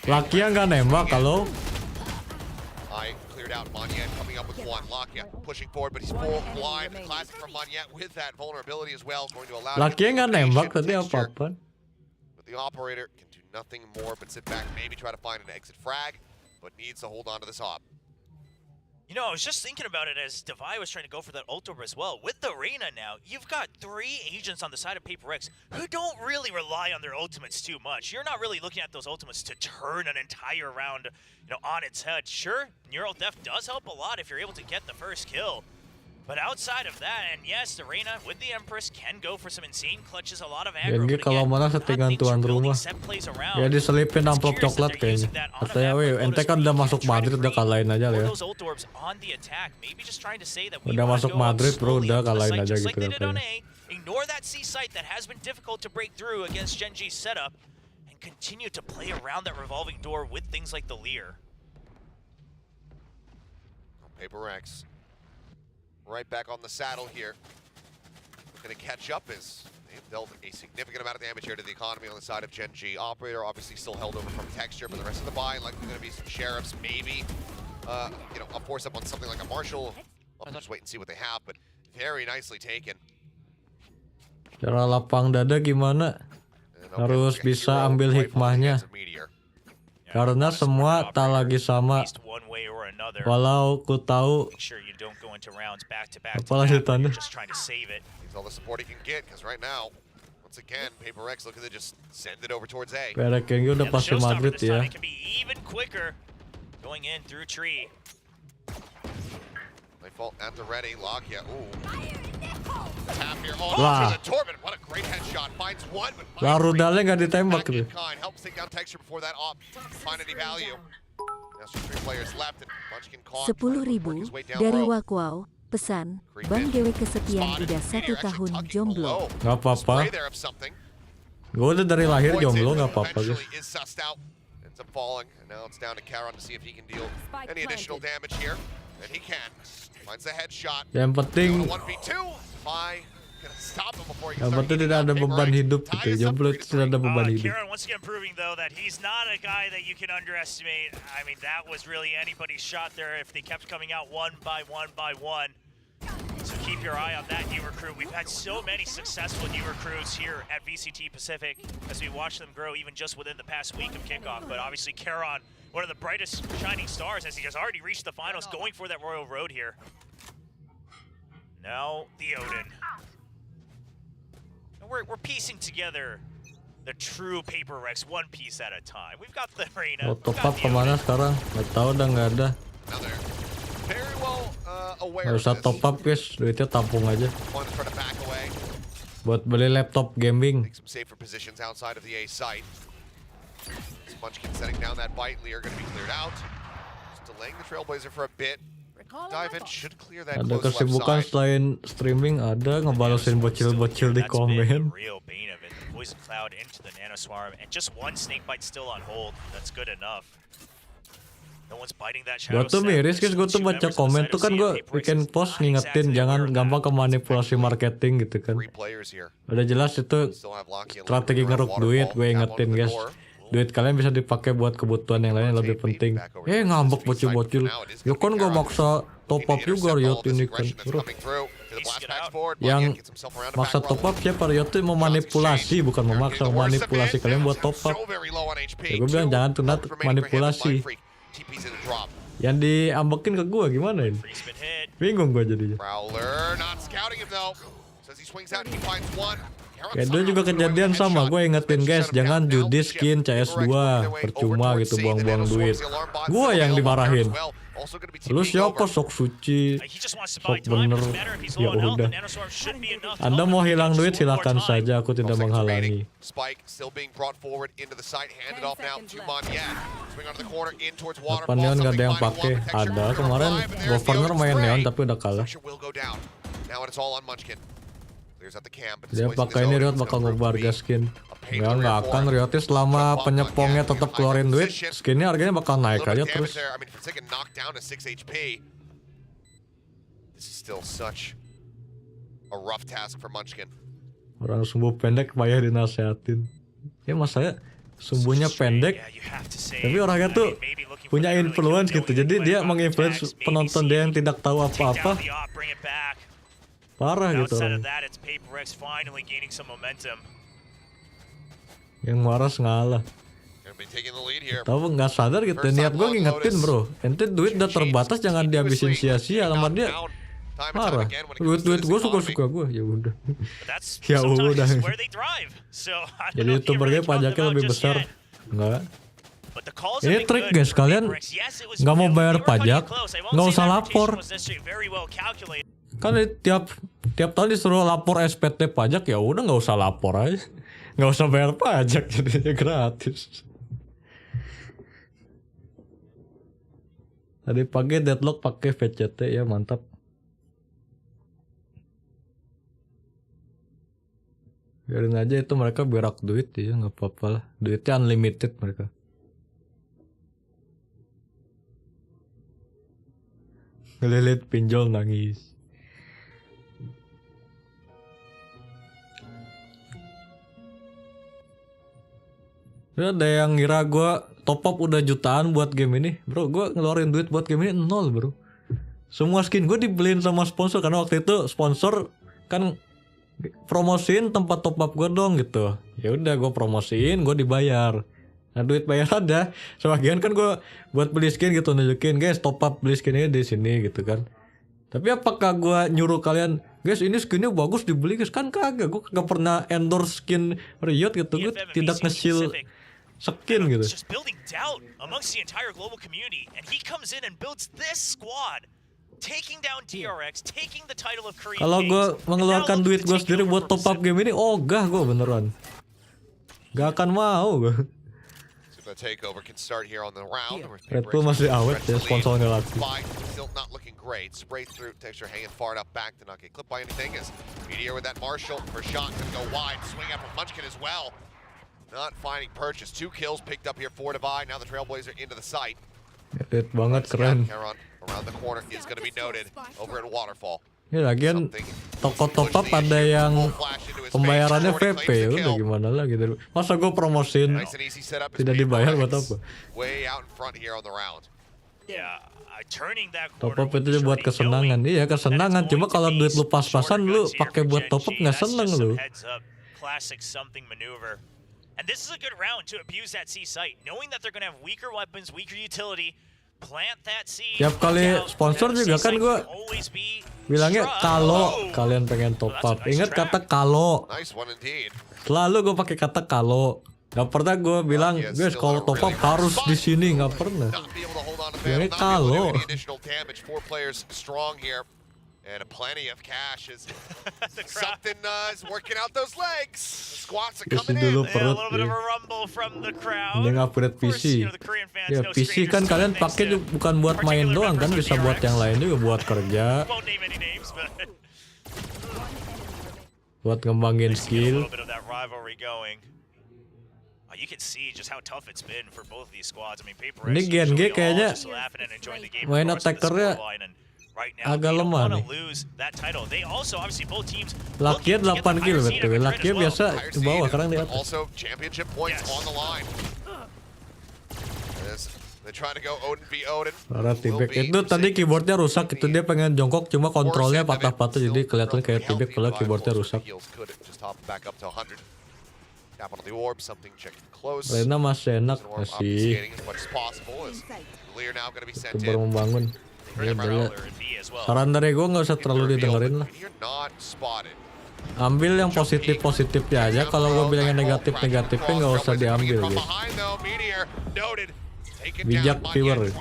Lakia nggak nembak kalau. I cleared out Monyet, coming up with one. Lakia pushing forward, but he's full blind. The classic from Monyet with that vulnerability as well, going to allow. Lakia nggak nembak tadi apa-apa. But the operator can do nothing more but sit back, maybe try to find an exit frag, but needs to hold on to this op. You know, I was just thinking about it as Devi was trying to go for that ult orb as well. With the Reyna now, you've got 3 agents on the side of Paper X who don't really rely on their ultimates too much. You're not really looking at those ultimates to turn an entire round, you know, on its head. Sure, neural theft does help a lot if you're able to get the first kill. But outside of that, and yes, the Reyna with the Empress can go for some insane clutches, a lot of aggro. Gen G kalau mana settingan tuan rumah. Ya diselipin amplop coklat kayaknya. Katanya weh, ente kan udah masuk Madrid, udah kalahin aja lah ya. Udah masuk Madrid bro, udah kalahin aja gitu katanya. Ignore that C site that has been difficult to break through against Gen.G's setup, and continue to play around that revolving door with things like the Leer. Paper X. Right back on the saddle here. Looking to catch up as they've dealt a significant amount of damage here to the economy on the side of Gen.G. Operator obviously still held over from texture, but the rest of the buy likely going to be some sheriffs, maybe you know, a force up on something like a Marshall. I'll just wait and see what they have, but very nicely taken. Cara lapang dada gimana? Harus bisa ambil hikmahnya. Karena semua tak lagi sama. Walau ku tahu apalagi tanda. Perek yang udah pasti Madrid ya. Lah, lah rudalnya nggak ditembak gitu. 10.000 dari Wakwaw. Pesan, Bang Dewe kesepian udah 1 tahun jomblo. Nggak apa-apa. Gue udah dari lahir jomblo, nggak apa-apa guys. Yang penting tidak ada beban hidup gitu. Jomblo itu tidak ada beban hidup. Karen once again proving though that he's not a guy that you can underestimate. I mean, that was really anybody's shot there if they kept coming out one by one by one. So keep your eye on that new recruit. We've had so many successful new recruits here at VCT Pacific as we watch them grow even just within the past week of kickoff. But obviously Karen, one of the brightest shining stars as he has already reached the finals, going for that Royal Road here. Now the Odin. And we're piecing together the true Paper Rex one piece at a time. We've got the arena. Oh, top up kemana sekarang? Nggak tahu, udah nggak ada. Nggak usah top up guys, duitnya tampung aja. Buat beli laptop gaming. Ada kesibukan selain streaming, ada ngebalesin bocil-bocil di komen. Gue tuh miris guys, gue tuh baca komen tuh kan gue bikin post ngingetin jangan gampang kemanipulasi marketing gitu kan. Udah jelas itu strategi ngeruk duit, gue ingetin guys. Duit kalian bisa dipakai buat kebutuhan yang lain yang lebih penting. Ngambek bocil-bocil. Ya kan gue maksa top up juga Riot ini kan bro. Yang maksa top up siapa? Riot tuh memanipulasi, bukan memaksa, memanipulasi kalian buat top up. Ya gue bilang jangan tunda manipulasi. Yang diambekin ke gue gimana ini? Bingung gue jadinya. Ya dulu juga kejadian sama, gue ingetin guys, jangan judi skin CS2, percuma gitu buang-buang duit. Gue yang dimarahin. Lu siapa sok suci, sok bener, ya udah. Anda mau hilang duit silakan saja, aku tidak menghalangi. Apa neon gak ada yang pakai? Ada, kemarin Governor main neon tapi udah kalah. Dia pakai ini Riot bakal ngubah harga skin. Nggak akan Riotnya selama penyepongnya tetap keluarin duit, skinnya harganya bakal naik aja terus. Orang sumbu pendek payah dinasehatin. Ya masanya sumbunya pendek, tapi orangnya tuh punya influence gitu. Jadi dia menginfluence penonton dia yang tidak tahu apa-apa. Parah gitu orang. Yang waras ngalah. Tahu nggak sadar gitu. Niat gue ngingetin bro. Ente duit udah terbatas jangan dihabisin sia-sia. Sama dia parah. Duit gue suka-suka gue. Ya udah. Ya udah. Jadi youtubernya pajaknya lebih besar. Enggak. Ini trik guys, kalian nggak mau bayar pajak, nggak usah lapor. Kan tiap tahun disuruh lapor SPT pajak, ya udah nggak usah lapor aja, nggak usah bayar pajak, jadinya gratis. Tadi pagi deadlock pakai VCT ya mantap. Biarin aja itu mereka berak duit ya nggak apa-apa lah, duitnya unlimited mereka. Ngelilit pinjol nangis. Ada yang ngira gue top up udah jutaan buat game ini. Bro, gue ngeluarin duit buat game ini 0 bro. Semua skin gue dibeliin sama sponsor. Karena waktu itu sponsor kan promosiin tempat top up gue dong gitu. Ya udah gue promosiin, gue dibayar. Nah duit bayar ada. Sebagian kan gue buat beli skin gitu, nunjukin guys top up beli skinnya di sini gitu kan. Tapi apakah gue nyuruh kalian, guys ini skinnya bagus dibeli guys? Kan kagak, gue kagak pernah endorse skin Riot gitu. Gue tidak nge-shield skin gitu. Kalau gue mengeluarkan duit gue sendiri buat top up game ini, ogah gue beneran. Gak akan mau gue. The takeover can start here on the round. Red Bull masih awet ya, sponsor nggak laku. Still not looking great. Spray through, Texture hanging far enough back to not get clipped by anything. As Meteor with that Marshall for shot gonna go wide. Swing out from Munchkin as well. Not finding purchase. 2 kills picked up here for Divide. Now the Trailblazer into the site. Edit banget, keren. Caron around the corner is gonna be noted over at Waterfall. Ya lagian toko top up ada yang pembayarannya VP, udah gimana lagi gitu. Masa gue promosiin tidak dibayar buat apa? Top up itu buat kesenangan. Iya kesenangan, cuma kalau duit lu pas-pasan lu pakai buat top up nggak seneng lu. And this is a good round to abuse that C site, knowing that they're going to have weaker weapons, weaker utility. Plant that seed. Tiap kali sponsor juga kan gue bilangnya kalau kalian pengen top up, ingat kata kalau. Selalu gue pakai kata kalau. Gak pernah gue bilang guys kalau top up harus di sini, nggak pernah. Bilangnya kalau. And plenty of cash is something is working out those legs. The squats are coming in. A little bit of a rumble from the crowd. Ini upgrade PC. Ya PC kan kalian pakai bukan buat main doang kan, bisa buat yang lain juga, buat kerja. Buat ngembangin skill. Ini Gen G kayaknya main attackernya agak lemah nih. Lakinya 8 kill betul. Lakinya biasa di bawah, sekarang di atas. Para tibek itu tadi keyboardnya rusak, itu dia pengen jongkok cuma kontrolnya patah-patah jadi kelihatan kayak tibek kalau keyboardnya rusak. Lena masih enak masih. Itu baru membangun. Ya, saran dari gue nggak usah terlalu didengerin lah. Ambil yang positif-positifnya aja. Kalau gue bilang yang negatif-negatifnya nggak usah diambil guys. Bijak viewer.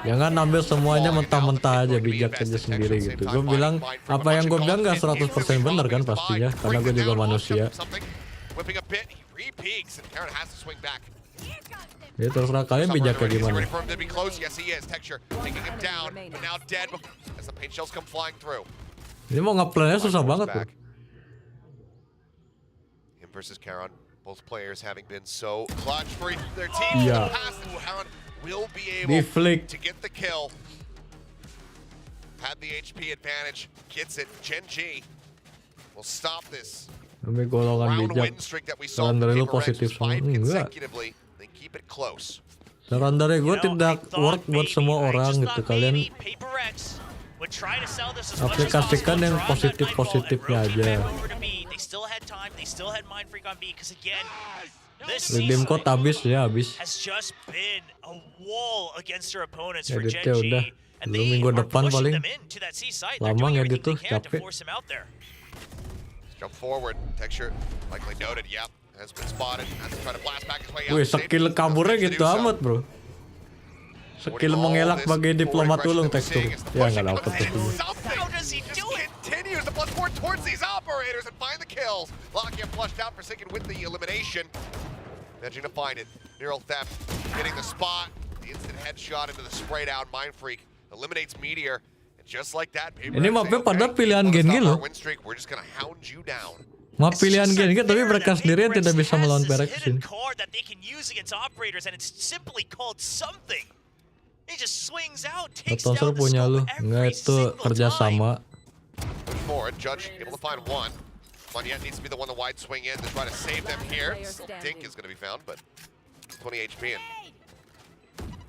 Jangan ambil semuanya mentah-mentah aja, bijak aja sendiri gitu. Gue bilang apa yang gue bilang nggak 100% benar kan pastinya, karena gue juga manusia. Ya terserah kalian bijaknya gimana. Ini mau ngeplannya susah banget tuh. Iya. Di flick. Demi golongan bijak. Saran dari lu positif semua. Enggak. Saran dari gue tidak work buat semua orang gitu. Kalian aplikasikan yang positif-positifnya aja. Redeem code habis ya, habis. Editnya udah. Belum minggu depan paling. Lama ngedit tuh, capek. Wih, skill kaburnya gitu amat bro. Skill mengelak bagi diplomat ulung tekstur. Ya nggak dapet itu. Ini mapnya pada pilihan Gen G loh. Map pilihan Gen G tapi mereka sendiri yang tidak bisa melawan Perak sini. Sponsor punya lu, nggak itu kerjasama.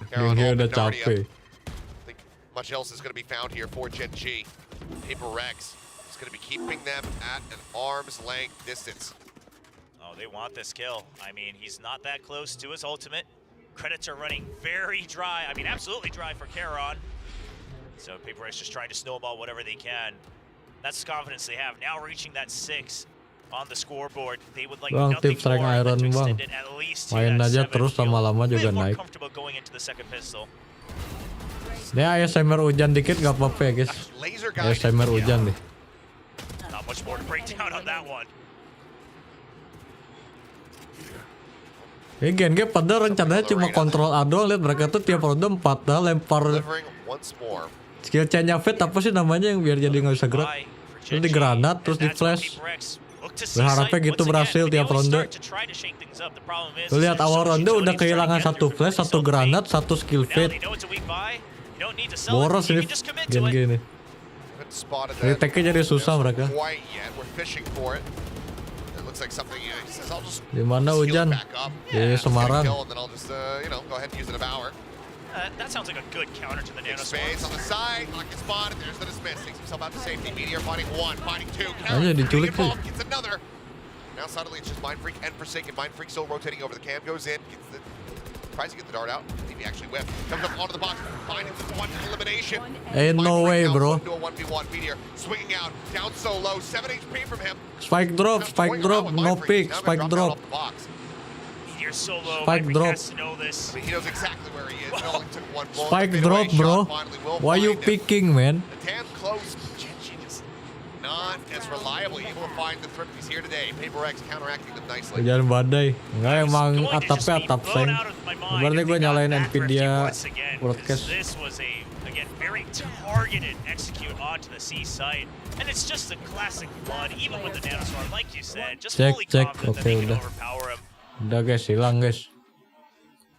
Gen G udah capek. Much else is going to be found here for Gen G. Paper Rex is going to be keeping them at an arm's length distance. Oh, they want this kill. I mean, he's not that close to his ultimate. Credits are running very dry. I mean, absolutely dry for Caron. So Paper Rex just trying to snowball whatever they can. That's the confidence they have. Now reaching that 6 on the scoreboard. They would like nothing more than to extend it at least to Main that aja 7. terus lama-lama juga naik. Comfortable going into the second pistol. Ini ASMR hujan dikit gak apa-apa ya guys. ASMR hujan nih. Not much more to break down on that one. Gen padahal rencananya cuma kontrol A doang. Lihat mereka tuh tiap ronde 4 lempar Delivering once more. skill chain-nya Fate apa sih namanya yang biar jadi nggak bisa gerak. Terus di granat, terus di flash. Berharapnya gitu berhasil tiap ronde. Tuh lihat awal ronde udah kehilangan 1 flash, 1 granat, 1 skill Fate. Boros ini gen gini. Couldn't spot it. Retake-nya jadi susah mereka. Quite yet. We're fishing for it. It looks like something. He says, I'll just Di mana seal it hujan? back up. Di Semarang. Kill, and then I'll just go ahead and use an devour. That sounds like a good counter to the Big Nanoswarm. space on the side, lock his spot, and there's the dismiss. Takes himself out to safety. Meteor finding one, finding two. Aja diculik tuh. Gets another. Now suddenly it's just Mind Freak and Forsaken. Mind Freak still rotating over the cam, goes in, gets the tries to get the dart out. Maybe actually whip. Comes up onto the box, finding the one elimination. Ain't no way, bro. Do a 1v1. Meteor swinging out, down so low, 7 HP from him. Spike drop, no pick, spike drop. You're so low. Spike Mike drop. has to know this. I mean, he knows exactly where he is. It only took one bullet. Spike The drop, fadeaway bro. shot finally will Why you find him. picking, man? The damn close. Genji just not as reliably able to find the thrifties here today. Paper X counteracting them nicely. Hujan badai. Enggak emang Going to just atapnya be atap blown seng. out of my mind Berarti if gue they got nyalain that thrifty Nvidia once again, 'cause broadcast. This was a, again, very targeted execute onto the C site. And it's just a classic flood, even with the Nanoswarm, like you said, just Cek, fully cek. confident that Oke, they can udah. overpower him. Udah guys, hilang guys.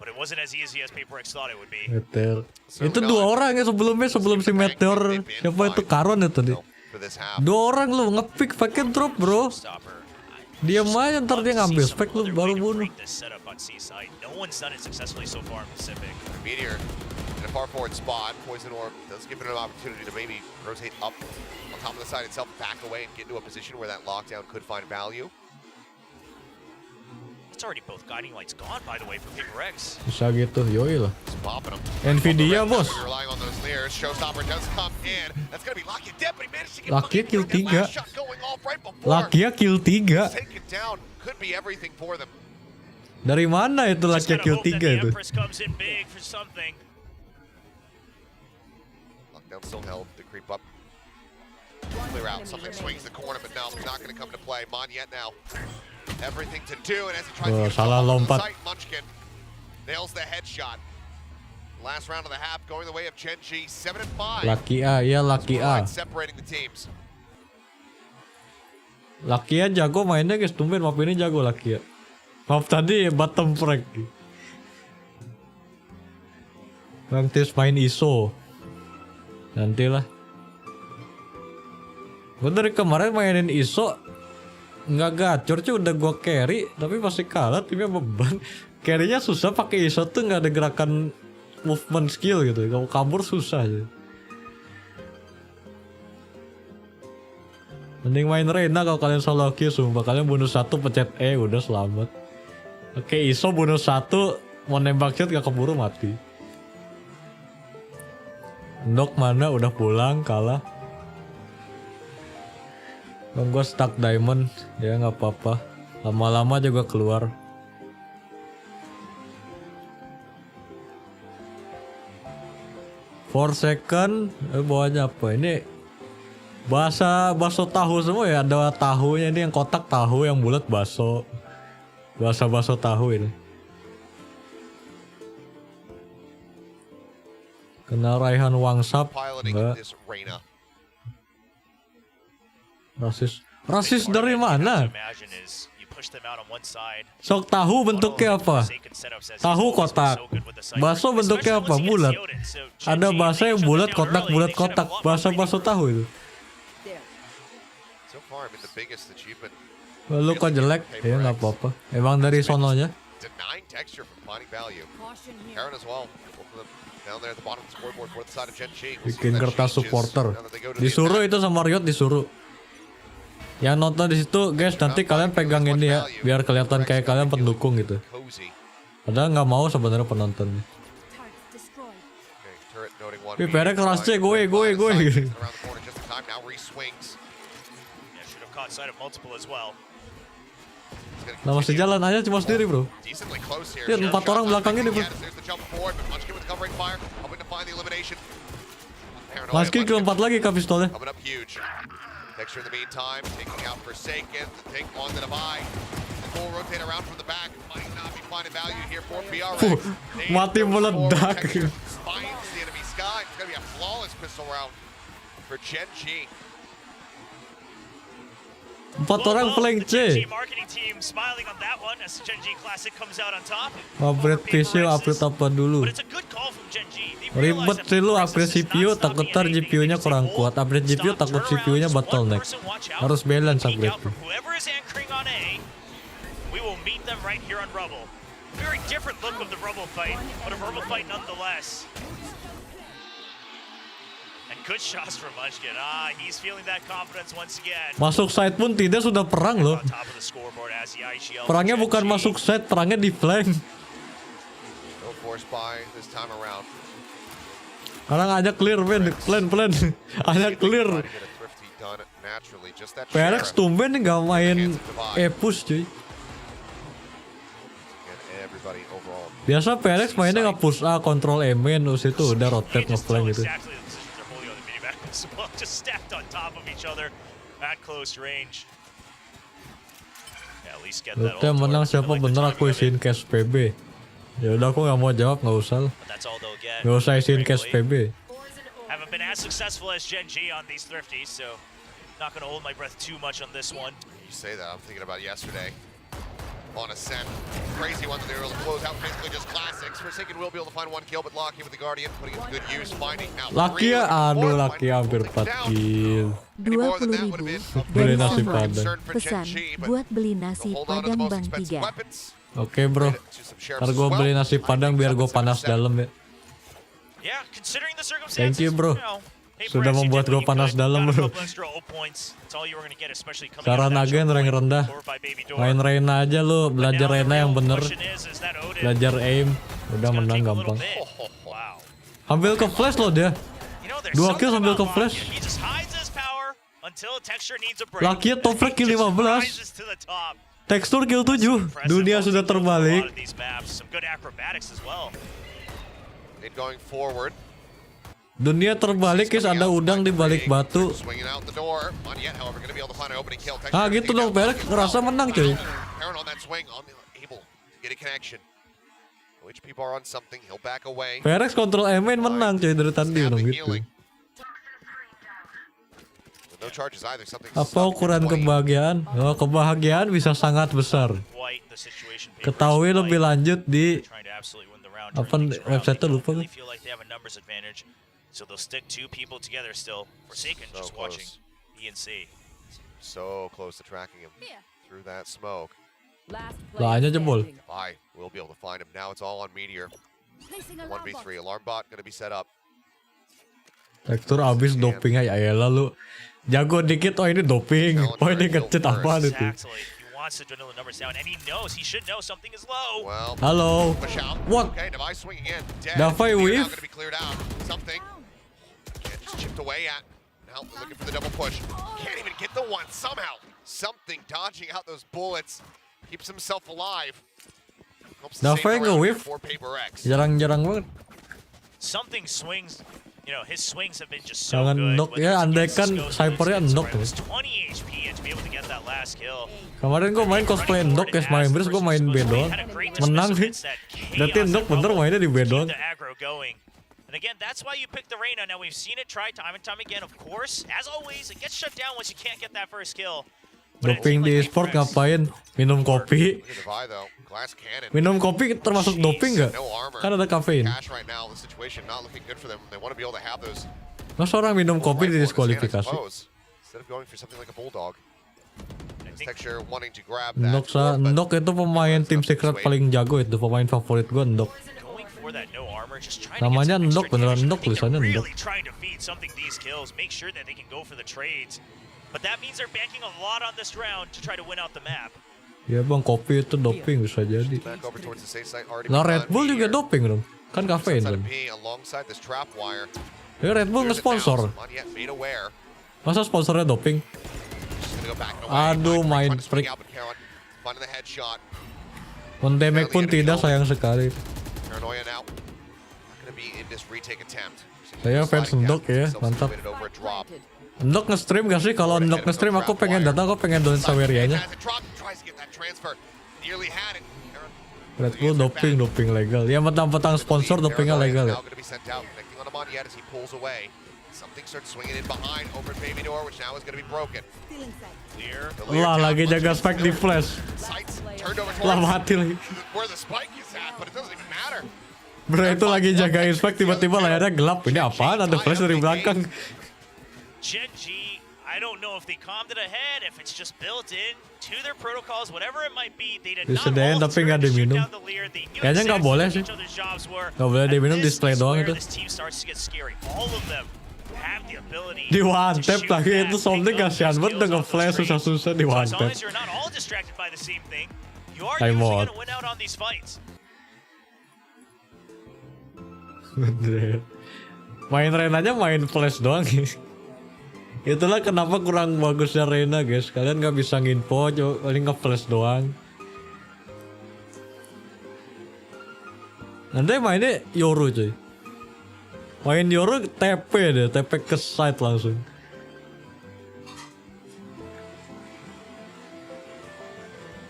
But it wasn't as easy as Paper X thought it would be. Meteor. Itu 2 orang ya sebelum si Meteor. Siapa itu Karon itu tadi? For this half. 2 orang lu ngepick pakai drop, bro. Stopper. Diam aja ntar dia ngambil spek lu baru bunuh. This setup on C side. No one's done it successfully so far in Pacific. Meteor in a far forward spot. Poison Orb does give it an opportunity to maybe rotate up on top of the side itself, back away, and get into a position where that lockdown could find value. It's already both guiding lights gone, by the way, for Paper X. Bisa gitu, yoi lah. Just popping them. Nvidia, bos. You're relying on those layers. Showstopper does come in. That's gonna be Lakia dead, but he managed to get Lakia kill that 3. last shot going off right before. Lakia kill 3. Take it down. Could be everything for them. Dari mana itu Just Lakia gotta kill hope that 3 the itu? Empress comes in big for something. Lockdown still held. The creep up. Clear out. Something swings the corner, but no, it's not going to come to play. Mon yet now. Everything to do, and as he tries to get salah off the lompat. sight, Munchkin nails the headshot. Last round of the half going the way of Genji. 7-5. Laki A, ya Laki A. Separating the teams. Laki A jago mainnya guys, tumben map ini jago Laki A. Map tadi bottom frag. Bang Tis main ISO. Nantilah. Gue dari kemarin mainin ISO nggak gacor cuy, udah gue carry tapi pasti kalah, timnya beban. Carrynya susah pakai ISO tuh, nggak ada gerakan movement skill gitu. Kalau kabur susah aja. Mending main Reina kalau kalian solo queue, sumpah kalian bunuh 1 pencet E udah selamat. Oke, ISO bunuh 1 mau nembak shot gak keburu mati. Nok mana udah pulang kalah. Bang gue stuck diamond ya nggak apa-apa. Lama-lama juga keluar. For second bawahnya apa ini? Bakso tahu semua ya, ada tahunya ini yang kotak tahu, yang bulat bakso. Bakso tahu ini. Kenal Raihan Wangsap? Enggak. Rasis dari mana? Sok tahu bentuknya apa? Tahu kotak. Bakso bentuknya apa? Bulat. Ada bakso yang bulat kotak, bulat kotak. Bakso tahu itu. Lu kok jelek? Ya nggak apa-apa. Emang dari sononya. Bikin kertas supporter. Disuruh itu sama Riot, disuruh. Yang nonton di situ guys, nanti kalian pegang ini ya, biar kelihatan kayak kalian pendukung gitu. Padahal nggak mau sebenarnya penontonnya. PR kerasnya gue. Nah masih jalan aja cuma sendiri bro. Lihat 4 orang belakang ini bro. Maskin ke 4 lagi kah pistolnya. Texture in the meantime, taking out Forsaken, to take on the divide. The full rotate around from the back, might not be finding value here for BRX. Mati meledak. Finds the enemy sky. It's gonna be a flawless pistol round for Gen G. 4 orang flank C. Marketing team smiling on that one as Gen G Classic comes out on top. Upgrade PC, upgrade apa dulu? But it's a good call from Gen G. Ribet sih lu upgrade CPU, takut ntar GPU-nya kurang kuat. Upgrade GPU takut CPU-nya bottleneck. Harus balance upgrade. Whoever is anchoring on A, we will meet them right here on Rubble. Very different look of the Rubble fight, but a Rubble fight nonetheless. And good shots from Munchkin. He's feeling that confidence once again. Masuk side pun tidak, sudah perang loh. Perangnya bukan masuk side, perangnya di flank. No force buy this time around. Sekarang aja clear, man. Plan. Aja clear. PRX tumben nggak main push cuy. Biasa PRX mainnya nggak push A, control E main, terus itu udah rotate nge-flank gitu. Just stacked on top of each other at close range. Yeah, at least get that. Yang menang siapa bener, aku isiin cash PB. Ya udah, aku nggak mau jawab, nggak usah. Nggak usah isiin cash PB. Haven't been as successful as Gen G on these thrifties, so not gonna hold my breath too much on this one. You say that, I'm thinking about yesterday on Ascent. Crazy one that they were able to close out, basically just classics. Forsaken will be able to find 1 kill, but Locky with the Guardian putting it to good use, finding now. Lucky ya, aduh Lucky hampir 4 kill. 20.000 Beli dari nasi Samran. padang. Pesan buat beli nasi padang Bang 3. Oke bro, ntar gue beli nasi padang biar gue panas dalam ya. Thank you bro, sudah membuat gue panas dalam bro. Saran agen rank rendah, main Reina aja lu, belajar Reina yang bener, belajar aim, udah menang gampang. Ambil ke flash loh dia, 2 kill sambil ke flash. Lakinya top frag kill 15, tekstur kill 7, dunia sudah terbalik. Dunia terbalik guys, ada udang di balik batu. Gitu dong, PRX ngerasa menang cuy. PRX kontrol main menang cuy dari tadi dong gitu. Apa ukuran kebahagiaan? Oh, kebahagiaan bisa sangat besar. Ketahui lebih lanjut di apa website lupa. So they'll stick 2 people together still. Forsaken just watching E and C. So close to tracking him through that smoke. Lah aja jebol. We'll be able to find him. Now it's all on Meteor. 1v3 alarm bot gonna be set up. Tekstur abis doping aja ya lalu. Jago dikit, oh ini doping. Oh ini nge-cheat apaan itu. Halo. What? Davai wave? Chipped away at. Now looking for the double push. Can't even get the one somehow. Something dodging out those bullets. Keeps himself alive. Davai nge-wave? Jarang-jarang banget. Something swings. You know, his swings have been just so good. Knock ya, andaikan Cyphernya knock tuh. Kemarin gue main cosplay knock ya, main Bris gue main B doang. Menang sih. Berarti knock bener mainnya di B doang. And again, that's why you pick the Reina. Now we've seen it try time and time again. Of course, as always, it gets shut down once you can't get that first kill. Doping di e-sport ngapain? Minum kopi. Minum kopi termasuk doping nggak? Kan ada kafein. Masa orang minum kopi didiskualifikasi? Ndok itu pemain tim secret paling jago, itu pemain favorit gue Ndok. Namanya Ndok, beneran Ndok, tulisannya Ndok. Ya bang, kopi itu doping bisa jadi. Nah Red Bull juga doping dong, kan kafein kan. Ya Red Bull nge-sponsor. Masa sponsornya doping? Aduh, main freak. On damage pun tidak, sayang sekali. Saya fans Ndok ya, mantap. Ndok nge-stream gak sih? Kalau Ndok nge-stream aku pengen datang, aku pengen download Sawerianya. Red Bull doping legal. Ya mentang-mentang sponsor dopingnya legal ya. Lah lagi jaga spike di flash. Lah mati lagi. Bro itu lagi jagain spike tiba-tiba layarnya gelap. Ini apaan? Ada flash dari belakang. Gen.G, I don't know if they calmed it ahead, if it's just built in to their protocols, whatever it might be. They did not Disediain tapi nggak diminum. Kayaknya nggak boleh sih. Nggak boleh diminum, display doang itu. Di one tap lagi itu something kasihan banget udah nge-flash susah-susah di one tap. Timeout. Main Renanya main flash doang. Itulah kenapa kurang bagusnya Rena guys. Kalian nggak bisa nginfo, paling nge-flash doang. Nanti mainnya Yoru cuy. Main Yoru TP deh, TP ke side langsung.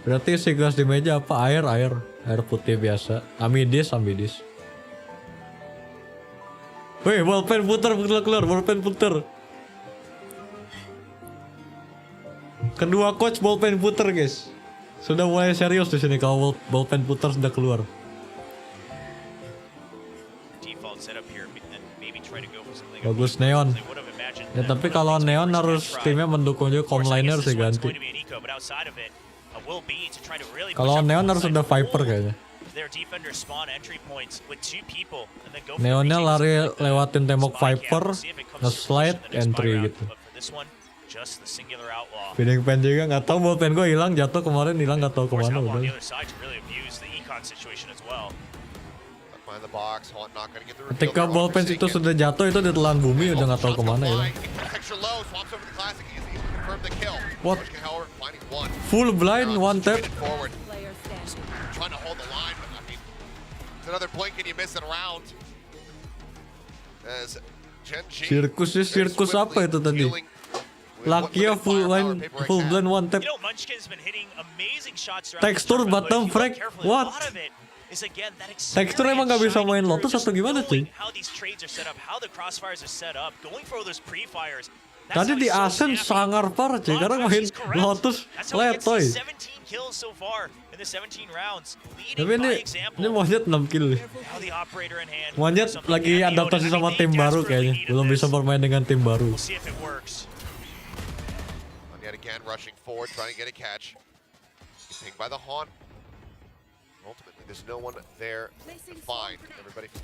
Berarti si gelas di meja apa? Air putih biasa. Amidis. Wih, ballpen puter keluar, ballpen puter. Kedua coach ballpen puter guys. Sudah mulai serius di sini kalau ballpen puter sudah keluar. Bagus Neon. Ya tapi kalau Neon harus timnya mendukung juga comliner sih ganti. Kalau Neon harus ada Viper kayaknya. Neonnya lari lewatin tembok Viper, nge-slide, entry gitu. Feeding pen juga nggak tahu ballpen gue hilang jatuh kemarin nggak tahu kemana udah. Ketika ballpen itu sudah jatuh itu ditelan bumi udah nggak tahu kemana ya. What? Full blind one tap. Sirkus apa itu tadi? Lakia full blind one tap. Tekstur bottom frag. What? Tekstur emang gak bisa main Lotus atau gimana sih? Tadi di Ascent sangar parah cuy, karena main Lotus letoy. Tapi ini monyet 6 kill. Monyet lagi adaptasi sama tim baru kayaknya, belum bisa bermain dengan tim baru.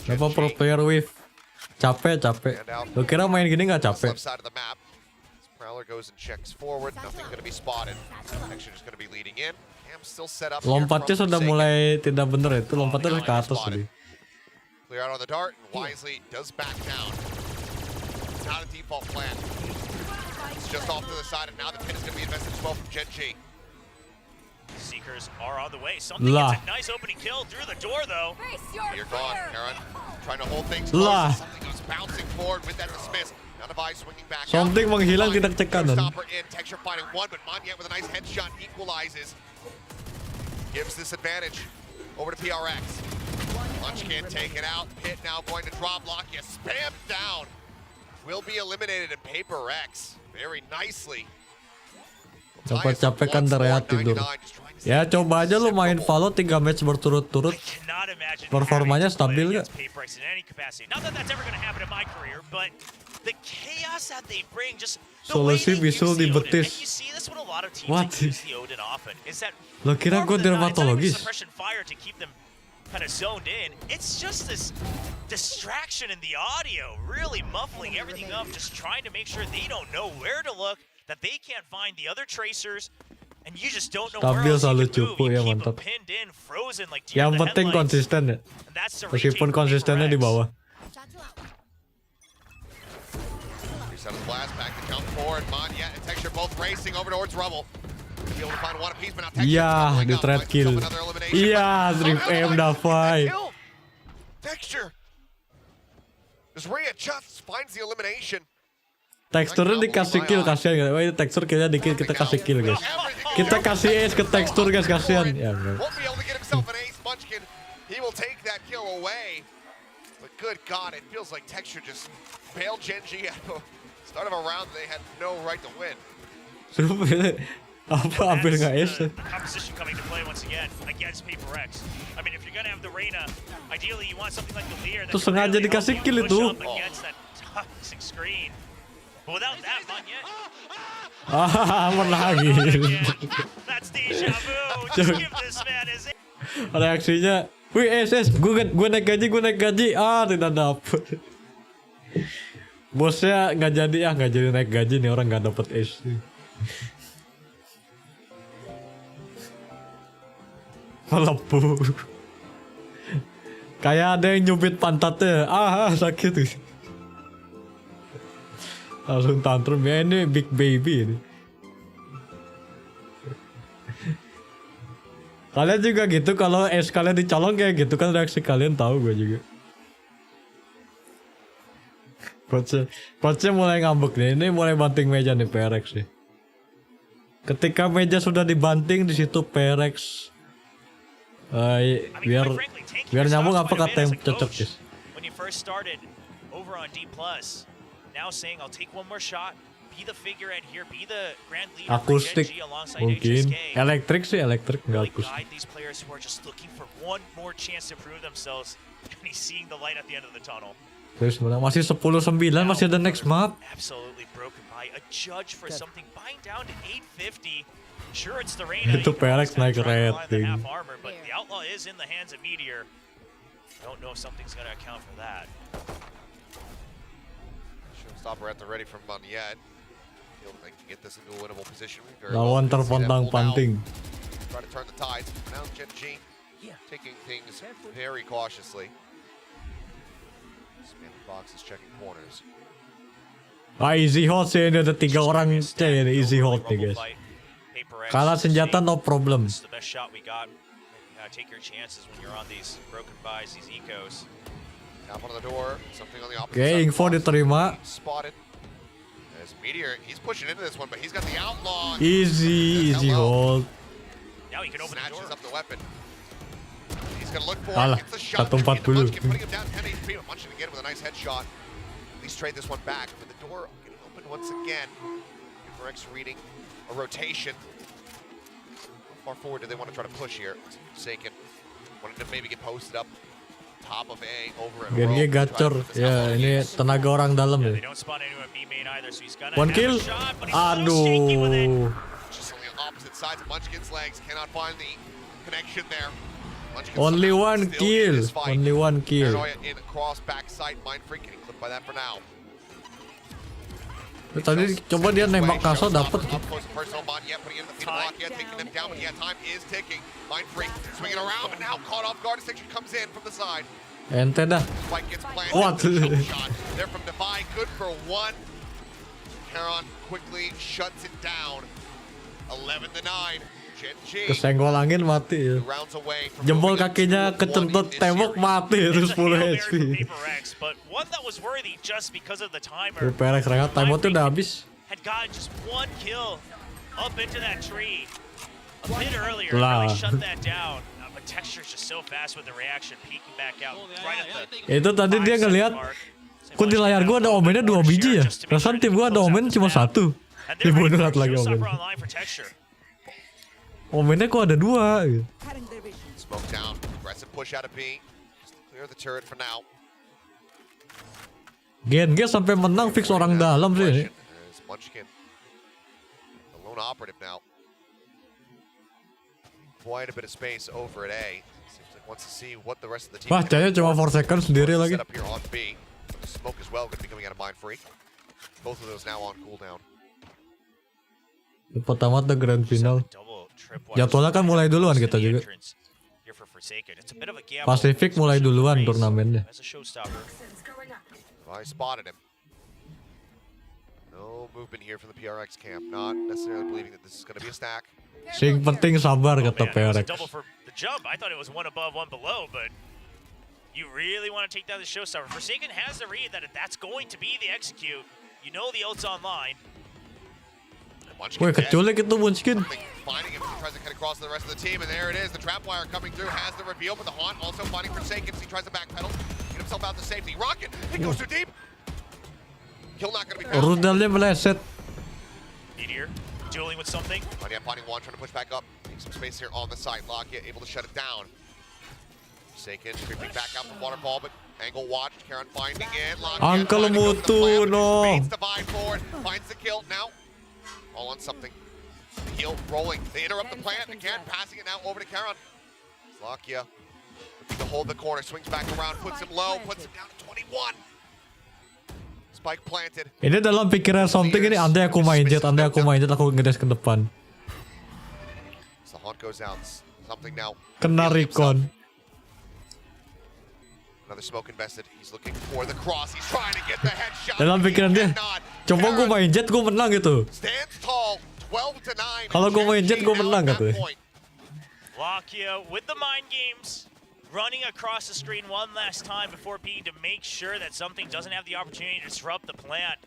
Kenapa pro player wave? Capek. Lo kira main gini nggak capek? Lompatnya sudah mulai tidak bener itu, lompatnya ke atas tadi. Seekers are on the way. Something gets a nice opening kill through the door though. You're gone, Karen. Trying to hold things close. Something goes bouncing forward with that dismiss. Now the Vi swinging back. Something menghilang tidak cek kanan. Texture fighting one, but Monyet with a nice headshot equalizes. Gives this advantage over to PRX. Lunch can't take it out. Pit now going to drop lock. You spammed down. Will be eliminated in Paper X. Very nicely. Capek kan terlihat tidur. Ya coba aja lu main Valo 3 match berturut-turut. Performanya stabil gak? Solusi bisul di betis. What? Lo kira gue dermatologis? Kind of zoned in. It's just this distraction in the audio, really muffling everything up, just trying to make sure they don't know where to look, that they can't find the other tracers, and you just don't know where else you can move. You keep them pinned in, frozen like deer in the penting headlights. Konsisten ya. Meskipun konsistennya di bawah. Reset of the blast back to jump forward. Monyet and Texture both racing over towards Rubble. Iya, di trade kill. Iya, Drip M Davai. Teksturnya dikasih kill, kasihan gak? Wah, tekstur killnya dikit, kita kasih kill guys. Kita kasih ace ke tekstur guys, kasihan. Ya, kill away. But good God, it feels like Texture just bailed Gen G at the start of a round they had no right to win. Apa ambil nggak es? The composition coming to play once again against Paper X. I mean, if you're gonna have the Reina, ideally you want something like the Lear that Terus can sengaja really help dikasih you kill push itu. up against that toxic screen. But without that, not yet. Menangis. That's deja vu. Just give this man his. Reaksinya, wih es, gue naik gaji, tidak dapet. Bosnya nggak jadi naik gaji nih orang nggak dapet es. Melepuh. Kayak ada yang nyubit pantatnya, sakit. Langsung tantrum, ya ini big baby ini. Kalian juga gitu kalau es kalian dicolong kayak gitu kan reaksi kalian tahu gue juga. Coachnya mulai ngambek nih, ini mulai banting meja nih PRX sih. Ketika meja sudah dibanting di situ PRX biar nyambung apa kata yang cocok guys. When you first started over on D+, now saying I'll take one more shot, be the figurehead here, be the grand leader for Akustik Gen G alongside mungkin, HSK. elektrik nggak Really akustik. guide these players who are just looking for one more chance to prove themselves, and he's seeing the light at the end of the tunnel. Terus masih 10-9, masih ada next map. Absolutely broken by a judge for something buying down to 850. Sure, it's the Reina. Itu PRX naik rating. Half armor, but the outlaw is in the hands of Meteor. Don't know if something's gonna account for that. Showstopper at the ready from Monyet. Feel like they can get this into a winnable position. Lawan terpandang-panting. Try to turn the tides. Now Gen G taking things very cautiously. Spin boxes, checking corners. Easy hold sih, ini ada 3 orang ini easy hold nih guys. Kalah senjata no problem. This is the best shot we got. Take your chances when you're on these broken buys, these ecos. Tap on the door. Something on the opposite Oke, side. info diterima. Spotted. As Meteor, he's pushing into this one, but he's got the outlaw. Easy hold. Now he can open the door. Snatches up the weapon. He's gonna look for Alah, it. Gets the shot. 140. Munchkin putting him down 10 HP, but Munchkin again with a nice headshot. At least trade this one back. But the door getting open once again. For X reading a rotation. How far forward do they want to try to push here? Forsaken. Wanted to maybe get posted up. Top of A over at Gennya gacor. Ya, ini tenaga orang dalam They ya. don't spawn anyone B main either, so he's gonna One have kill. a shot, but he's a little shaky with it. Aduh. Just on the opposite sides of Munchkin's legs. Cannot find the connection there. Munchkin Only somehow one still in kill. this fight. Only one kill. Paranoia in cross backside. Mind Freak getting clipped by that for now. Tadi coba dia nembak kaso dapet. Up close and personal. Monyet putting in the feet of Lockheed, taking them down, but yeah, time is ticking. Mind Freak swinging around, but now caught off guard. Section comes in from the side. Ente dah. Spike gets planted. What? The shot. They're from Defy, good for one. Heron quickly shuts it down. 11-9. Gen G. Kesenggol angin mati ya. Rounds away from Jempol moving up kakinya 2-1 kecentut in this tembok series. mati terus 10 HP. But one that was worthy just because of the timer. PRX rengat timeoutnya udah habis. Had gotten just one kill up into that tree a bit earlier. Lah. Really shut that down. But Texture's just so fast with the reaction, peeking back out right at the Itu tadi dia ngelihat, kok di layar gua ada omennya 2 biji ya? Perasaan tim gua ada omen cuma 1. Dibunuh satu lagi omen. Omennya kok ada 2 gitu. Smoke down, aggressive push out of B. Just to clear the turret for now. Gen sampai menang fix orang dalam sih ini. There's Munchkin, the lone operative now. Quite a bit of space over at A. Seems like wants to see what the rest of the team. Wah, Cahaya cuma 4 second sendiri lagi. Set up here on B. The smoke as well going to be coming out of Mind Freak. Both of those now on cooldown. Pertama the Grandfinal. Jadwalnya kan mulai duluan kita juga. Pasifik mulai duluan turnamennya. I spotted him. No movement here from the PRX camp. Not necessarily believing that this is going to be a stack. Sing penting sabar kata PRX. Double for the jump. I thought it was one above, one below, but you really want to take down the showstopper. Forsaken has the read that if that's going to be the execute, you know the ult's online. Munchkin Woi, dead. kecuali itu Munchkin. Something finding him as he tries to cut across to the rest of the team, and there it is. The trapwire coming through has the reveal, but the Haunt also finding Forsaken. He tries to backpedal, get himself out to safety. Rocket, he goes too deep. Kill not going to be found. Rudalnya meleset. Meteor dueling with something. Finding one, trying to push back up. Make some space here on the side. Lockett able to shut it down. Forsaken creeping back out the waterfall, but angle watched. Karen finding it. Uncle Mutu, no. Baits the bind forward, finds the kill. Now, all on something. The heal rolling. They interrupt the plant again, passing it now over to Karen. Slovakia looking to hold the corner, swings back around, puts him low, puts him down to 21. Spike planted. Ini dalam pikiran something ini, andai aku main jet, aku ngedes ke depan. So the Haunt goes out. Something now. Kena recon. Another smoke invested. He's looking for the cross. He's trying to get the headshot. Dalam pikiran dia, coba gue main jet, gue menang gitu. Stands tall, 12-9. Kalau gue main jet, gue menang gitu. Lakia with the mind games, running across the screen one last time before peeking to make sure that something doesn't have the opportunity to disrupt the plant.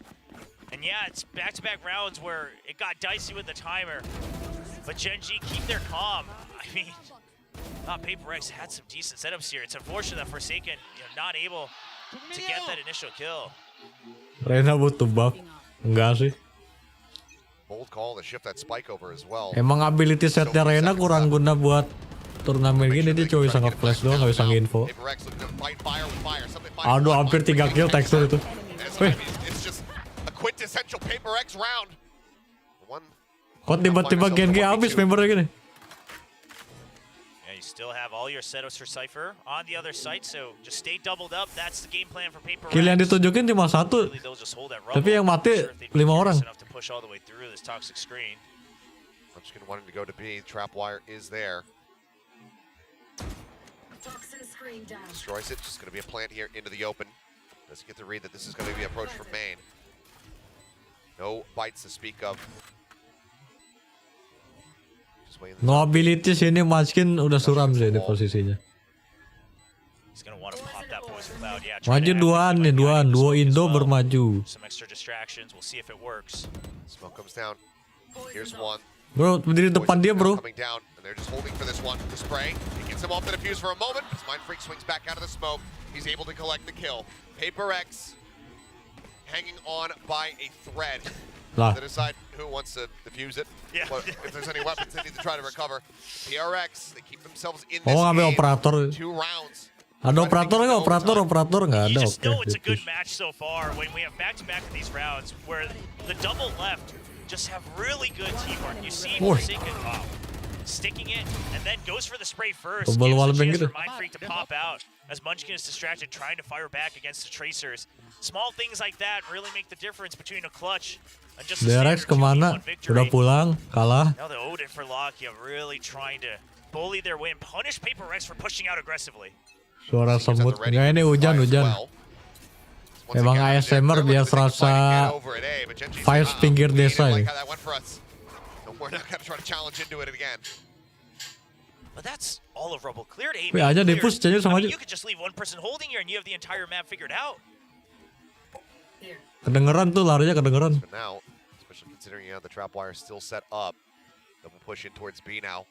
And yeah, it's back-to-back rounds where it got dicey with the timer. But Gen G keep their calm. I mean, Paper X had some decent setups here. It's unfortunate that Forsaken, not able to get that initial kill. Reyna butuh buff. Enggak sih. Bold call to shift that spike over as well. Emang ability setnya Reyna kurang guna buat turnamen gini, dia cuma bisa nge-flash doang, gak bisa nge-info. Aduh, hampir 3 kill tekstur itu. Wih. Kok tiba-tiba Genki habis membernya gini? You still have all your setups for Cypher on the other side, so just stay doubled up. That's the game plan for Paper. Kill yang ditunjukin cuma 1, tapi yang mati 5 orang. Munchkin wanting to go to B. Trapwire is there. Destroys it. Just going to be a plant here into the open. Doesn't get to read that this is going to be approach from main. No bites to speak of. No ability sini Munchkin udah suram sih di posisinya. Maju duaan nih, duo Indo bermaju. Smoke comes down. Here's one. Bro, berdiri depan dia, bro. They're just holding for this one. The spray. He gets him off the defuse for a moment. His Mind Freak swings back out of the smoke. He's able to collect the kill. Paper X hanging on by a thread. They decide who wants to defuse it. Yeah. But if there's any weapons, they need to try to recover. PRX, they keep themselves in this ngambil game. operator. 2 rounds. Ada operator nggak? Operator nggak ada. You just know it's a good match so far when we have back-to-back of these rounds where the double left just have really good teamwork. You see Forsaken sticking it and then goes for the spray first. Gives a chance for Mind Freak to pop out as Munchkin is distracted trying to fire back against the Tracers. Small things like that really make the difference between a clutch and just a Rex kemana? Udah pulang, kalah. Now the Odin for Lakia really trying to bully their way and punish Paper Rex for pushing out aggressively. Suara semut. Nggak, ini hujan. Emang ASMR biar serasa vibes pinggir desa ini. But that's all of Rubble cleared. Wih, aja di-push aja sama aja. You could just leave one person holding here and you have the entire map figured out. Kedengeran tuh, larinya kedengeran. Now, especially considering the trapwire still set up. Double push in towards B now.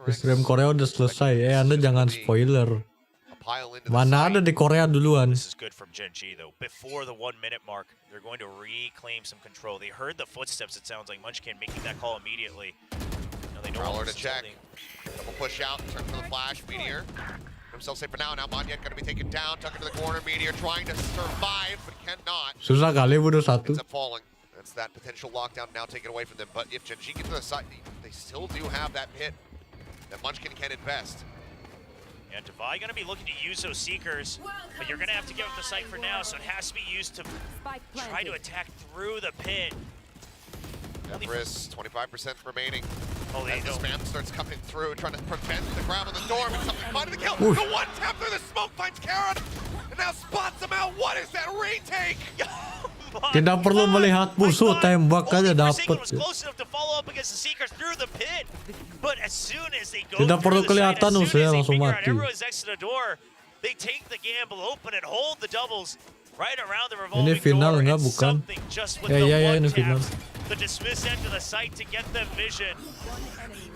Stream Korea udah selesai. Anda jangan spoiler. Mana ada di Korea duluan. This is good from Gen G though. Before the 1 minute mark, they're going to reclaim some control. They heard the footsteps, it sounds like Munchkin making that call immediately. Now they know to check. Double push out, turn for the flash, Meteor. Himself safe for now. Now Manyan going to be taken down, tucked into the corner. Meteor trying to survive, but cannot. Susah kali bunuh satu. Ends up falling. That's that potential lockdown now taken away from them. But if Gen G gets to the side, they still do have that hit that Munchkin can invest. Yeah, Divide going to be looking to use those Seekers, but you're going to have to give up the site for now, so it has to be used to try to attack through the pit. Everest, 25% remaining. Oh, as the spam starts coming through, trying to prevent the grab on the door, but something finding the kill. The one tap through the smoke finds Karen, and now spots him out. What is that retake? Tidak perlu melihat musuh, tembak aja dapat. Tidak perlu kelihatan musuhnya, langsung mati. Ini final enggak, bukan? Ya ini final. the dismiss end to the site to get the vision.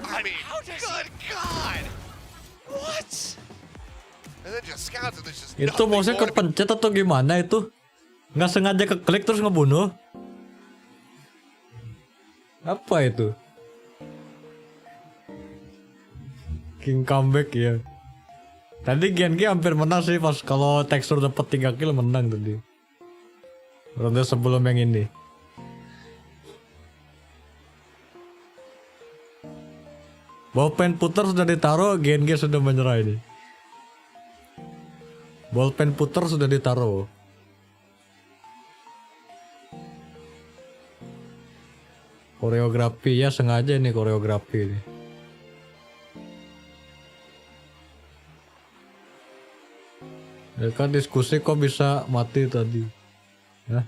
I mean, good God! What? And then just scouts and there's just Itu nothing mouse-nya more to be- kepencet atau gimana itu? Nggak sengaja keklik terus ngebunuh? Apa itu? King comeback ya. Tadi Gen-G hampir menang sih pas kalau tekstur dapat 3 kill menang tadi. Ronde sebelum yang ini. Ballpen puter sudah ditaruh, Gen-G sudah menyerah ini. Ballpen puter sudah ditaruh. Koreografi ya, sengaja ini koreografi ini. Ya kan diskusi kok bisa mati tadi. Hah?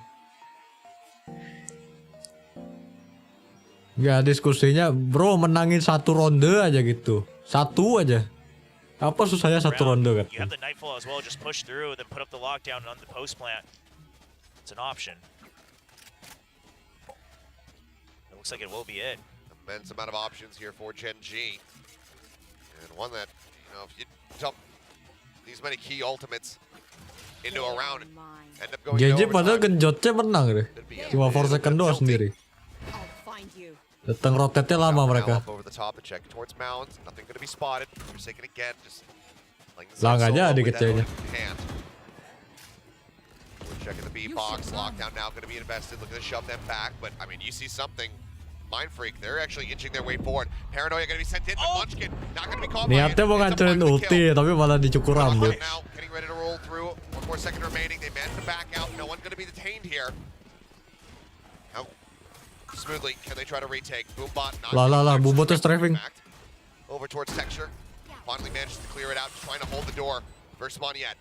Ya diskusinya bro menangin 1 ronde aja gitu. 1 aja. Apa susahnya 1 ronde You kan? have the Nightfall as well, just push through, then put up the lockdown on the post plant. It's an option. It looks like it will be it. Immense amount of options here for Gen G. And one that, you know, if you dump these many key ultimates into a round, end up going GG to padahal overtime. genjotnya menang deh. Could be a Cuma 4 little second bit doang tilty. sendiri. I'll find you. Datang rotetnya lama Now mereka. up over the top to check towards Mounds. Nothing going to be spotted. Forsaken again. Just playing the Lang side aja solo di with that kecilnya. open hand. We're checking the B box. Lockdown now going to be invested. Looking to shove them back. But, I mean, you see something. Mind Freak, they're actually inching their way forward. Paranoia going to be sent in, but Munchkin not going to be caught by it. Niatnya mau It's a ngancurin find the ulti kill. tapi malah dicukur rambut. Now, getting ready to roll through. 1 more second remaining. They managed to back out. No one's going to be detained here. How smoothly can they try to retake? Boombot not Lah, getting Boombotnya back. strafing. Over towards Texture. Finally manages to clear it out, just trying to hold the door. First one yet.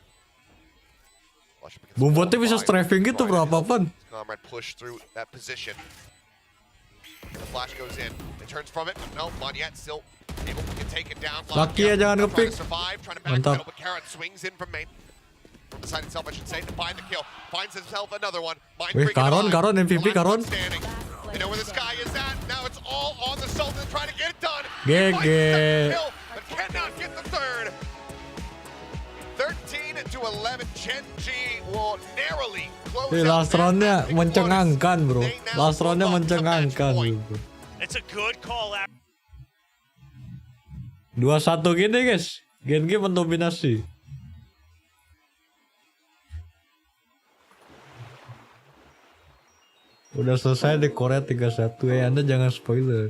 Bombotnya bisa strafing gitu bro, apa-apaan. Comrade push through that position. The flash goes in. It turns from it. No, Monyet still able to take it down. Laki ya, jangan Trying to nge-pick. survive, trying to back Mantap. it out, but Carrot swings in from main. From the side itself, I should say, to find the kill. Finds himself another one. Mind Wih, freaking Karon, alive. Karon, The MVP last Karon. one standing. You know where this guy is at. Now it's all on the Sultan trying to get it done. GG. Finds the second kill, but cannot get the third. 13-11, Gen G will narrowly close Ih, out last roundnya that mencengangkan bro. They now Last roundnya move up to match mencengangkan. point. Bro. It's a good call out. 2-1 gini guys. Gen-G mendominasi. Udah selesai di Korea 3-1 ya, Anda jangan spoiler.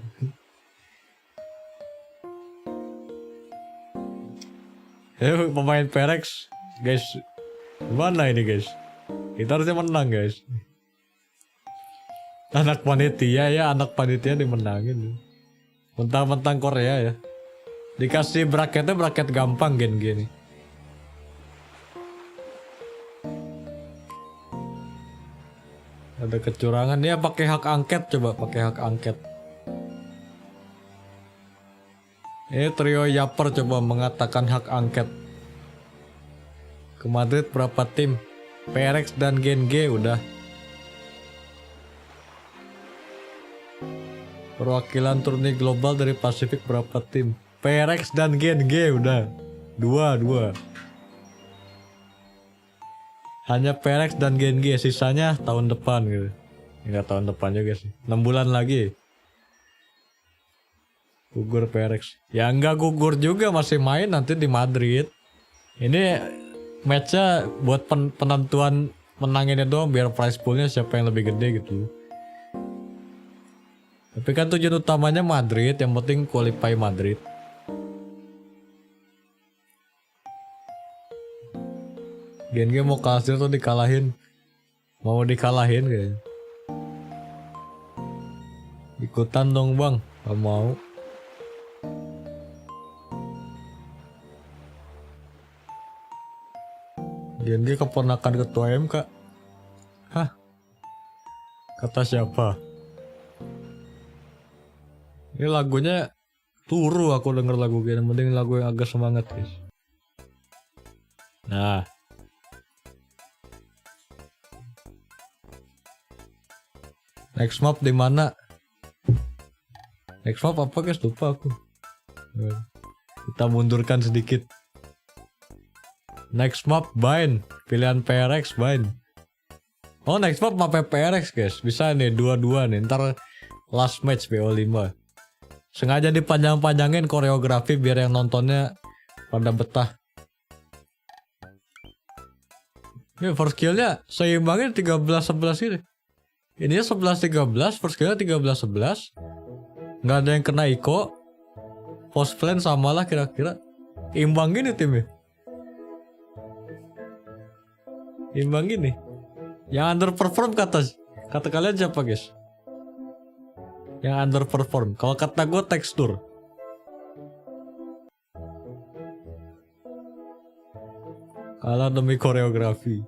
Pemain Perex, guys. Gimana ini guys? Kita harusnya menang guys. Anak panitia ya, anak panitia dimenangin. Mentang-mentang Korea ya. Dikasih bracketnya bracket gampang gen gini. Ada kecurangan dia pakai hak angket, coba pakai hak angket. Trio Yaper coba mengatakan hak angket. Ke Madrid berapa tim? PRX dan Gen G udah. Perwakilan turni global dari Pasifik berapa tim? PRX dan Gen G udah. Dua. Hanya PRX dan Gen G, sisanya tahun depan gitu. Enggak tahun depan juga sih. 6 bulan lagi. Gugur PRX. Ya enggak gugur juga, masih main nanti di Madrid. Ini matchnya buat penentuan menanginnya doang, biar prize poolnya siapa yang lebih gede gitu. Tapi kan tujuan utamanya Madrid, yang penting qualify Madrid. Gen-G mau kasih tuh dikalahin. Mau dikalahin kayaknya. Ikutan dong bang, gak mau. Gen-G keponakan ketua MK. Hah? Kata siapa? Ini lagunya turu aku denger lagu gini. Mending lagu yang agak semangat guys. Nah. Next map di mana? Next map apa guys? Lupa aku. Kita mundurkan sedikit. Next map bind. Pilihan PRX bind. Oh next map PRX guys. Bisa nih 2-2 nih. Ntar last match BO5. Sengaja dipanjang-panjangin koreografi biar yang nontonnya pada betah. Ini first killnya seimbangnya 13-11 ini. Ininya 11-13, first killnya 13-11. Nggak ada yang kena Iko. Post plan samalah kira-kira. Imbang gini timnya. Imbang gini. Yang underperform kata kalian siapa guys? Yang underperform. Kalau kata gue tekstur. Kalah demi koreografi.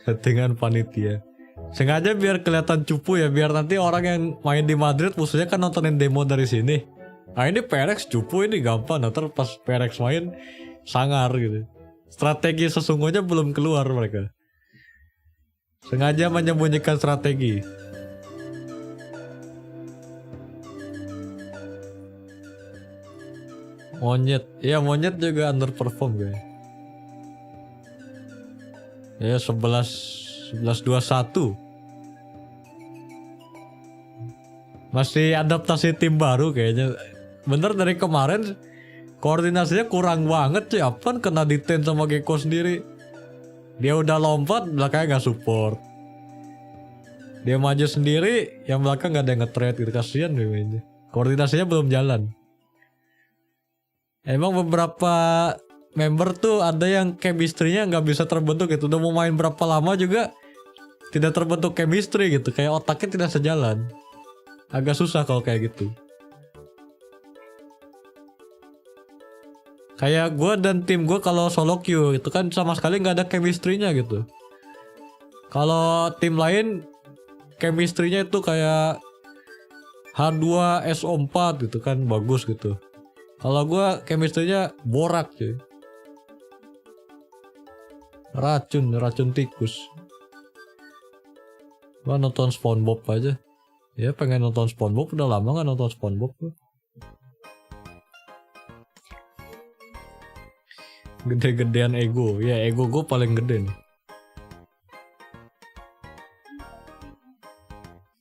Settingan panitia. Sengaja biar kelihatan cupu ya, biar nanti orang yang main di Madrid musuhnya kan nontonin demo dari sini. Nah ini PRX cupu ini gampang, nanti pas PRX main sangar gitu. Strategi sesungguhnya belum keluar mereka. Sengaja menyembunyikan strategi. Monyet, iya monyet juga underperform guys. Ya 11-21. Masih adaptasi tim baru kayaknya. Bener dari kemarin koordinasinya kurang banget cuy. Apaan kena detain sama Gecko sendiri. Dia udah lompat, belakangnya gak support. Dia maju sendiri, yang belakang gak ada yang nge-trade gitu. Kasian deh mainnya. Koordinasinya belum jalan. Emang beberapa member tuh ada yang chemistry-nya nggak bisa terbentuk gitu. Udah mau main berapa lama juga tidak terbentuk chemistry gitu. Kayak otaknya tidak sejalan. Agak susah kalau kayak gitu. Kayak gue dan tim gue kalau solo queue itu kan sama sekali nggak ada chemistry-nya gitu. Kalau tim lain chemistry-nya itu kayak H2SO4 gitu kan bagus gitu. Kalau gue chemistry-nya borak cuy. Racun tikus. Gua nonton SpongeBob aja. Ya pengen nonton SpongeBob, udah lama gak nonton SpongeBob tuh. Gede-gedean ego. Ya ego gue paling gede nih.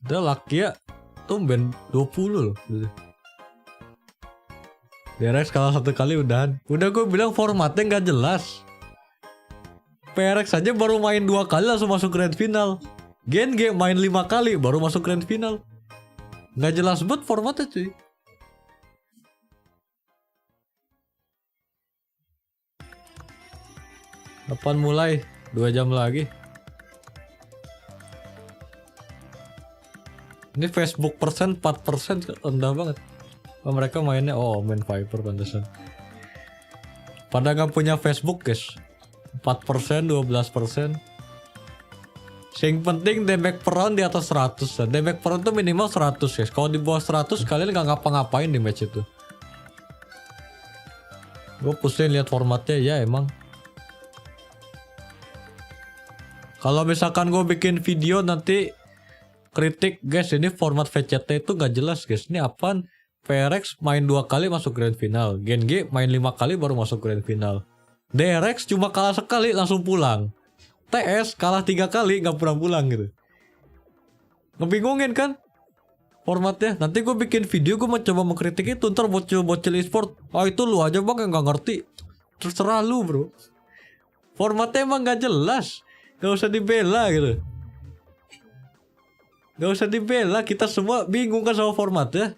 Udah laki ya. Tumben 20 loh. PRX kalah 1 kali udahan. Udah gue bilang formatnya nggak jelas. PRX aja baru main 2 kali langsung masuk grand final. Gen main 5 kali baru masuk grand final. Nggak jelas banget formatnya cuy. Kapan mulai? 2 jam lagi. Ini Facebook persen 4% rendah banget. Oh, mereka mainnya main Viper pantesan. Pada nggak punya Facebook guys. 4%, 12%. Yang penting damage per round di atas 100. Damage per round tuh minimal 100 guys. Kalau di bawah 100 kalian nggak ngapa-ngapain di match itu. Gue pusing lihat formatnya ya emang. Kalau misalkan gue bikin video nanti kritik guys, ini format VCT itu nggak jelas guys. Ini apaan? PRX main 2 kali masuk grand final. Gen G main 5 kali baru masuk grand final. DRX cuma kalah sekali langsung pulang. TS kalah 3 kali nggak pulang-pulang gitu. Ngebingungin kan formatnya. Nanti gue bikin video gue mencoba mengkritik itu. Ntar bocil e-sport. Oh itu lu aja bang yang nggak ngerti. Terserah lu bro. Formatnya emang nggak jelas. Gak usah dibela gitu. Gak usah dibela. Kita semua bingung kan sama formatnya.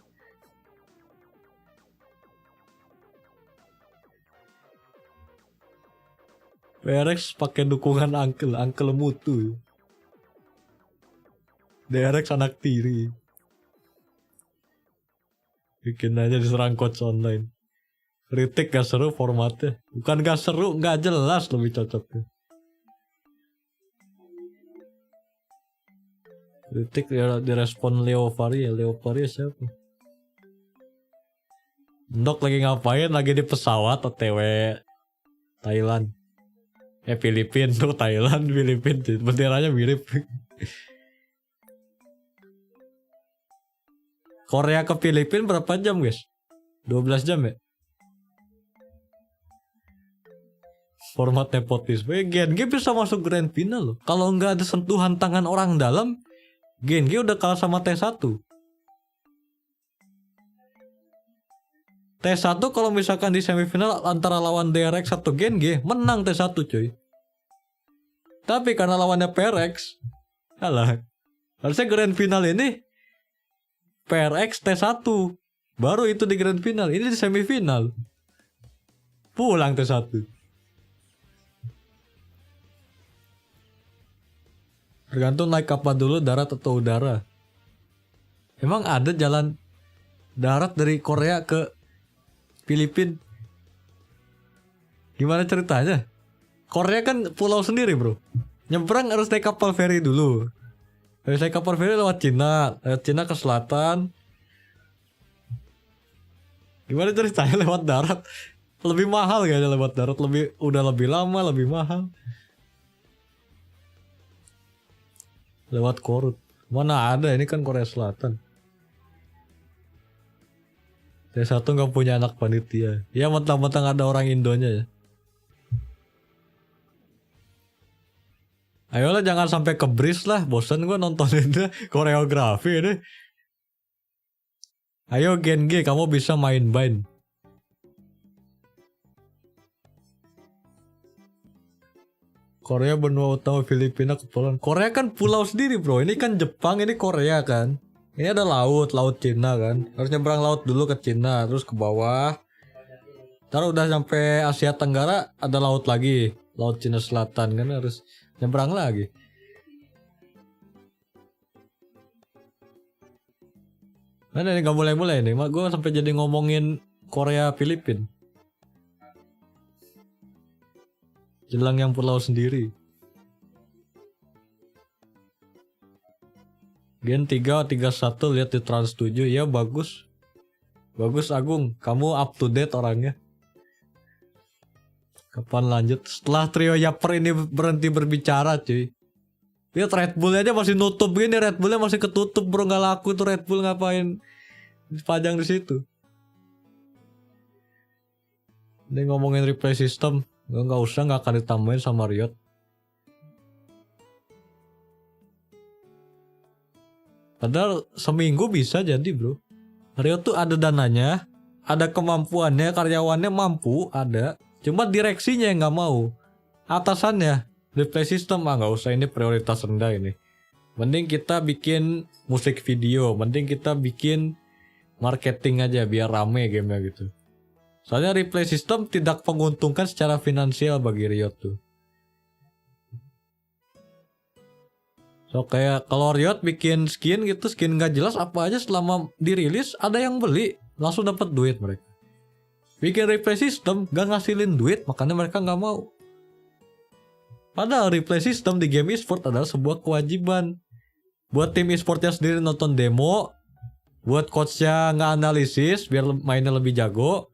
PRX pakai dukungan uncle mutu. DRX anak tiri. Bikin aja diserang coach online. Kritik gak seru formatnya. Bukan gak seru, gak jelas lebih cocoknya. Kritik direspon Leovari siapa? Ndok lagi ngapain? Lagi di pesawat OTW Thailand. Filipina tuh Thailand, Filipina. Benderanya mirip. Korea ke Filipina berapa jam guys? 12 jam ya? Format nepotisme, GNG bisa masuk Grand Final loh. Kalau nggak ada sentuhan tangan orang dalam, GNG udah kalah sama T1. T1 kalau misalkan di semifinal antara lawan DRX atau GNG, menang T1 cuy. Tapi karena lawannya PRX, alah, harusnya Grand Final ini PRX T1. Baru itu di Grand Final, ini di semifinal. Pulang T1. Tergantung naik apa dulu, darat atau udara. Emang ada jalan darat dari Korea ke Filipina? Gimana ceritanya? Korea kan pulau sendiri bro. Nyebrang harus naik kapal feri dulu. Habis naik kapal feri lewat Cina. Lewat Cina ke selatan. Gimana ceritanya lewat darat? Lebih mahal kayaknya lewat darat. Udah lebih lama, lebih mahal. Lewat Korut. Mana ada, ini kan Korea Selatan. T1 gak punya anak panitia. Ya mentang-mentang ada orang Indonya ya. Ayolah jangan sampai kebris lah. Bosan gue nontoninnya koreografi ini. Ayo Gen G, kamu bisa main bind. Korea benua utama, Filipina kepulauan. Korea kan pulau sendiri bro. Ini kan Jepang, ini Korea kan. Ini ada laut Cina kan. Harus nyebrang laut dulu ke Cina, terus ke bawah. Ntar udah sampai Asia Tenggara ada laut lagi, Laut Cina Selatan kan, harus nyebrang lagi. Mana ini gak mulai-mulai nih, gue sampai jadi ngomongin Korea Filipin. Jelang yang pulau sendiri. Gen 3, 31 lihat di Trans 7. Ya bagus. Bagus Agung, kamu up to date orangnya. Kapan lanjut? Setelah trio Yaper ini berhenti berbicara cuy. Lihat Red Bull aja masih nutup gini, Red Bullnya masih ketutup bro, nggak laku tuh Red Bull, ngapain dipajang di situ. Ini ngomongin replay system, nggak usah, nggak akan ditambahin sama Riot. Padahal seminggu bisa jadi bro. Riot tuh ada dananya, ada kemampuannya, karyawannya mampu, ada. Cuma direksinya yang nggak mau. Atasannya, replay system, nggak usah, ini prioritas rendah ini. Mending kita bikin musik video, mending kita bikin marketing aja biar rame gamenya gitu. Soalnya replay system tidak menguntungkan secara finansial bagi Riot tuh. So kayak kalau Riot bikin skin gitu, skin nggak jelas apa aja selama dirilis ada yang beli, langsung dapat duit mereka. Bikin replay system gak ngasilin duit, makanya mereka nggak mau. Padahal replay system di game e-sport adalah sebuah kewajiban. Buat tim e-sportnya sendiri nonton demo, buat coachnya nge-analisis biar mainnya lebih jago.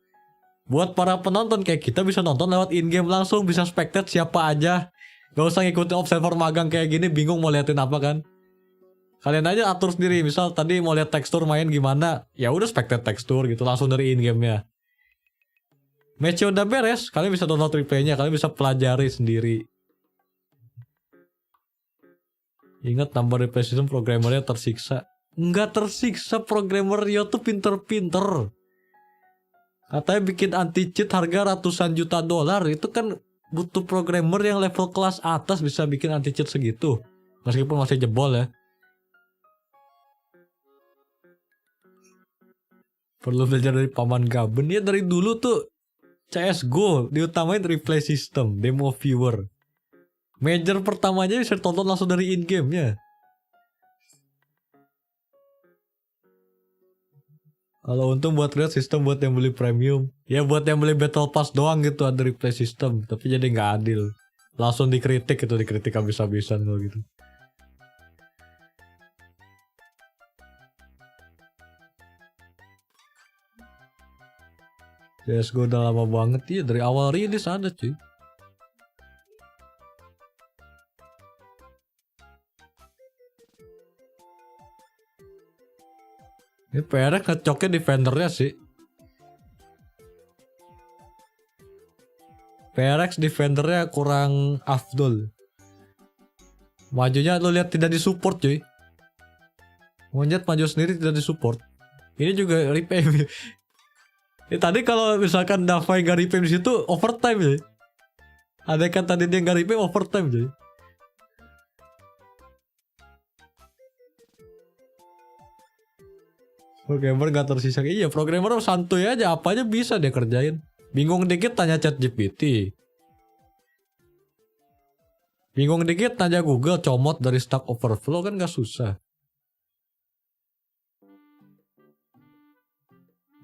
Buat para penonton kayak kita bisa nonton lewat in-game langsung, bisa spectate siapa aja. Gak usah ngikutin observer magang kayak gini, bingung mau liatin apa kan. Kalian aja atur sendiri, misal tadi mau lihat tekstur main gimana, ya udah spectate tekstur gitu langsung dari in-game-nya. Match udah beres, kalian bisa download replaynya, kalian bisa pelajari sendiri. Ingat tambah replay system programmernya tersiksa. Nggak tersiksa, programmer Riot tuh pinter-pinter. Katanya bikin anti-cheat harga ratusan juta dolar, itu kan butuh programmer yang level kelas atas bisa bikin anti-cheat segitu. Meskipun masih jebol ya. Perlu belajar dari paman Gaben. Ya dari dulu tuh CSGO diutamain replay system, demo viewer. Major pertamanya bisa tonton langsung dari in-game-nya. Kalau untung buat Riot sistem buat yang beli premium. Ya buat yang beli Battle Pass doang gitu ada replay system. Tapi jadi nggak adil. Langsung dikritik itu, dikritik habis-habisan kalau gitu. CSGO udah lama banget ya, dari awal rilis ada cuy. Ini PR ngecoknya defendernya sih. PRX defendernya kurang afdol. Majunya lo lihat tidak disupport cuy. Monjet maju sendiri tidak disupport. Ini juga repay. Tadi kalau misalkan Davai gak repay di situ overtime cuy. Ada kan tadi dia gak repay overtime cuy. Programmer gak tersisa. Iya, programmer santuy aja, apa aja bisa dia kerjain. Bingung dikit tanya ChatGPT. Bingung dikit tanya Google, comot dari Stack Overflow kan gak susah.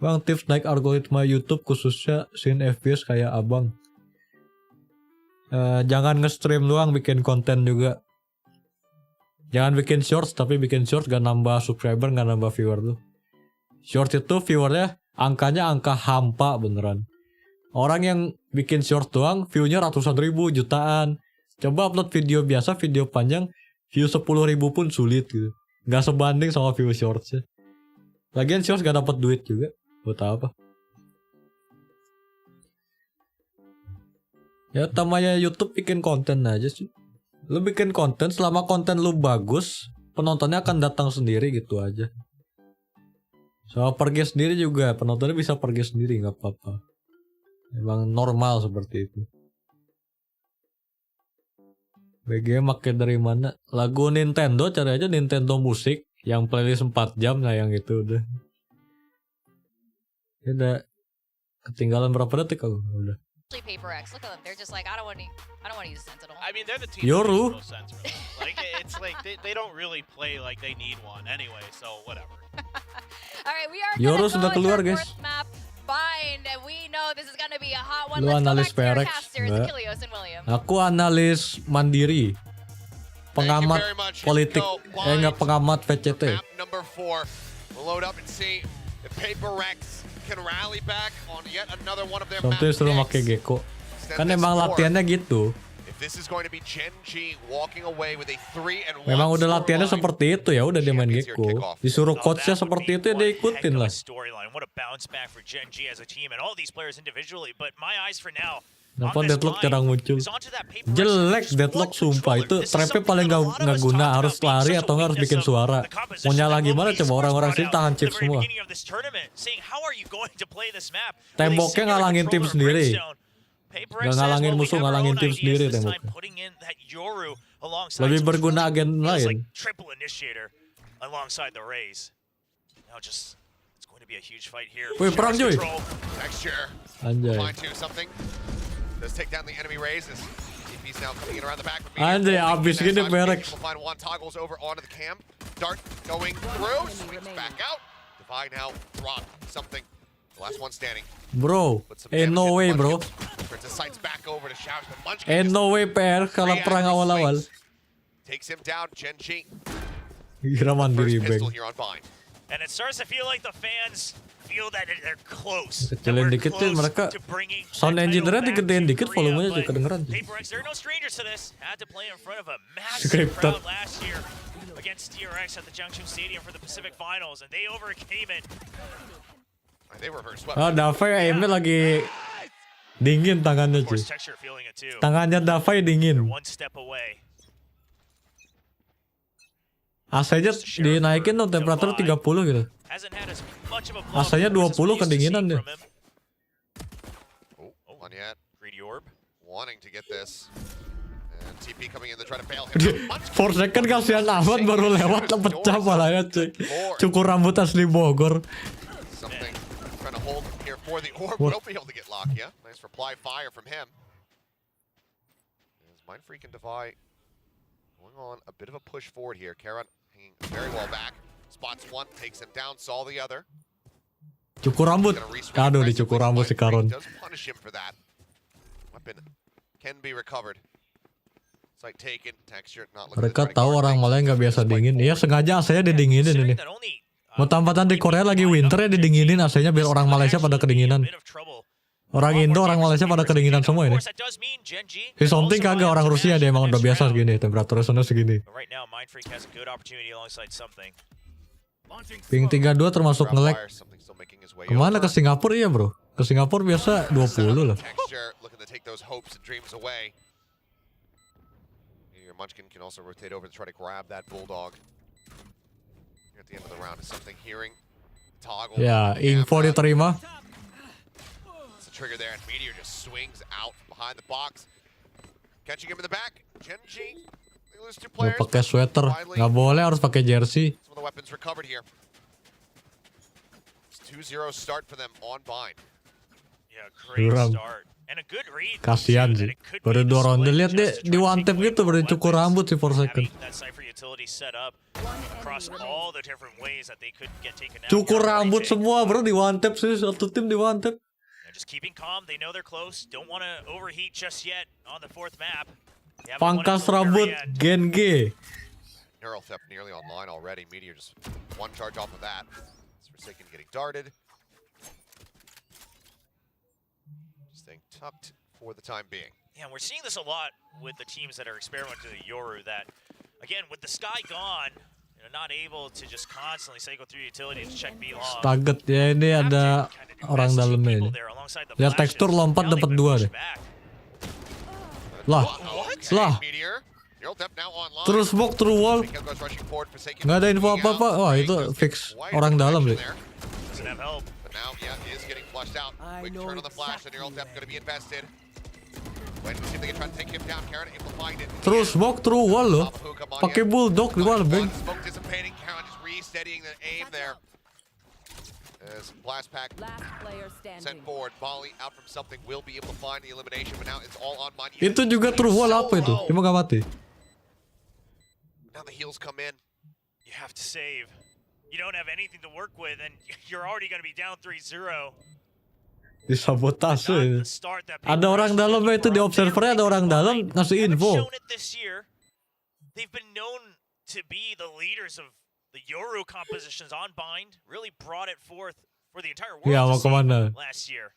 Bang, tips naik algoritma YouTube khususnya scene FPS kayak abang. Jangan nge-stream doang, bikin konten juga. Jangan bikin shorts, tapi bikin shorts gak nambah subscriber, gak nambah viewer tuh. Shorts itu viewernya angkanya angka hampa beneran. Orang yang bikin short doang, view-nya ratusan ribu, jutaan. Coba upload video biasa, video panjang, view 10.000 pun sulit gitu. Gak sebanding sama view shorts-nya. Lagian shorts gak dapat duit juga. Buat apa? Ya tamanya YouTube bikin konten aja sih. Lu bikin konten, selama konten lu bagus, penontonnya akan datang sendiri gitu aja. Soal pergi sendiri juga, penontonnya bisa pergi sendiri, gak apa-apa. Emang normal seperti itu. BG make dari mana? Lagu Nintendo, cari aja Nintendo musik yang playlist 4 jam lah yang itu udah. Ini udah ketinggalan berapa detik aku udah. Paper X, look at them. They're just like, I don't want to use Sentinel. I mean, they're the team. Nyuruh. that makes no sense, really. Like it's like they don't really play like they need one anyway. So whatever. All right, we are Nyuruh gonna sudah go keluar, to our guys. fourth map. Fine, we know this is gonna be a hot one. Lu Let's go analis back to our PRX, casters, Mbak. Achilles and William. Aku analis mandiri. Pengamat Thank you very much. politik. Let's go. Enggak pengamat VCT. Map number 4. We'll load up and see if Paper Rex can rally back on yet another one of their Something map suruh picks. pakai Gecko. Extend Kan this emang score. latihannya gitu. If this is going to be Gen G walking away with a 3-1 Memang udah latihannya scoreline. seperti itu ya, udah dia main Gecko. Disuruh coachnya seperti itu ya dia ikutin lah. What a bounce back for Gen G as a team and all these players individually. But my eyes for now. Kenapa Deadlock jarang muncul? Jelek Deadlock sumpah, itu trapnya paling gak guna, harus lari atau harus bikin suara. Mau nyala gimana coba, orang-orang sini tahan chip semua. Temboknya ngalangin tim sendiri. Gak ngalangin musuh, ngalangin tim sendiri temboknya. Lebih berguna agen lain. Wih, perang cuy. Anjay. Does take down the enemy raise as TP's now coming in around the back. Anjay, abis gini PRX. We'll find one toggles over onto the cam. Dart going through, sweeps back out. Divide now dropped something. The last one standing. Bro, Put some ain't damage no in way Munchkin. bro. Princess sights back over to Shouts, but Munchkin Ain't just no way PR kalau perang awal-awal. takes him down. Gen G. Kira mandiri First pistol bang. here on Vine. And it starts to feel like the fans feel that they're close. Kecilin dikit tuh mereka. Sound engineer-nya digedein dikit, volumenya juga kedengeran. Paper X, they're no strangers to this. Had to play in front of a massive Scripted. crowd last year against TRX at the Junction Stadium for the Pacific Finals, and they overcame it. They reverse well. Ah, Davai aimnya lagi dingin tangannya Of cuy. course, Texture feeling it too. Tangannya Davai They're dingin. one step away. AC-nya dinaikin dong temperatur 30 gitu. Hasn't had as much of a blow AC-nya 20 kedinginan deh. Oh, on yet. Greedy orb. Wanting to get this. And TP coming in to try to bail him. For second kasihan amat baru lewat lah pecah palanya cuy. Cukur rambut asli Bogor. Something trying to hold here for the orb. Will be able to get locked, yeah? Nice reply fire from him. As Mind Freak and Divide going on a bit of a push forward here. Karan hanging very well back. Spots one, takes him down, saw the other. Cukur rambut. Aduh dicukur rambut si Karon. Does punish him for that. Weapon can be recovered. Sight taken, texture not looking. Mereka tahu orang Malaya nggak biasa dingin. Iya sengaja AC-nya didinginin ini. Mau tampatan di Korea lagi winter ya didinginin AC-nya biar orang Malaysia pada kedinginan. Orang Indo, orang Malaysia pada kedinginan semua ini. Si Something kagak, orang Rusia dia emang udah biasa segini, temperaturnya sana segini. Ping 32 termasuk nge-lag. Grabfire, something still making his way Kemana over. ke Singapura ya bro? Ke Singapura biasa 20 lah. Texture, looking to take those hopes and dreams away. Your Munchkin can also rotate over to try to grab that Bulldog. Here at the end of the round is something hearing. Toggle. Ya, info diterima. It's a trigger there, and Meteor just swings out from behind the box. Catching him in the back. Gen.G. They lose 2 Mau players. pakai sweater, nggak boleh, harus pakai jersey. Some of the weapons recovered here. It's 2-0 start for them on Bind. Yeah, great Suram. start. And a good read. Kasian too, sih. that it could Baru be the 2 ronde, split lihat deh just to di try to one take tap away gitu, more baru cukur weapons. rambut sih 4 second. Having that Cypher utility set up across all the different ways that they could get taken out. Cukur Yeah, rambut great pick. semua bro di one tap sih, satu tim di one tap. They're just keeping calm. They know they're close. Don't want to overheat just yet on the 4th map. They haven't won Pangkas until the rambut very end. Gen G. Neural Theft nearly online already. Meteor just 1 charge off of that. It's Forsaken getting darted. Staying tucked for the time being. Yeah, we're seeing this a lot with the teams that are experimenting with Yoru. That again, with the sky gone, not able to just constantly cycle through utility to check B long. Target ya, ini ada orang dalamnya ini. Lihat tekstur lompat dapat 2 deh. Lah, lah. Meteor. Neural Theft now online. Terus smoke through wall. Because goes rushing forward, Forsaken Nggak ada info looking apa-apa. out. Wah, Drake itu goes fix wide orang dalam deh. direction there. Doesn't have help. But now, yeah, is getting flushed out. Quick turn on the flash, and Neural Theft going to be invested. Wait to see if they can try to take him down. Karen able to find it. Terus smoke through wall loh. Pakai bulldog di wall bang. Smoke dissipating. Karen just resteadying the aim there. As blast pack sent forward, volley out from something, will be able to find the elimination, but now it's all on Manya. Itu juga through wall apa itu? Dia mau nggak mati. Now the heals come in. You have to save. You don't have anything to work with, and you're already going to be down 3-0. Disabotase ini. The start that Ada orang dalamnya itu di observernya, ada orang dalam ngasih info. shown it this year. They've been known to be the leaders of the Yoru compositions on Bind. Really brought it forth for the entire world Ya, to mau see kemana? last year.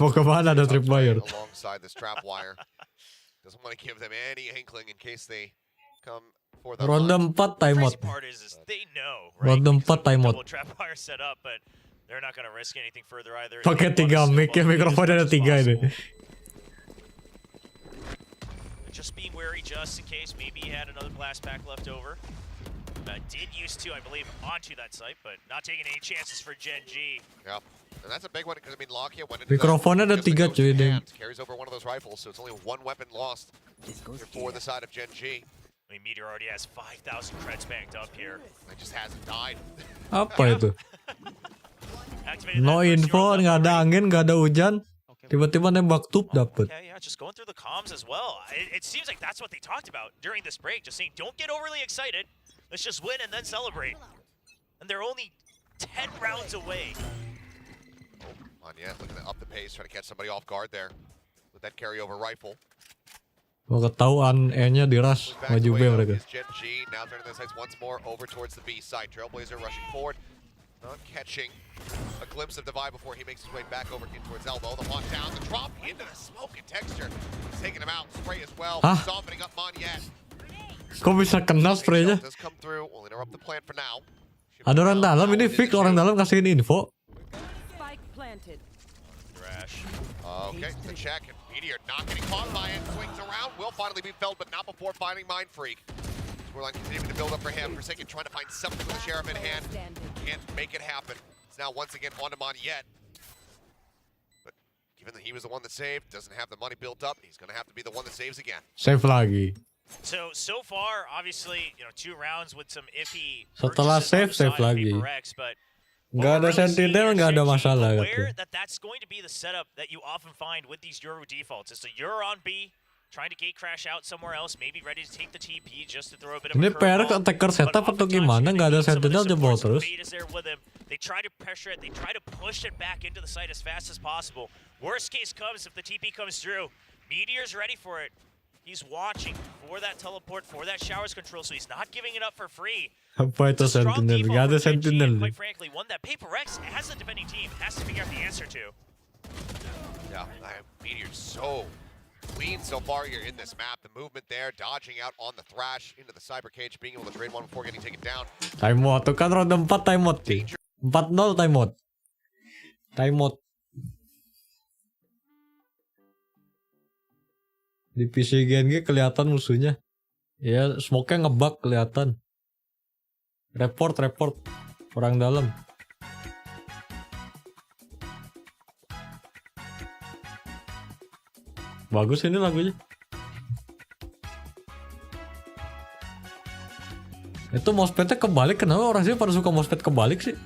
Mau kemana ada tripwire? Alongside this trap wire. Doesn't want to give them any inkling in case they come for the Ronde 4 timeout. Crazy part is they know, right? Ronde 4 Because of the timeout. double trap wire set up, but they're not going to risk anything further either. Pakai They 3 wanna mic ya, snowball mikrofon as ada much 3 as ini. possible. Just being wary just in case maybe he had another blast pack left over. Did used to, I believe, onto that site, but not taking any chances for Gen.G. Yeah, and that's a big one because I mean Lockheed went into Mikrofonnya ada 3 cuy deh. carries over one of those rifles, so it's only 1 weapon lost here for the side of Gen.G. I mean, Meteor already has 5,000 creds banked up here. It just hasn't died. Apa itu? Activated No that first info, Euro nggak ada level angin, nggak ada hujan. Tiba-tiba nembak tube dapet. Okay, yeah, just going through the comms as well. It seems like that's what they talked about during this break, just saying, don't get overly excited. Let's just win and then celebrate. And they're only 10 rounds away. Oh, yeah, looking to up the pace, trying to catch somebody off guard there with that carryover rifle. Mau ketahuan E-nya di rush, Back maju B away, though, mereka. is Gen.G now turning their sights once more over towards the B side. Trailblazer rushing forward, not catching a glimpse of Divide before he makes his way back over in towards Elbow. The lock down, the drop into the smoke and texture. He's taking him out, spray as well, Hah? softening up Monyet. Kok bisa kena spraynya? Does come through, will interrupt the plan for now. Ada orang dalam, ini fix orang dalam kasihin info. Crash. Okay, the check, and Meteor not getting caught by it, swings around, will finally be felled, but not before finding Mind Freak. Scoreline continuing to build up for him. Forsaken trying to find something with the Sheriff in hand. Can't make it happen. It's now once again on to Monyet. But given that he was the one that saved, doesn't have the money built up, he's going to have to be the one that saves again. Save lagi. So far, obviously, 2 rounds with some iffy Setelah purchases save on the side of lagi. Paper X, but Nggak ada sentinel, nggak ada masalah aware katanya. that's going to be the setup that you often find with these Yoru defaults. It's a Yoru on B, trying to gate crash out somewhere else, maybe ready to take the TP just to throw a bit of Ini a PR curveball. attacker setup But atau gimana? oftentimes Nggak ada you need some of the sentinel jebol support, some terus. bait is there with him. They try to pressure it, they try to push it back into the site as fast as possible. Worst case comes if the TP comes through. Meteor's ready for it. He's watching for that teleport, for that showers control, so he's not giving it up for free. Apa itu It's a strong sentinel? default Nggak ada for Gen.G, sentinel. and quite frankly, one that Paper X, as the defending team, has to figure out the answer to. Yeah, Meteor's so clean so far here in this map. The movement there, dodging out on the thrash into the cyber cage, being able to trade one before getting taken down. Timeout tuh kan ronde 4 timeout sih. 4-0 timeout. Timeout. Di PC GNG kelihatan musuhnya. Ya, smoke-nya ngebug kelihatan. Report. Orang dalam. Bagus ini lagunya. Itu mousepadnya kebalik. Kenapa orang sih pada suka mousepad kebalik sih?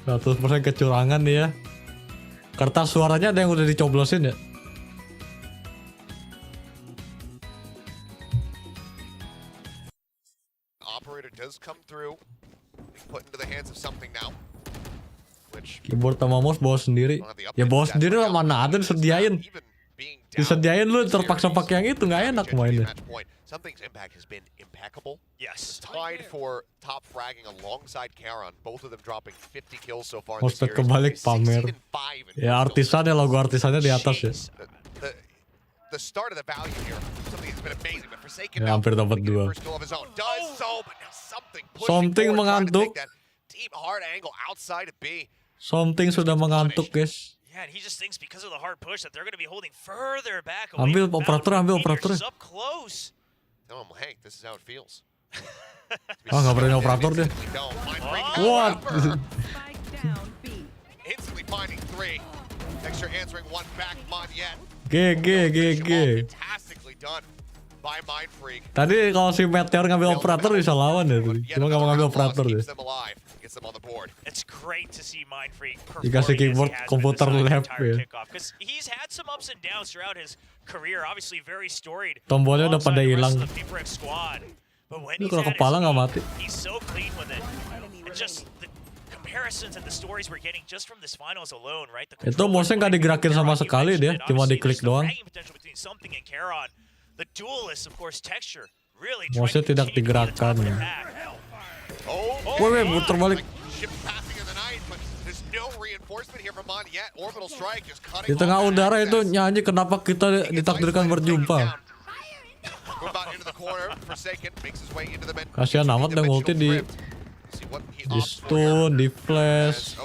Ratus % kecurangan nih ya. Kertas suaranya ada yang udah dicoblosin ya. Operator does come through. Put into the hands of something now. Which Keyboard sama mouse bawa sendiri. Ya bawa sendiri lah, mana ada disediain. Disediain lu terpaksa pakai yang itu, nggak enak mainnya. Something's impact has been impeccable. Yes. Tied for top fragging alongside Karon. Both of them dropping 50 kills so far in the Mousepad series. kebalik pamer. 16-5 in Ya artisannya, logo artisannya di atas ya. The start of the value here, something that's been amazing, but Forsaken Ya, hampir dapat making the 2. first kill of his own. Does so, but now something pushing Something forward, trying to mengantuk. take that deep hard angle outside of B. Something sudah mengantuk guys. Yeah, and he just thinks because of the hard push that they're going to be holding further back. Ambil operator, ambil operator. Up close. Tell him, Hank, this is how it feels. Ah, nggak berani operator dia. What? Spike down B. Instantly finding 3. Extra answering one back, Monyet. GG. Fantastically done by Mind Freak. Tadi kalau si Meteor ngambil operator bisa lawan ya. Cuma nggak mau ngambil operator dia. Keeps them alive, gets them on the board. It's great to see Mind Freak Dikasih keyboard komputer lab ya. because he's had some ups and downs throughout his career. Obviously very storied. Tombolnya udah pada hilang. But when Ini he's kalau at his kepala nggak peak, mati. he's so clean with it. And just the comparisons and the stories we're getting just from this finals alone, right? The Itu mouse-nya nggak digerakin sama sekali dia, cuma diklik doang. The duelist, of course, texture really Mouse-nya tidak digerakkan. Woi, muter balik. Di tengah udara itu nyanyi kenapa kita ditakdirkan berjumpa. Kasihan amat yang ulti di stun, di flash.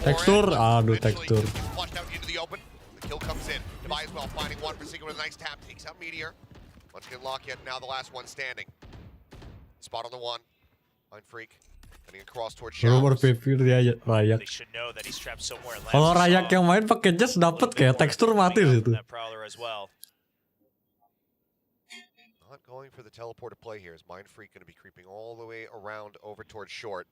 Tekstur, aduh tekstur. Baru berpikir dia rayak. Kalau rayak yang main pakai jas dapat kayak tekstur mati di situ. Not going for the teleporter play here. Is Mind Freak going to be creeping all the way around over towards short?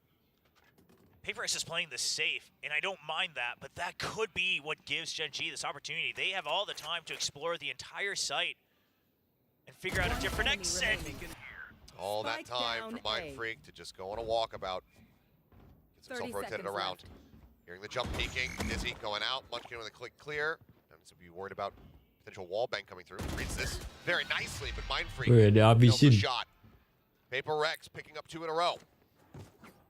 Paper-X is playing this safe, and I don't mind that, but that could be what gives Gen G this opportunity. They have all the time to explore the entire site and figure out a different exit. All that time for Mind Freak to just go on a walkabout. Gets himself rotated around. Hearing the jump peeking, Dizzy going out, Munchkin with a click clear. Doesn't be worried about potential wall bang coming through. Reads this very nicely, but Mind Freak nails the shot. Paper-X picking up 2 in a row.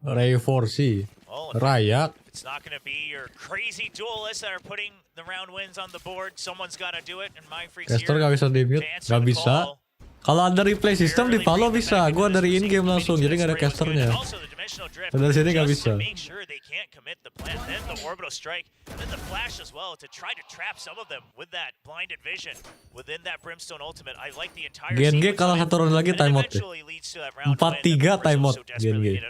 Reforsi, rayak. It's not going to be your crazy duelists that are putting the round wins on the board. Someone's got to do it, and Mind Freak's Caster here gak bisa di-mute, to answer gak the bisa. call. Kalau ada replay system di follow bisa, gua dari in-game langsung, jadi gak ada casternya. Dari sini gak bisa. GNG kalah 1 round lagi timeout deh. 4-3 timeout GNG.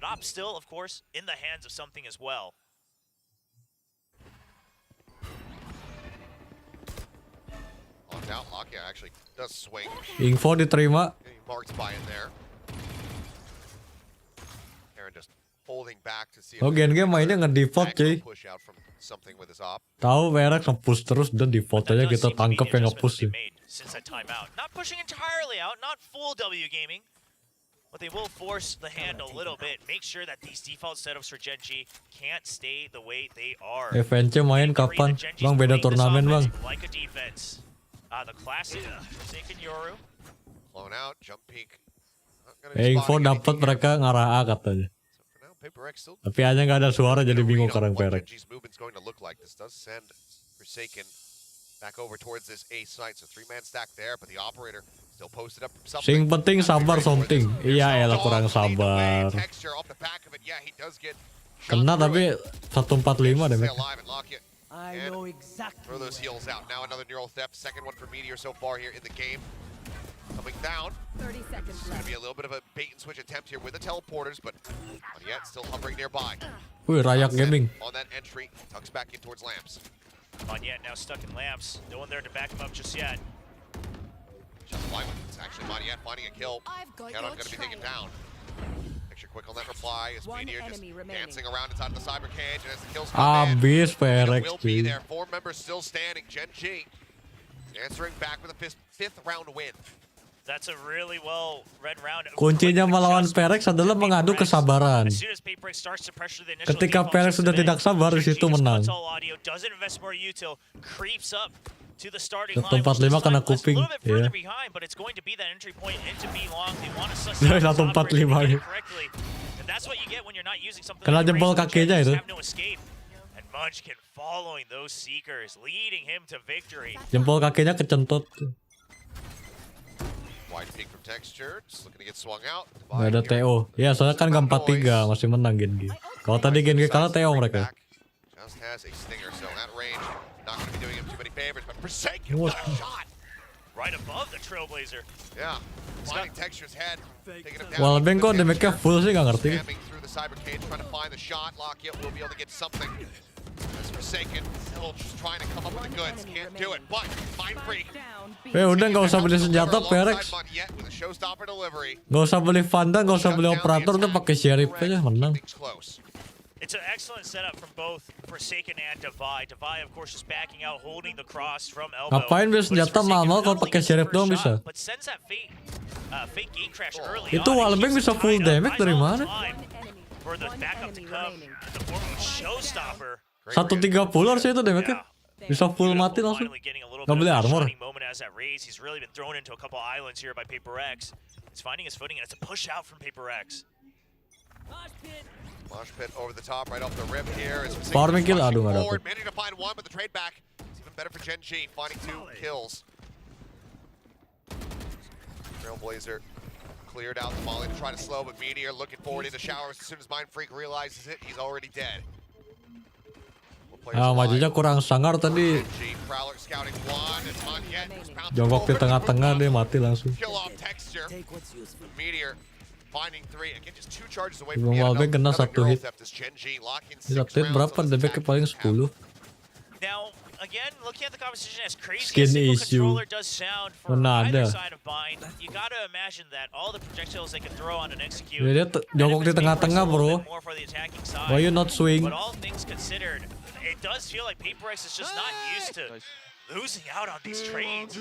Info diterima. Oh, GNG mainnya nge-default cuy. Tahu merek nge-push terus dan default aja kita tangkap yang nge-push sih. but they will force the hand a little bit. Make sure that these default setups for Gen G can't stay the way they are. VCT main kapan? Bang beda turnamen bang. Like a defense. The classic Forsaken nyuruh. Blown out, jump peek. Info dapat mereka ngarah A katanya. Tapi hanya nggak ada suara jadi bingung sekarang Perek. This does send Forsaken back over towards this A site, so 3-man stack there, but the operator still posted up something. Sing penting sabar something. Iya elah kurang sabar. Kena tapi 145 deh. I know exactly. Throw those heals out. Now another neural theft. Second one for Meteor so far here in the game. Coming down. 30 seconds It's going to be a little bit of a bait and switch attempt here with the teleporters, but yet still hovering nearby. Wih, Rayak Gaming. On that entry, tucks back in towards Lamps. Monyet now stuck in Lamps. No one there to back him up just yet. Just fly with it. It's actually Monyet finding a kill. Cannot going to be taken down. Extra quick on that reply as Meteor just dancing around inside of the cyber cage, and as the kills come in, Abis Perek. will be there. 4 members still standing. Gen G answering back with a fifth round win. That's a really well read round. Kuncinya melawan Perek adalah mengadu kesabaran. Ketika Perek sudah tidak sabar, di situ menang. 145 kena kuping, ya. 145. Kena jempol kakinya itu. Jempol kakinya kecentut. Gak ada TO. Ya soalnya kan gak 4-3 masih menang Gen G. Kalau tadi Gen G kalah TO mereka. Wallbang kok damage-nya full sih gak ngerti. Udah gak usah beli senjata Perek. Gak usah beli Vanda, gak usah beli operator, udah pakai sheriff aja menang. It's an excellent setup from both Forsaken and Divide. Divide, of course, is backing out, holding the cross from elbow. Ngapain beli senjata mahal kalau pakai sheriff doang bisa? Itu Wallbang bisa full damage dari mana? 130 harusnya itu damage-nya. Bisa full mati langsung. Gak beli armor. He's really been thrown into a couple islands here by Paper X. He's finding his footing and it's a push out from Paper X. Mosh pit over the top, right off the rip here. Farming kill, aduh gak dapet. Managing to find one, but the trade back. It's even better for Gen G, finding 2 kills. Trailblazer cleared out the volley to try to slow, but Meteor looking forward into showers. As soon as Mind Freak realizes it, he's already dead. Majunya kurang sangar tadi. Jongkok di tengah-tengah dia mati langsung. Bang Wallbang kena 1 hit. Satu hit berapa? Damage paling 10. Skin issue. Mana ada. Dia jongkok di tengah-tengah bro. Why you not swing? It does feel like Paper X is just not used to losing out on these trades.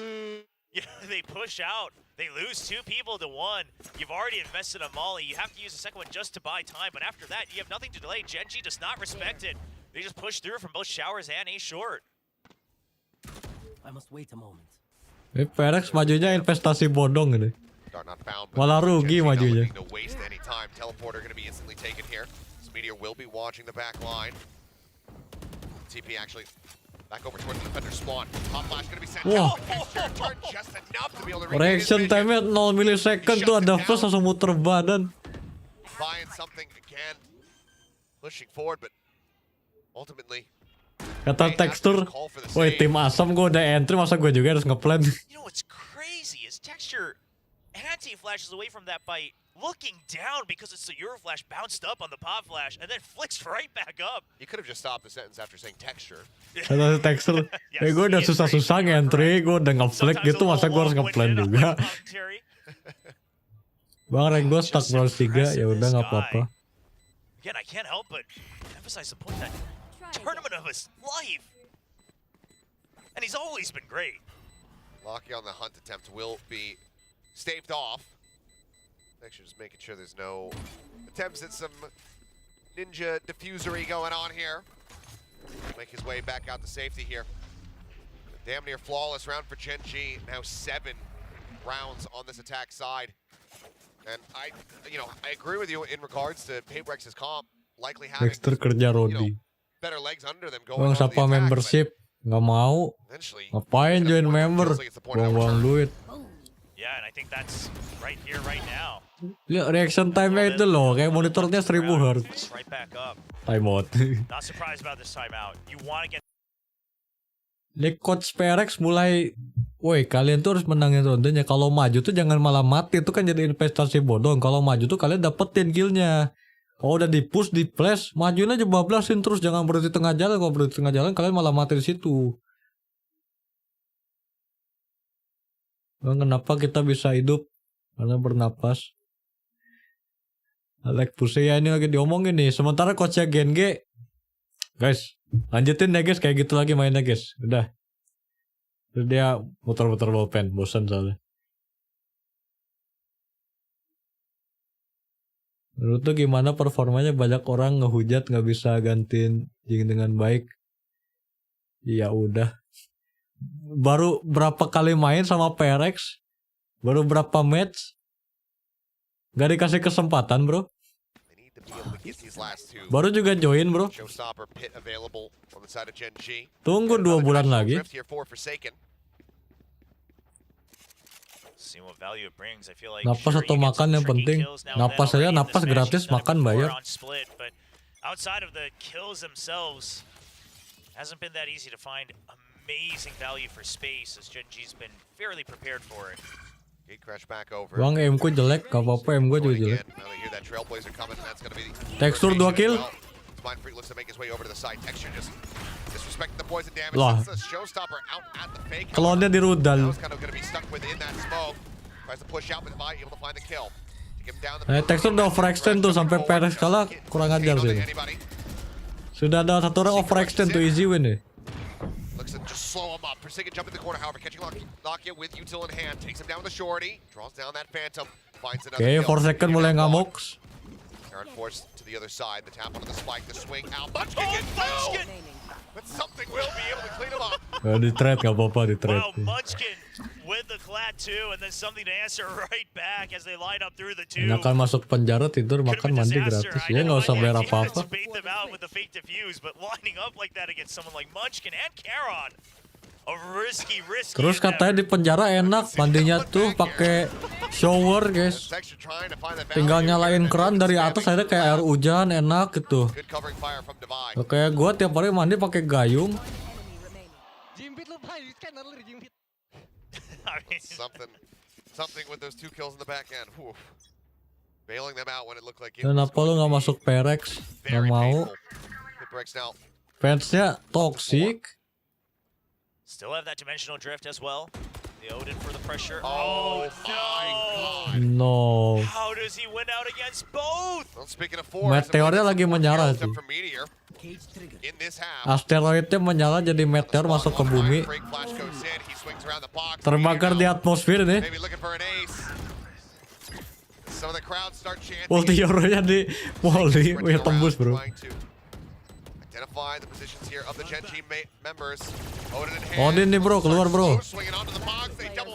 They push out, they lose 2 people to 1. You've already invested a molly, you have to use the second one just to buy time, but after that, you have nothing to delay. Gen G does not respect it. They just push through from both showers and A short. I must wait a moment. Perek majunya investasi bodong ini. Malah rugi majunya. Teleporter going to be instantly taken here. Meteor will be watching the back line. TP actually back over towards the defender spawn. Top flash gonna be sent out. Turn just enough to be able to reaction time-nya 0 milisecond tuh ada flash langsung muter badan. Buying something again. Pushing forward but ultimately kata tekstur, woi tim asam gue udah entry masa gue juga harus ngeplan. You know what's crazy is Texture anti-flashes away from that by looking down because it's the Euroflash bounced up on the pop flash and then flicks right back up. You could have just stopped the sentence after saying texture. Kata tekstur, gue udah susah-susah ngentry, gue udah nge-flick gitu masa gue harus ngeplan juga. Bang rank gue stuck bronze 3, ya udah nggak apa-apa. Again, I can't help but emphasize the point that tournament of his life, and he's always been great. Locky on the hunt attempt will be staved off. Actually, just making sure there's no attempts at some ninja diffusery going on here. Make his way back out to safety here. Damn near flawless round for Gen.G. Now 7 rounds on this attack side. And I agree with you in regards to Paperex's comp likely having Dexter kerja Rodi. better legs under them going Bang on the siapa attack, membership? Nggak mau. but eventually, Ngapain join feels member? like it's the point of no Buang-buang return. duit. Yeah, and I think that's right here, right now. Lihat reaction time-nya itu loh, kayak monitornya 1000 Hz. Right back up. Timeout. Not surprised about this timeout. You want to get Nih Coach Perex mulai, woi kalian tuh harus menangin rondenya. Kalau maju tuh jangan malah mati, itu kan jadi investasi bodong. Kalau maju tuh kalian dapetin killnya. Kalau udah di push, di flash, majuin aja bablasin terus, jangan berhenti tengah jalan. Kalau berhenti tengah jalan kalian malah mati di situ. Kenapa kita bisa hidup? Karena bernapas. Alek Puse ya ini lagi diomongin nih. Sementara coachnya Gen.G, guys, lanjutin ya guys, kayak gitu lagi mainnya guys. Udah. Terus dia muter-muter ballpen, bosan soalnya. Menurut tuh gimana performanya? Banyak orang ngehujat nggak bisa gantiin Jing dengan baik. Ya udah. Baru berapa kali main sama Perex? Baru berapa match? Gak dikasih kesempatan bro. Baru juga join bro. Tunggu 2 bulan lagi. Napas atau makan yang penting. Napas aja, napas gratis, makan bayar. Outside of the kills themselves, hasn't been that easy to find amazing value for space as Gen.G's been fairly prepared for it. Bang M ku jelek, gak apa-apa M gue juga jelek. Tekstur 2 kill. Lah, klonnya di rudal. Tekstur udah overextend tuh sampai Perex kalah, kurang ajar sih. Sudah ada satu orang overextend tuh, easy win nih. Looks to just slow him up. Precision jump in the corner, however, catching Lakia with util in hand, takes him down the shorty, draws down that phantom, finds another Oke, kill. 4 second mulai ngamuk. Aaron forced to the other side, the tap onto the spike, the swing out. Munchkin gets down! But something will be able to clean him up. Di trade gak apa-apa, di trade. Wow, Munchkin with the clad too, and then something to answer right back as they line up through the two. Enakan masuk penjara, tidur, makan, mandi gratis. Ya nggak usah bayar apa-apa. Bait them out with the fake diffuse, but lining up like that against someone like Munchkin and Charon. A risky. Terus katanya di penjara enak, mandinya tuh pakai shower guys. Tinggal nyalain keran dari atas, akhirnya kayak air hujan, enak gitu. Kayak gua tiap hari mandi pakai gayung. Something with those 2 kills in the back end. Whew. Bailing them out when it looked like it. Kenapa lu nggak masuk Perex? Nggak mau. Fansnya toxic. Still have that dimensional drift as well. The Odin for the pressure. Oh my god. No. How does he win out against both? Well, speaking of force, Meteornya lagi menyala sih. Asteroidnya menyala jadi meteor masuk ke bumi. Terbakar di atmosfer nih. Ulti Yoronya di volley, wih tembus bro. Odin nih bro, keluar bro.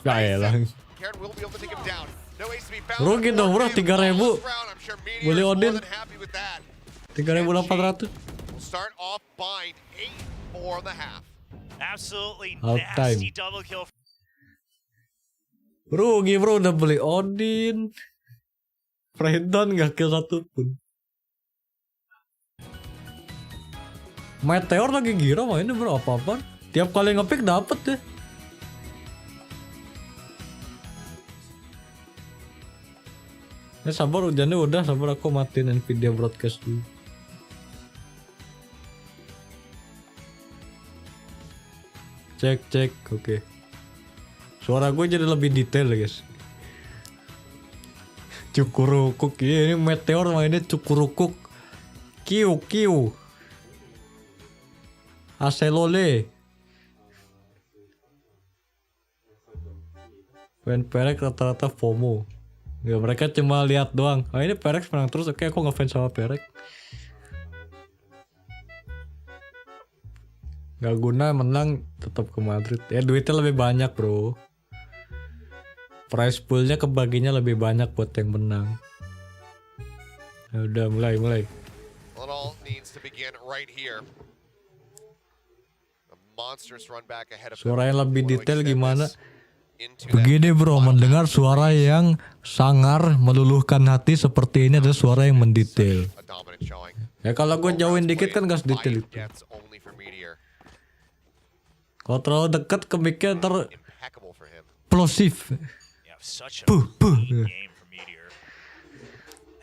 Gak elah. Rugi dong bro, 3.000. Beli Odin 3.800. Halftime. Rugi bro, udah beli Odin. Freedon gak kill satupun. Meteor lagi gira mainnya bro, apa-apa. Tiap kali ngepick dapet deh. Ya sabar, hujannya udah, sabar aku matiin Nvidia broadcast dulu. Cek, oke. Suara gue jadi lebih detail guys. Cukurukuk, ini meteor mainnya cukurukuk. Kiu. Aselole. Perex rata-rata FOMO. Ya mereka cuma lihat doang. Oh ini Perek menang terus, oke aku ngefans sama Perek. Gak guna menang tetap ke Madrid. Ya duitnya lebih banyak bro. Prize poolnya kebaginya lebih banyak buat yang menang. Ya udah mulai. Well, it all needs to begin right here. A monstrous run back ahead of them. Suara yang lebih Wanna detail extend gimana? this into Begini that bro, bottom mendengar half. suara yang sangar, meluluhkan hati seperti ini adalah suara yang mendetail. A dominant showing. Ya kalau gue jauhin dikit kan gak sedetail itu. Deaths only for Meteor. Kalau terlalu dekat ke mic-nya ntar Impeccable for him. plosif. Yeah, such a Puh. clean game from Meteor.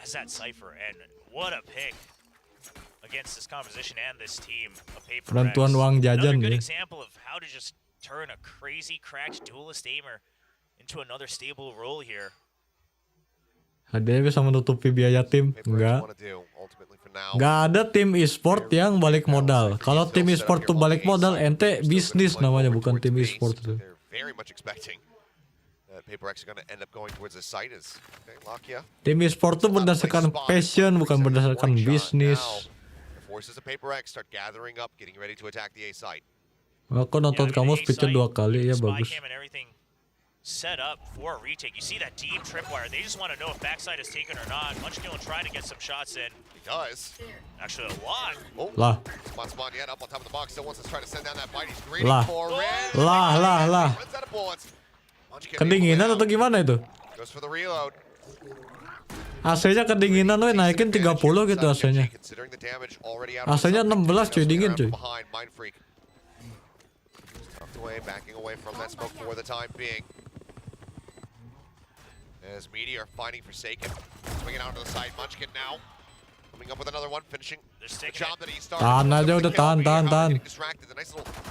As that Cypher, and what a pick against this composition and this team of Paper Penentuan Rex. uang Another jajan good ya. example of how to just turn a crazy cracked duelist aimer into another stable role here. Dia bisa menutupi biaya tim? Paper Rex Enggak. wanna do ultimately for now. Enggak ada tim e-sport yang balik modal. Kalau tim e-sport tuh balik modal, ente bisnis namanya, bukan tim e-sport itu. They're very much expecting that Paper Rex are going to end up going towards the site is Lakia. Tim e-sport tuh berdasarkan passion, bukan berdasarkan bisnis. The forces of Paper Rex start gathering up, getting ready to attack the A site. Aku nonton kamu speech 2 kali ya, bagus. Spy cam and everything set up for a retake. You see that deep tripwire. They just want to know if Backseat is taken or not. Munchkin will try to get some shots in. He does. Actually, a lot. Oh, Lah. Spawn yet up on top of the box. Still wants to try to send down that bite. He's greeting Lah. for red. Lah. Runs out of bullets. Munchkin Kedinginan able atau to gimana itu? goes for the reload. AC-nya kedinginan, we naikin 30 gitu AC-nya. Considering the damage already out. AC-nya 16 cuy, dingin cuy. Behind Mind Freak. Tucked away, backing away from that smoke for the time being. As Meteor fighting Forsaken, swinging out to the side. Munchkin now coming up with another one, finishing the job that he started. Tahan aja udah, tahan.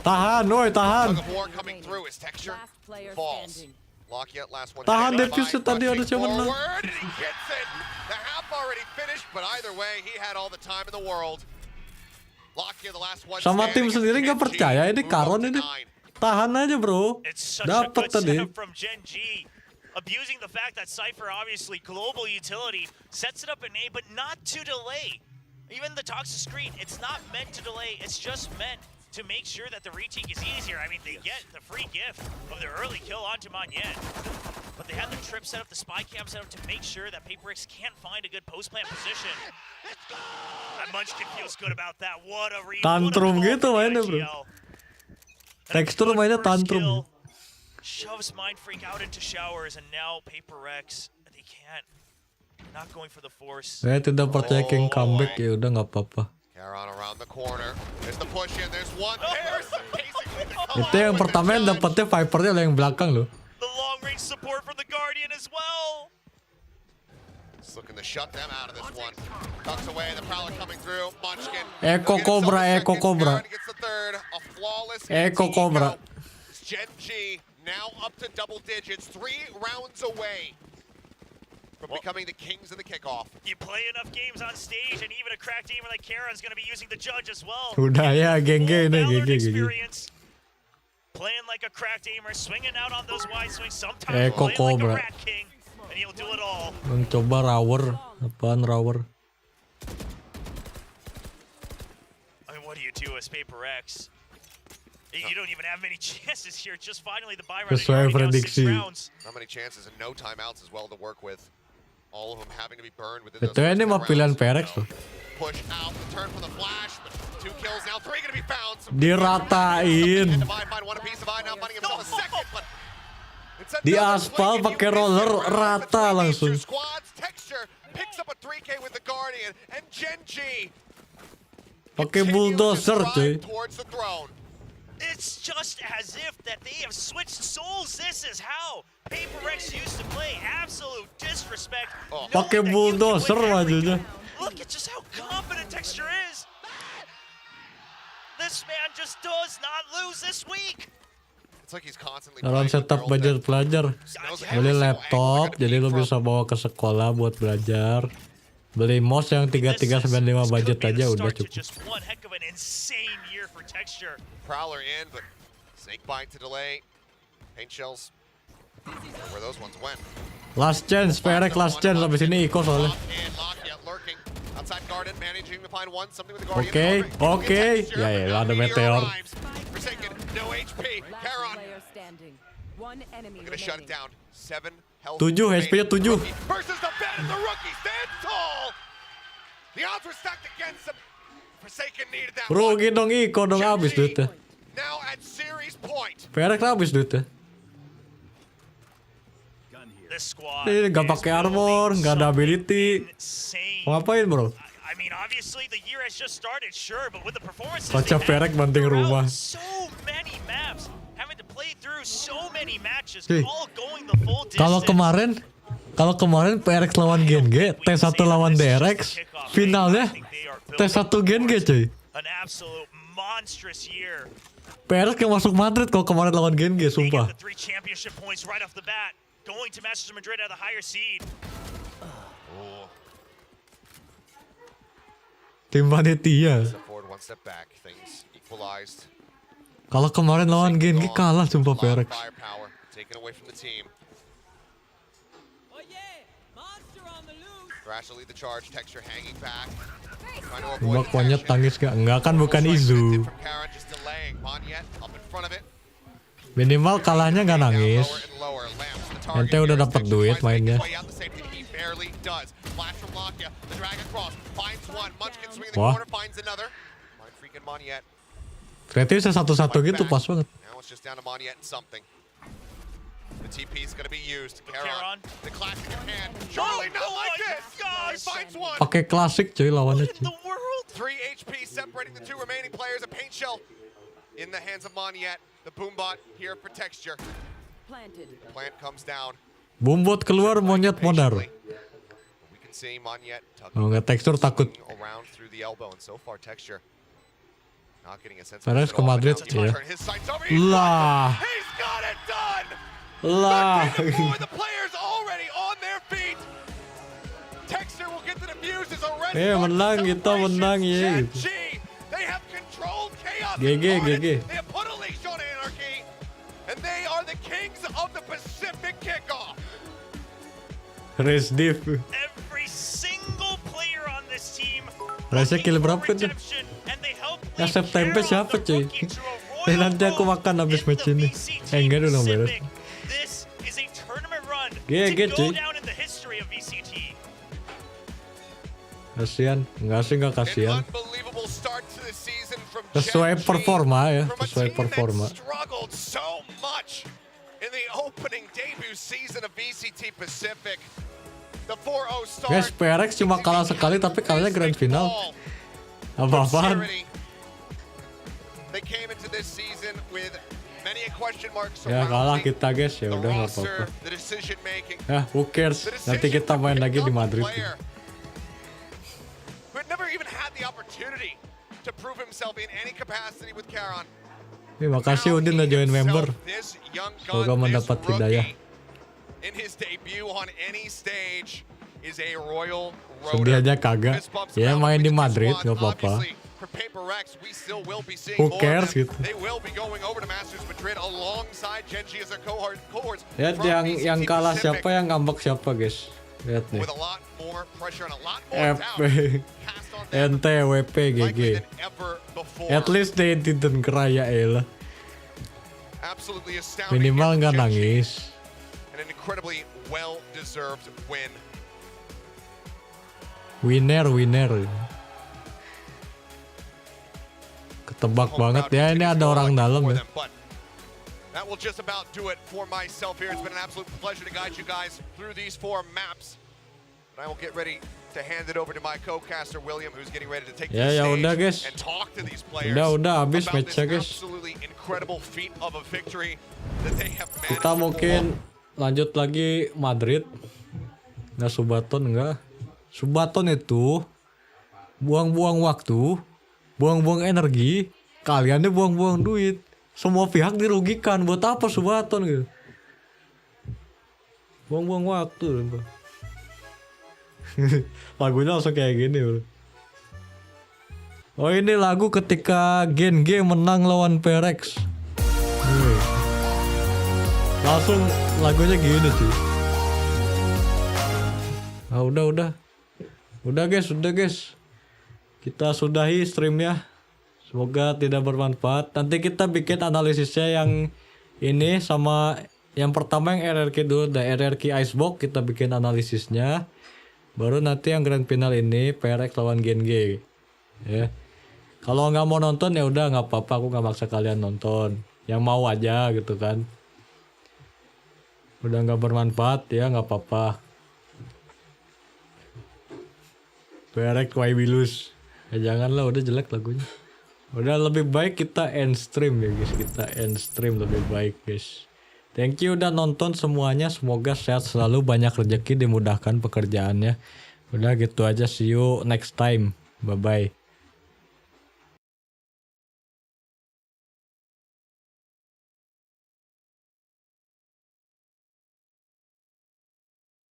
Tahan, woi, tahan. Tug of war coming through. His texture Last player falls. standing. Lakia, last one. Tahan, taken defuse by tadi Munchkin harusnya menang. forward, and he gets it. The half already finished, but either way, he had all the time in the world. Lakia, the last one. Sama tim sendiri nggak percaya ini Karon ini. Tahan aja bro. It's such a Dapat good tadi. setup from Gen G. Abusing the fact that Cypher, obviously global utility, sets it up in A, but not to delay. Even the toxic screen, it's not meant to delay. It's just meant to make sure that the retake is easier. I mean, they get the free gift of their early kill onto Manyen. But they had the trip set up, the spy cam set up to make sure that Paper Rex can't find a good post-plant position. And Munchkin feels good about that. What a read. Tantrum gitu mainnya bro. Tekstur mainnya tantrum. Shoves Mind Freak out into showers, and now Paper Rex, they can't. They're not going for the force. Saya tidak percaya King comeback, ya udah nggak apa-apa. Caron around the corner. There's the push in. There's one. There's basically the Itu yang pertama yang dapetnya Vipernya yang belakang loh. The long range support from the Guardian as well. It's looking to shut them out of this one. Tucks away. The Prowler coming through. Munchkin. Echo Cobra, Echo Cobra. Gets the third. A flawless. Echo Cobra. It's Gen G now up to double digits. 3 rounds away from becoming the kings of the kickoff. You play enough games on stage, and even a cracked gamer like Karen's going to be using the judge as well. Udah ya, geng-geng ini, Full Valorant geng-geng. experience. Playing like a cracked aimer, swinging out on those wide swings. Sometimes Echo playing Cobra. like a rat king, and he'll do it all. Mencoba Rower, apaan Rower? I mean, what do you do as Paper X? You don't even have many chances here. Just finally the buy round. and Sesuai you're already down 6 prediksi. rounds. Not many chances and no timeouts as well to work with. All of them having to be burned within Itu those ini first mah 10 pilihan rounds. Perex tuh. Push out, the turn from the flash, but 2 kills now, 3 gonna be found. Diratain. Find one apiece, Divine now finding himself a second, but it's Di another aspal swing, and pakai you miss roller it. rata Between langsung. these two squads, Texture picks up a 3K with the Guardian, and Gen G Pakai continues to bulldozer drive cuy. towards the throne. It's just as if that they have switched souls. This is how Paper X used to play. Absolute disrespect. Oh. Knowing Pakai that you can bulldozer win every majunya. game. Look at just how confident Texture is. This man just does not lose this week. It's like he's constantly Dalam playing with setup girls budget that pelajar, knows beli every single laptop, angle jadi they're lo gonna bisa beat bawa ke sekolah buat belajar. Beli mouse yang 3395 budget aja udah cukup. Just one heck of an insane year for Texture. Prowler in, but Snake Bite to delay. Paint shells. Where those ones went. Last chance, Perek last chance sampai sini Iko soalnya. Oke. Ya ada meteor. Player standing. One enemy Gonna shut it remaining. down. 7 health. 7 HP-nya 7. Versus the bed of the rookie stands tall. The odds were stacked against him. Forsaken needed that one. Rugi dong Iko dong habis duitnya. Now at series point. Perek habis duitnya. This squad Ini gak pakai armor, gak ada ability. insane. Mau ngapain bro? I mean, obviously the year has just started, sure, but with the performances Kaca they've had Perek banting throughout rumah. so many maps, having to play through so many matches, Hey, all going the full distance. Kalau kemarin PRX lawan GNG, T1 lawan DRX, finalnya T1 GNG cuy. An absolute monstrous year. PRX yang masuk Madrid kalau kemarin lawan GNG, They sumpah. get the 3 championship points right off the bat, going to Manchester Madrid at a higher seed. Tim panitia. Step forward, one step back. Things equalized. Kalau kemarin lawan GNG kalah sumpah A lot of PRX. firepower taken away from the team. Thrash will lead the charge. Texture hanging back. Trying to avoid Mbak Monyet detection. tangis gak? Enggak kan bukan Izu. From Karen, just delaying. Monyet up in front of it. Minimal kalahnya gak nangis. Lower and lower. Lamps, the target Ente udah here. dapat Texture duit tries to make mainnya. his way out the safety. He barely does. Flash from Lakia. The drag across. Finds one. Munchkin swinging the Wah. corner. Finds another. Mind freaking Monyet. Ternyata bisa satu-satu gitu pas banget. Now it's just down to Monyet and something. The TP is going to be used. Charon. Charon, the classic in hand. Surely not oh like my this. gosh. He finds one. Pakai klasik cuy lawannya What in cuy. the world? 3 HP separating the 2 remaining players. A paint shell in the hands of Monyet. The boombot here for Texture. Planted. Plant comes down. Bumbot keluar monyet modar. We can see Monyet Kalau nggak tekstur takut. around through the elbow, and so far Texture not getting a sense of Perez this ke at all, but Madrid, now he's gonna iya. turn his sights over. He's Lah. got it. He's got it done. Lah. 13-4, the players already on their feet. Texture will get to the fuses already. Menang kita, menang ye. They have controlled chaos. GG, incarnate. GG. They have put a leash on anarchy, and they are the kings of the Pacific kickoff. Race diff. Every single player on this team Race kill berapa tuh? redemption, and they help Ya lead September Charon, siapa the cuy? rookie, to a Eh, royal nanti aku road makan habis in match the ini. VCT Enggak dulu dong beres. Pacific. This is a tournament run GG, to go cuy. down in the history of VCT. Kasian, enggak sih enggak kasian. An unbelievable start to the season from Sesuai Gen G, performa ya, from a sesuai team that performa. struggled so much in the opening debut season of VCT Pacific. The 4-0 start. Guys, PRX cuma kalah sekali tapi kalahnya grand final. Apa-apaan? They came into this season with many question marks Ya kalah surrounding kita guys, ya the udah nggak roster, apa-apa. the decision making. Ya, who cares? The Nanti decision kita to main pick lagi up di a Madrid. player who had never even had the opportunity to prove himself in any capacity with Charon. Terima kasih Udin udah join member. Semoga mendapat hidayah. In his debut on any stage is a royal Sedih aja kagak. Ya main di Madrid nggak apa-apa. Who cares gitu. Lihat yang kalah siapa, yang ngambek siapa guys. Lihat nih. FP, NT, WP, GG. At least they didn't cry ya elah. Minimal nggak nangis. An incredibly well-deserved win. Winner. Ketebak banget ya, ini ada orang dalam ya. That will just about do it for myself here. It's been an absolute pleasure to guide you guys through these 4 maps. And I will get ready to hand it over to my co-caster William, who's getting ready to take the Ya stage udah guys. and talk to these players. Udah habis about match-nya this guys. absolutely incredible feat of a victory that they have managed Kita to pull mungkin off. lanjut lagi Madrid. Nggak Subaton enggak. Subaton itu buang-buang waktu, buang-buang energi, kalian deh buang-buang duit. Semua pihak dirugikan. Buat apa Subaton gitu? Buang-buang waktu. Lagunya langsung kayak gini bro. Oh ini lagu ketika Gen G menang lawan PRX. Langsung lagunya gini cuy. Ah, udah guys, kita sudahi streamnya. Semoga tidak bermanfaat. Nanti kita bikin analisisnya yang ini sama yang pertama yang RRQ dulu, RRQ Icebox kita bikin analisisnya. Baru nanti yang Grand Final ini PRX lawan Gen-G. Ya. Kalau nggak mau nonton ya udah nggak apa-apa, aku nggak maksa kalian nonton. Yang mau aja gitu kan. Udah nggak bermanfaat ya nggak apa-apa. PRX why we lose. Ya janganlah, udah jelek lagunya. Udah lebih baik kita end stream ya guys. Kita end stream lebih baik guys. Thank you udah nonton semuanya. Semoga sehat selalu, banyak rezeki, dimudahkan pekerjaannya. Udah gitu aja, see you next time. Bye bye.